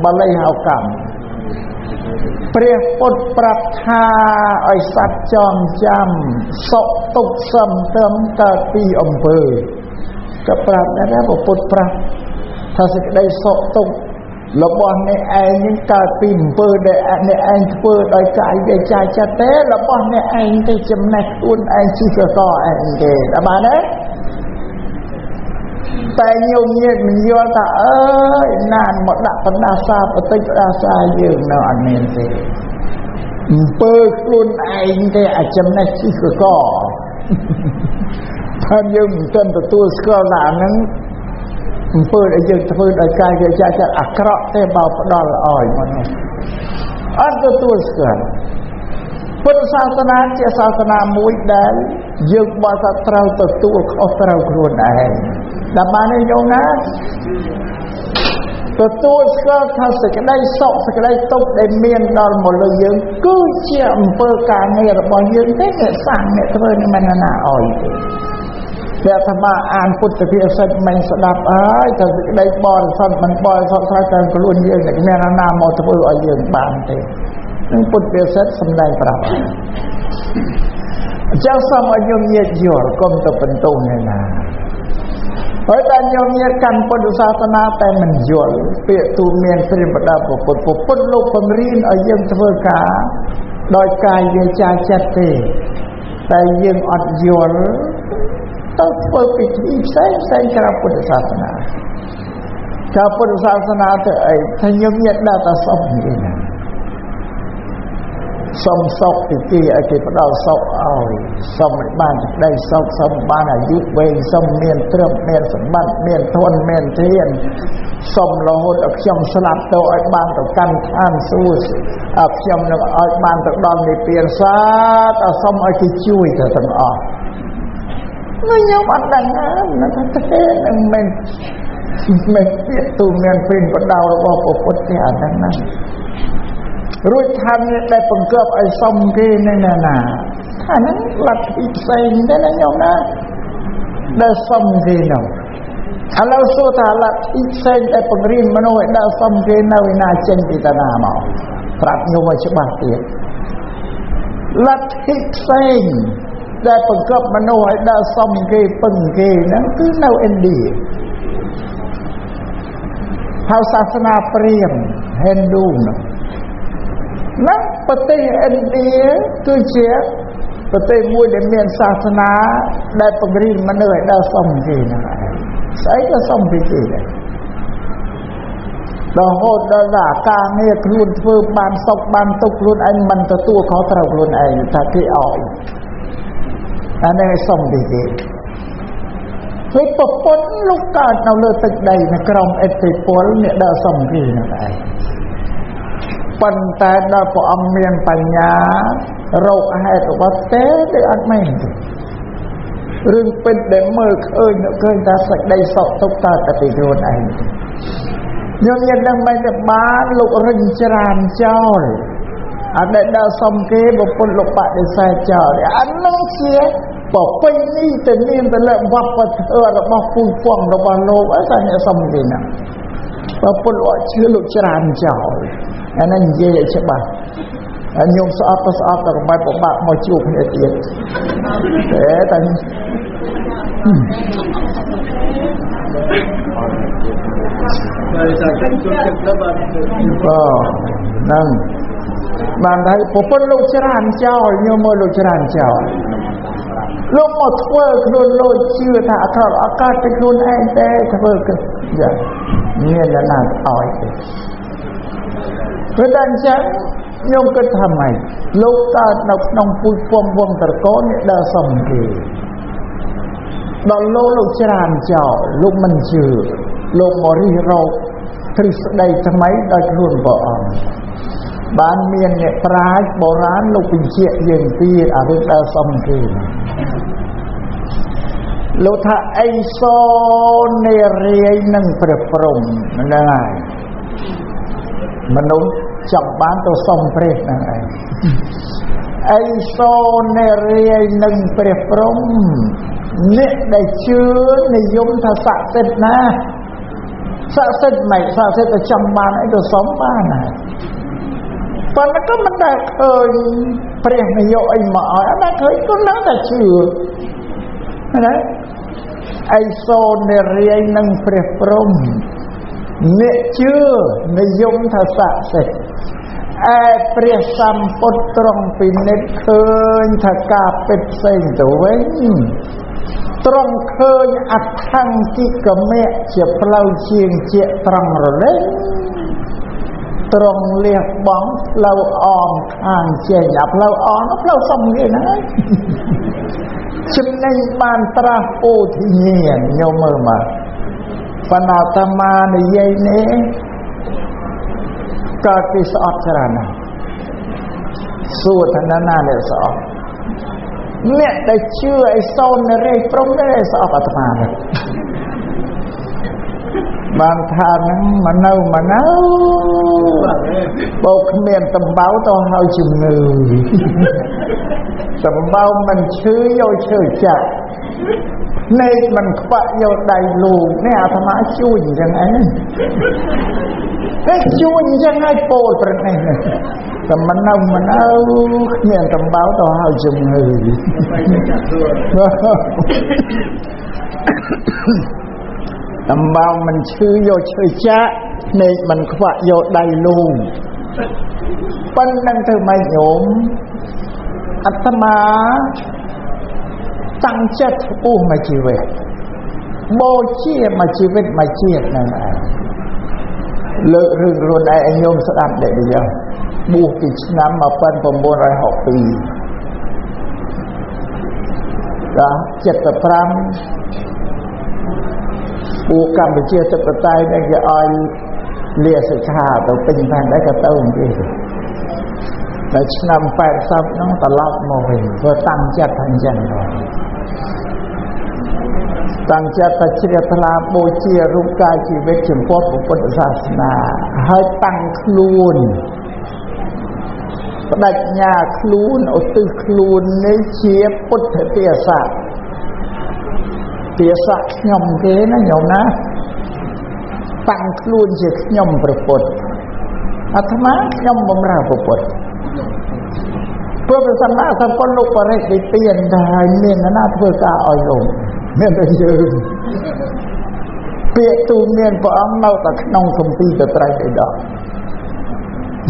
បាលីហៅកម្មព្រះពុទ្ធប្រាប់ថាឲ្យសត្វចងចាំសុខទុក្ខសំទឹមកើតពីអំពើក៏ប្រាប់ដែរព្រះពុទ្ធប្រាប់ថាសេចក្តីសុខទុក្ខរបស់អ្នកឯងនឹងកើតពីអំពើដែលអ្នកឯងធ្វើដោយកាយវាចាចិត្តទេរបស់អ្នកឯងទៅចំណេះខ្លួនឯងជីកកឯងទេដល់បានទេតែញោមញាតិមិនយល់ថាអើយណានមកដាក់បណ្ដាសាបន្តិចបណ្ដាសាយើងនៅអត់មានទេអំពើខ្លួនឯងទេអាចចំណេះជីកក ถ้าយើងមិនទាន់ទទួលស្គាល់ថាហ្នឹងអំពើដែលយើងធ្វើដោយកាយវាចាស់អាក្រក់ទេបើផ្ដល់ឲ្យមកនោះអត់ទទួលស្គាល់ពុទ្ធសាសនាជាសាសនាមួយដែលយើងបើថាត្រូវទទួលខុសត្រូវខ្លួនឯងដល់បានទេយោណាទទួលស្គាល់ថាសេចក្តីសុខសេចក្តីទុក្ខដែលមានដល់មកលើយើងគឺជាអំពើការងាររបស់យើងទេអ្នកសាងអ្នកធ្វើនឹងមិនណាឲ្យទេតែអាត្មាអានពុទ្ធភាសិតមិនស្ដាប់អើយតែសេចក្តីបរិសុទ្ធមិនបរិសុទ្ធត្រូវតែខ្លួនយើងតែគ្មានណាមកធ្វើឲ្យយើងបានទេនឹងពុទ្ធភាសិតសម្ដែងប្រាប់អញ្ចឹងសូមឲ្យយើងញាតិយល់កុំទៅបន្ទោសអ្នកណាហើយតែញោមញាតិកាន់ពុទ្ធសាសនាតែមិនយល់ពាក្យទូមានព្រាហ្មណ៍បដពុទ្ធលោកបង្រៀនឲ្យយើងធ្វើការដោយកាយវាចាចិត្តទេតែយើងអត់យល់ទៅធ្វើពិធីផ្សេងក្រៅពុទ្ធសាសនាក្រៅពុទ្ធសាសនាទៅអីថាញោមញាតិដាក់តែសុខនេះណាសុំសុខពីគេឲ្យគេផ្ដល់សុខឲ្យសុំឲ្យបានសេចក្តីសុខសុំបានអាយុវែងសុំមានទ្រព្យមានសម្បត្តិមានធនមានធានសុំរហូតដល់ខ្ញុំស្លាប់ទៅឲ្យបានទៅកាន់ឋានសួគ៌ខ្ញុំនឹងឲ្យបានទៅដល់និព្វានសាទសុំឲ្យគេជួយទៅទាំងអស់ខ្ញុំអត់ដឹងណាថាទេនឹងមិនពាក្យទូមានព្រានបដៅរបស់ពុទ្ធទេអត់ដឹងណារួចថានេះដែលបង្កប់ឲ្យសុំគេនេះណាថាហ្នឹងលទ្ធិផ្សេងទេណាញោមណាដែលសុំគេនោះឥឡូវសួរថាលទ្ធិផ្សេងដែលបង្រៀនមនុស្សឲ្យដើរសុំគេនៅឯណាចេញពីតាណាមកប្រាប់ញោមឲ្យច្បាស់ទៀតលទ្ធិផ្សេងដែលបង្កប់មនុស្សឲ្យដើរសុំគេពឹងគេហ្នឹងគឺនៅឥណ្ឌាហើយសាសនាព្រាហ្មណ៍ហិណ្ឌូនោះណាប្រទេសឥណ្ឌាគឺជាប្រទេសមួយដែលមានសាសនាដែលបង្រៀនមនុស្សឲ្យដើរសុំគេហ្នឹងឯងស្អីក៏សុំពីគេដែររហូតដល់ថាការងារខ្លួនធ្វើបានសុខបានទុក្ខខ្លួនឯងមិនទទួលខុសត្រូវខ្លួនឯងថាគេឲ្យអានេះឲ្យសុំពីគេហើយប្រពន្ធលោកកើតនៅលើទឹកដីនៅក្រោមឥទ្ធិពលអ្នកដើរសុំគេហ្នឹងឯងប៉ុន្តែដល់ព្រះអង្គមានបញ្ញារកហេតុរបស់ទេអត់មែនទេរឿងពិតដែលមើលឃើញថាសេចក្តីសុខទុក្ខតើពីខ្លួនឯងញោមញាតិនឹងមិនទៅបានលោករឹងច្រានចោលអត់ដែលដើរសុំគេប្រពន្ធលោកបដិសេធចោលអានោះជាប្រពៃណីទៅមានទៅលើវប្បធម៌របស់ពូជពងរបស់លោកអីតែអ្នកសុំគេណាប្រពន្ធលោកជឿលោកច្រានចោលអានេះនិយាយឲ្យច្បាស់ញោមស្អប់ទៅស្អប់ទៅបែបពិបាកមកជួបគ្នាទៀតតែហ្នឹងបានហើយប្រពន្ធលោកច្រានចោលញោមមើលលោកច្រានចោលលោកមកធ្វើខ្លួនលោកជឿថាអត់ត្រូវឱកាសពីខ្លួនឯងទេធ្វើគឺយ៉ាងមានអ្នកណាឲ្យទេព្រោះតែអញ្ចឹងខ្ញុំគិតថាម៉េចលោកកើតនៅក្នុងពូជពងវងត្រកូលនេះដើរសុំគេដល់លោកច្រានចោលលោកមិនជឿលោកមករិះរកទ្រឹស្ដីថ្មីដោយខ្លួនព្រះអង្គបានមានអ្នកប្រាជ្ញបុរាណលោកបញ្ជាក់យើងទៀតអារឿងដើរសុំគេលោកថាអេសោនេរាយនឹងព្រះព្រំហ្នឹងហើយមនុស្សចង់បានទៅសុំព្រះហ្នឹងឯងអេសោនេរាយនឹងព្រះព្រំអ្នកដែលជឿនិយមថាស័ក្តិសិទ្ធិណាស័ក្តិសិទ្ធិមិនស័ក្តិសិទ្ធិទៅចង់បានអីទៅសុំបានហើយប៉ុន្តែក៏មិនដែលឃើញព្រះនយោអីមកឲ្យអត់ដែលឃើញក៏នៅតែជឿណាអេសោនេរាយនឹងព្រះព្រំអ្នកជឿនិយមថាស័ក្តិសិទ្ធិឯព្រះសម្ពុទ្ធទ្រង់ពិនិត្យឃើញថាការពិតផ្សេងទៅវិញទ្រង់ឃើញអថង្គិកមៈជាផ្លូវជាងជាត្រង់រលែងទ្រង់លះបង់ផ្លូវអមខាងចេញអាផ្លូវអមផ្លូវសុំគេហ្នឹង ចំណេញបានត្រាស់ពោធិញ្ញាណញោមមើលមកបណ្ណាតាមានិយាយនេះកើតពីស្អប់ច្រើនណាស់សួរថាណាអ្នកស្អប់អ្នកដែលជឿឲ្យសូនរេព្រមនេះស្អប់អាត្មានេះបានថាហ្នឹងមកនៅបោកគ្មានតំបៅទៅហើយជំងឺតំបៅមិនឈឺយកឈើចាក់នៃមិនខ្វាក់យកដៃលូនេះអាត្មាជួយអញ្ចឹងឯងតែជួយអញ្ចឹងឲ្យពោលប្រនេះតែមិននៅគ្មានតំបៅទៅហើយជំងឺតំបៅមិនឈឺយកឈើចាក់នៃមិនខ្វាក់យកដៃលូប៉ុណ្ណឹងទៅមិនញោមអាត្មាតាំងចិត្តអូសមកជីវិតបូជាមកជីវិតមកជាតិហ្នឹងឯងលើករឿងខ្លួនឯងញោមស្ដាប់ដែរយ៉ាងបួសពីឆ្នាំ1962ដល់75ពួកកម្ពុជាទឹកបតៃដែលគេឲ្យលាសិក្ខាទៅពេញផែនដែរក៏ទៅវិញដល់ឆ្នាំ80ហ្នឹងត្រឡប់មកវិញព្រោះតាំងចិត្តថាអញ្ចឹងតាំងចិត្តតែជ្រះថ្លាបូជារូបកាយជីវិតចំពោះពុទ្ធសាសនាហើយតាំងខ្លួនបដិញ្ញាខ្លួនឧទ្ទិសខ្លួននេះជាពុទ្ធទាស័កទាស័កខ្ញុំគេណាញោមណាតាំងខ្លួនជាខ្ញុំព្រះពុទ្ធអាត្មាខ្ញុំបម្រើព្រះពុទ្ធព្រោះព្រះសម្មាសម្ពុទ្ធលោកបរិនិព្វានហើយមានណាធ្វើការឲ្យលោកមានតែយើងពាក្យទូមានព្រះអង្គនៅតែក្នុងគម្ពីរតត្រៃបិដក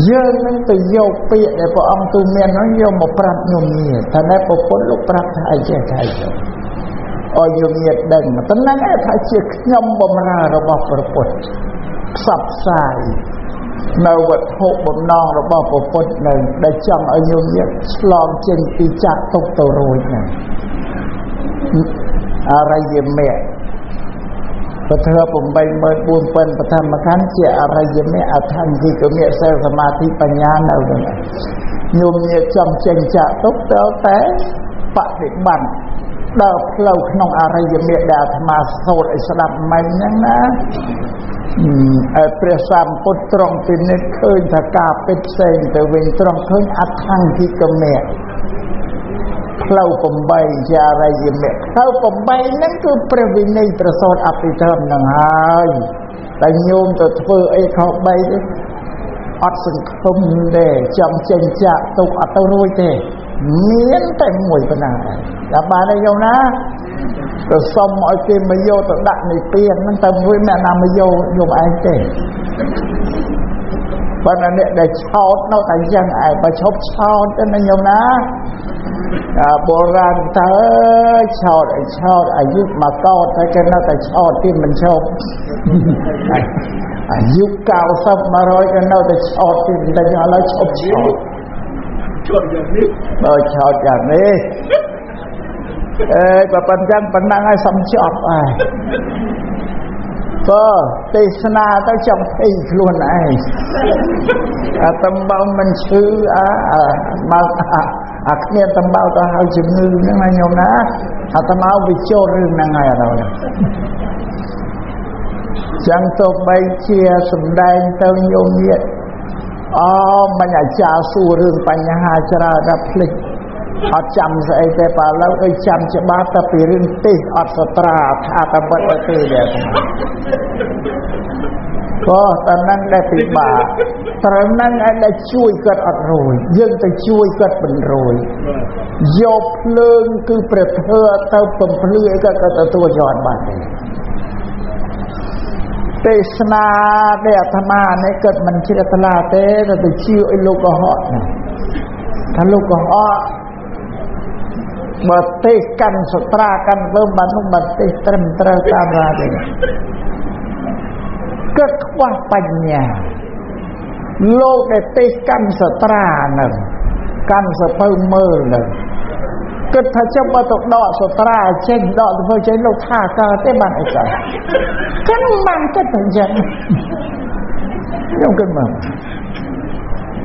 យើងនឹងទៅយកពាក្យដែលព្រះអង្គទូមាននោះយកមកប្រាប់ញោមញាតិថាតែព្រះពុទ្ធលោកប្រាប់ថាអីចេះថាអីទៅឲ្យញោមញាតិដឹងតែហ្នឹងឯងថាជាខ្ញុំបម្រើរបស់ព្រះពុទ្ធផ្សព្វផ្សាយនៅវត្ថុបំណងរបស់ព្រះពុទ្ធនៅដែលចង់ឲ្យញោមញាតិឆ្លងចេញពីចាក់ទុកទៅរួចហ្នឹងអរិយមគ្គពធ84000បឋមខណ្ឌជាអរិយមគ្គអថង្គិកមគ្គសិលសមាធិបញ្ញានៅហ្នឹងញោមញាតិចង់ចេញចាក់ទុកទៅតែបប្រតិបត្តិដល់ផ្លូវក្នុងអរិយមគ្គដែលអាត្មាសូត្រឲ្យស្ដាប់មិញហ្នឹងណាព្រះសម្ពុទ្ធទ្រង់ពិនិត្យឃើញថាការពិតផ្សេងទៅវិញទ្រង់ឃើញអថង្គិកមគ្គផ្លូវ8ជាអរិយមគ្គផ្លូវ8ហ្នឹងគឺព្រះវិន័យប្រសូតអភិធម្មហ្នឹងហើយតែញោមទៅធ្វើអីខុស3ទេអត់សង្ឃឹមទេចង់ចេញចាក់ទុកអត់ទៅរួចទេមានតែមួយប៉ុណ្ណាតែបានទេញោមណាទៅសុំឲ្យគេមកយកទៅដាក់នៃពៀនហ្នឹងទៅមួយអ្នកណាមកយកយកឯងទេបើអ្នកដែលឆោតនៅតែយ៉ាងឯងបើឈប់ឆោតទៅណាញោមណាបុរាណតើឆោតឲ្យឆោតអាយុមកកោតតែគេនៅតែឆោតទៀតមិនឈប់អាយុ90 100គេនៅតែឆោតទៀតតែឥឡូវឈប់ឆោតយ៉ាងនេះបើឆោតយ៉ាងនេះបើប៉ុណ្ណឹងឲ្យសំចប់ហើយបើទេសនាទៅចង់ភ័យខ្លួនឯងតំបៅមិនឈឺមកគ្មានតំបៅទៅហើយជំងឺហ្នឹងណាញោមណាអាត្មាវាចូលរឿងហ្នឹងហើយឥឡូវចឹងទៅបីជាសំដែងទៅញោមញាតិមិនអាចារ្យសួររឿងបញ្ហាច្រើនដល់ភ្លេចអត់ចាំស្អីទេបើឥឡូវដូចចាំច្បាស់តែពីរឿងទេសអត់សត្រាថាតែបាត់ទៅដែរក៏តែនឹងដែលពិបាកត្រូវនឹងឯងដែលជួយគាត់អត់រួយយើងទៅជួយគាត់មិនរួយយកភ្លើងគឺព្រះធ្វើទៅបំភ្លឺអីគាត់ក៏ទទួលយកបានដែរទេសនាដែលអាត្មានេះគាត់មិនជ្រះថ្លាទេទៅជឿឲ្យលោកកុហកណាថាលោកកុហកបើទេសកាន់សត្រាកាន់វើបាននោះបើទេសត្រឹមត្រូវតាមរាទេគាត់ខ្វះបញ្ញាលោកដែលទេសកាន់សត្រាហ្នឹងកាន់សភៅមើលហ្នឹង គិតថាចាំបើទៅដកសត្រាចេញដកទៅធ្វើចេញលោកថាកើតទេបានអីកើតគឺបានគិតតែអញ្ចឹងខ្ញុំគិតមក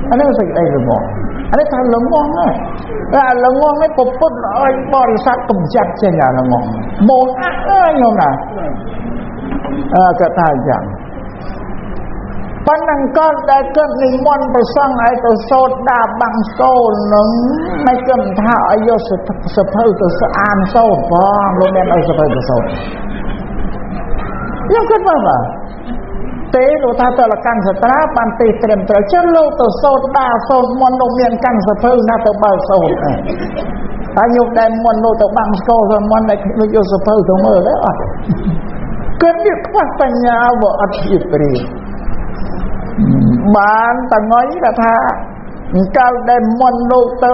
អានេះសេចក្តីល្ងងអានេះថាល្ងងណាតែល្ងងនេះពុទ្ធឲ្យបរិស័ទកំចាត់ចេញអាល្ងងមកអើយខ្ញុំណាគាត់ថាអញ្ចឹងប៉ុណ្ណឹងក៏ដែលគាត់និមន្តប្រសង់ឲ្យទៅសូត្រដាបាំងស្គលនឹងមិនគំថាឲ្យយកសភៅទៅអានសូត្រផងលោកអ្នកឲ្យសភៅទៅសូត្រខ្ញុំគិតថាទេលោកថាតើកាន់សត្រាបានទេត្រឹមត្រូវចឹងលោកទៅសូត្រដាសូត្រមន្តលោកមានកាន់សភៅណាទៅបើសូត្រហើយយកតែមន្តលោកទៅបាំងស្គលទៅមន្តតែលោកយកសភៅទៅមើលទេអត់គាត់វាខ្វះបញ្ញាបើអត់ជាព្រាបានតងុយថាកាលដែលមន្តលោកទៅ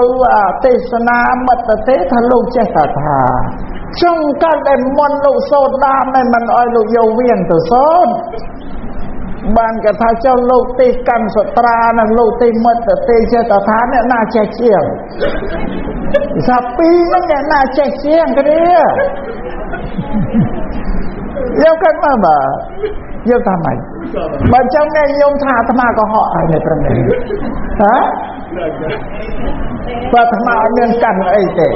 ទេសនាមត្តទេថាលោកចេះថាចុងកាលដែលមន្តលោកសូត្រដាមិនមិនអោយលោកយកវៀនទៅសូត្របានគេថាចុះលោកទេសកម្មសត្រានិងលោកទេមត្តទេចេះថាអ្នកណាចេះជាងសាពីហ្នឹងអ្នកណាចេះជាងគ្នាយកគាត់មកបាទយកថាម៉េចបើចឹងនេះខ្ញុំថាអាត្មាក៏ហក់ហើយនៅត្រឹមនេះហ៎បើអាត្មាអត់មានកាន់អីទេ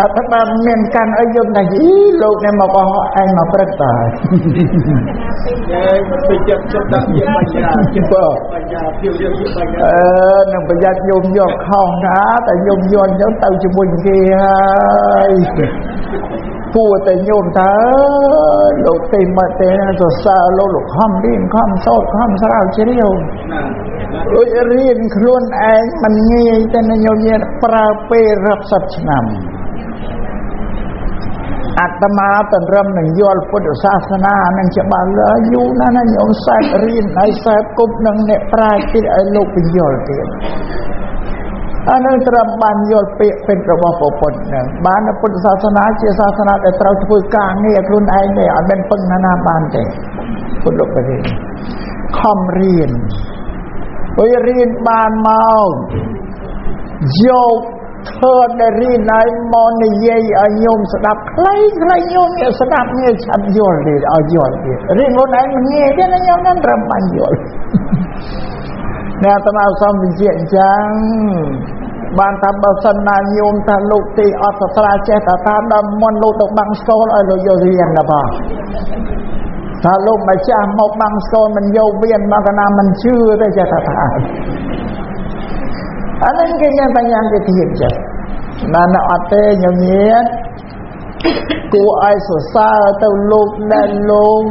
អាត្មាមានកាន់អីយកតែអីលោកនេះមកក៏ហក់ឯងមកព្រឹកតើទៅចិត្តចិត្តដាក់ជាបញ្ញាជាបញ្ញាភាពរៀបបញ្ញានឹងប្រយ័ត្នញោមយកខុសណាតែញោមយកទៅជាមួយគេហើយគួរតែញោមតើលោកទេមកទេសរសើរលោកខំរៀនខំសូត្រខំស្រាវជ្រាវរៀនខ្លួនឯងមិនងាយតែញោមញាតប្រើពេលរាប់សិបឆ្នាំអាត្មាតម្រឹមនឹងយល់ពុទ្ធសាសនានឹងច្បាស់លើយូរណាស់ណាញោមសែបរៀនហើយសែបគប់នឹងអ្នកប្រាជ្ញទៀតឲ្យលោកបញ្យល់ទៀតអានឹងត្រឹមបានយល់ពាក្យពេចន៍របស់ព្រះពុទ្ធនឹងបានពុទ្ធសាសនាជាសាសនាដែលត្រូវធ្វើការងារខ្លួនឯងទេអត់មានពឹងណាបានទេពុទ្ធលោកប្រទេសខំរៀនពេលរៀនបានមកយកធ្វើដែលរៀនឲ្យមកនិយាយឲ្យញោមស្ដាប់ខ្លីញោមស្ដាប់ងាយឆាប់យល់ទេឲ្យយល់ទៀតរៀនខ្លួនឯងមិនងាយទេណាញោមនឹងត្រឹមបានយល់អ្នកអាត្មាសូមបញ្ជាក់អញ្ចឹងបានថាបើសិនណាញោមថាលោកទេអត់សត្រាចេះថាដល់មុនលោកទៅបាំងស្គលឲ្យលោកយករៀនណាបងថាលោកម្ចាស់មកបាំងស្គលមិនយកវៀនមកកណាមិនជឿទេចេះថាអានេះគេមានបញ្ញាវិធីចេះណាស់អត់ទេញោមញាតគួរឲ្យសរសើរទៅលោកដែលលោក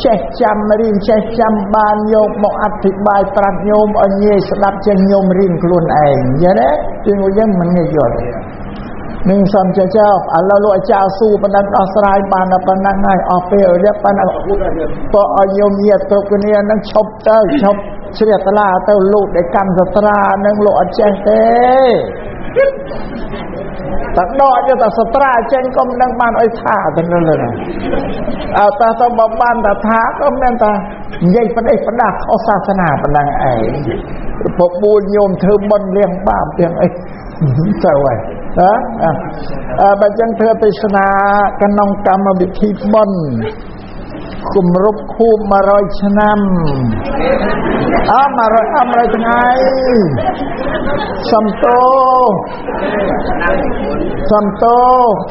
ចេះចាំរៀនចេះចាំបានយកមកអធិប្បាយប្រាប់ញោមឲ្យងាយស្ដាប់ចេះញោមរៀនខ្លួនឯងយល់ទេជាងយើងមិនងាយយល់នឹងសំចចប់ឥឡូវលោកអាចារ្យស៊ូបណ្ដឹងដោះស្រាយបានតែប៉ុណ្ណឹងហើយអស់ពេលរៀបប៉ុណ្ណឹងក៏ឲ្យញោមញាតគ្រប់គ្នានឹងឈប់ទៅឈប់ជ្រះថ្លាទៅលោកដែលកម្មសត្រានឹងលោកអត់ចេះទេតែដកយកតែសត្រាចេញក៏មិនដឹងបានអីថាទៅលើណាអើតែទៅបើបានតែថាក៏មិនថានិយាយប្រទេសប្រដាខុសសាសនាប៉ុណ្ណឹងឯងពុកបួលញោមធ្វើបុណ្យលៀងបាបទាំងអីទៅហើយបើចឹងធ្វើទេសនាក្នុងកម្មវិធីបុណ្យគម្រប់ខួប100ឆ្នាំ100ថ្ងៃសំទោ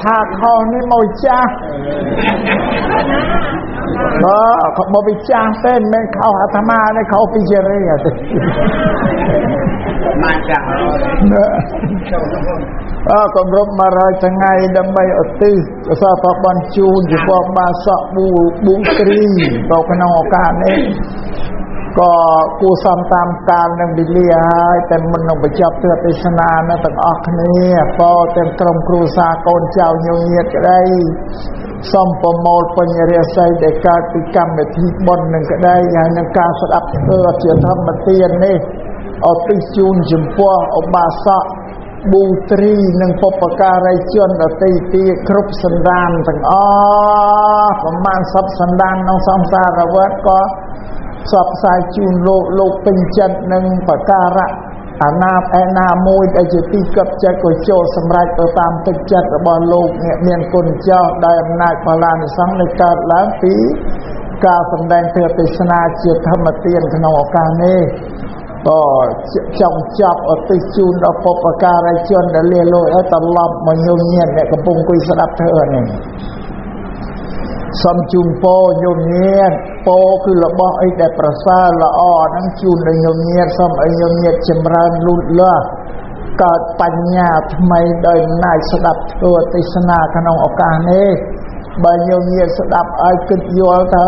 ថាខុសនេះមកចាស់មកពីចាស់ទេមិនមែនខុសអាត្មានេះខុសពីជារីទេមកចាស់គម្រប់100ថ្ងៃដើម្បីឧទ្ទិសកុសលផលបុណ្យជូនចំពោះបាសកប៊ូត្រីទៅក្នុងឱកាសនេះក៏គួរសមតាមកាលនិងវេលាហើយតែមុននឹងបញ្ចប់ទស្សនទេសនានៅទាំងអស់គ្នាក៏ទាំងក្រុមគ្រួសារកូនចៅញោមញាតិក្តីសូមប្រមូលបញ្ញរិស័យដែលកើតពីកម្មវិធីបុណ្យនឹងក្តីហើយនឹងការស្ដាប់ធ្វើជាធម្មទាននេះឧទ្ទិសជូនចំពោះឧបាសកប៊ូត្រីនិងបុព្វការីជនដទៃទៀតគ្រប់សន្តានទាំងអស់ប្រមាណ10សន្តានក្នុងសង្សារវដ្តក៏ផ្សព្វផ្សាយជូនលោកពេញចិត្តនឹងបការៈ អាណាមួយដែលជាទីកឹបចិត្តក៏ចូលសម្រេចទៅតាមទឹកចិត្តរបស់លោកអ្នកមានគុណចោះដោយអំណាចបលានិសង្ឃនៃកើតឡើងពីការសម្ដែងព្រះទេសនាជាធម្មទានក្នុងឱកាសនេះក៏ចង់ចាប់ឧទ្ទិសជូនដល់ពុព្វការីជនដែលលាលួចឲ្យត្រឡប់មកញោមញៀនអ្នកកំពុងអង្គុយស្ដាប់ធម៌នេះសូមជូនពរញោមញៀនពរគឺរបស់អីដែលប្រសើរល្អហ្នឹងជូនដល់ញោមញៀនសូមឲ្យញោមញៀនចម្រើនលូតលាស់កើតបញ្ញាថ្មីដោយអំណាចស្ដាប់ធម៌ទេសនាក្នុងឱកាសនេះបើញោមញៀនស្ដាប់ឲ្យគិតយល់ទៅ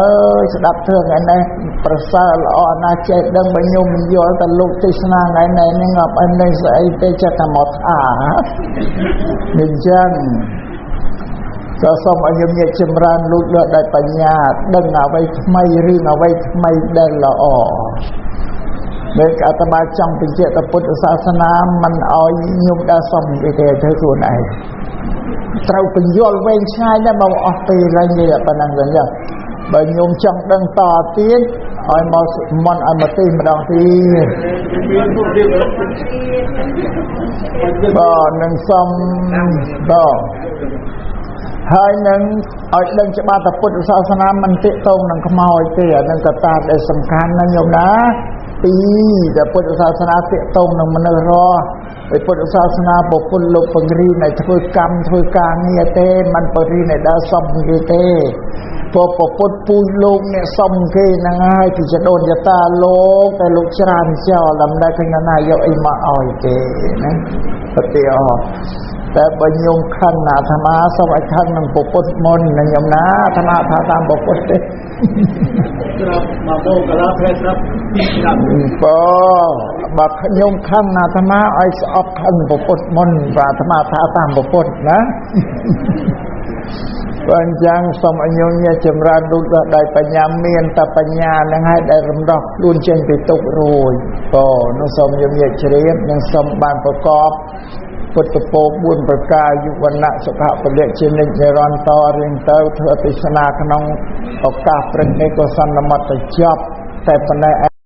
ស្ដាប់ធម៌ថ្ងៃនេះប្រសើរល្អណាស់ចេះដឹងបើញោមមិនយល់ទៅលោកទេសនាថ្ងៃនេះនឹងអត់អីនឹងស្អីទេចិត្តតែមកថាអញ្ចឹងក៏សូមឲ្យញោមញៀនចម្រើនលូតលាស់ដោយបញ្ញាដឹងអ្វីថ្មីរឿងអ្វីថ្មីដែលល្អដែលអាត្មាចង់បញ្ជាក់ទៅពុទ្ធសាសនាមិនឲ្យញោមដើរសុំទេធ្វើខ្លួនឯងត្រូវបញ្យល់វែងឆ្ងាយដែរបើអស់ពេលឡើងនិយាយប៉ុណ្ណឹងទៅចឹងបើញោមចង់ដឹងតទៀតឲ្យមកមិនឲ្យមកទីម្ដងទៀតបាទនឹងសុំបាទហើយនឹងឲ្យដឹងច្បាស់ថាពុទ្ធសាសនាមិនទាក់ទងនឹងខ្មោចទេអានឹងកត្តាដែលសំខាន់ណាស់ញោមណាពីតែពុទ្ធសាសនាទាក់ទងនឹងមនុស្សរស់ហើយពុទ្ធសាសនាបុគ្គលលោកបង្រៀនឲ្យធ្វើកម្មធ្វើការងារទេមិនបង្រៀនឲ្យដើរសុំគេទេព្រោះពុទ្ធពូជលោកអ្នកសុំគេហ្នឹងហើយពីចដូនយតាលោកតែលោកច្រើនចោលដើម្បីឃើញណាយកអីមកឲ្យទេណាប្រតិអោតែបើញោមខឹងអាត្មាសូមឲ្យខឹងនឹងពុទ្ធមុននឹងញោមណាអាត្មាថាតាមពុទ្ធទេស្រាប់មកបោកលាព្រះស្រាប់ស្រាប់បើញោមខឹងអាត្មាឲ្យស្អប់ខឹងពុទ្ធមុនបាទអាត្មាថាតាមពុទ្ធណាបើអញ្ចឹងសូមឲ្យញោមញែចម្រើនលូតលាស់ដោយបញ្ញាមានតែបញ្ញានឹងឲ្យដែលរំដោះខ្លួនចេញពីទុក្ខរួចនោះសូមញោមញែជ្រាបនិងសូមបានប្រកបពុទ្ធពរ4ប្រការយុវណៈសុខៈពលៈជានិច្ចនិរន្តរ៍រៀងទៅធ្វើទេសនាក្នុងឱកាសព្រឹកនេះក៏សន្មតទៅចប់តែប៉ុណ្ណេះ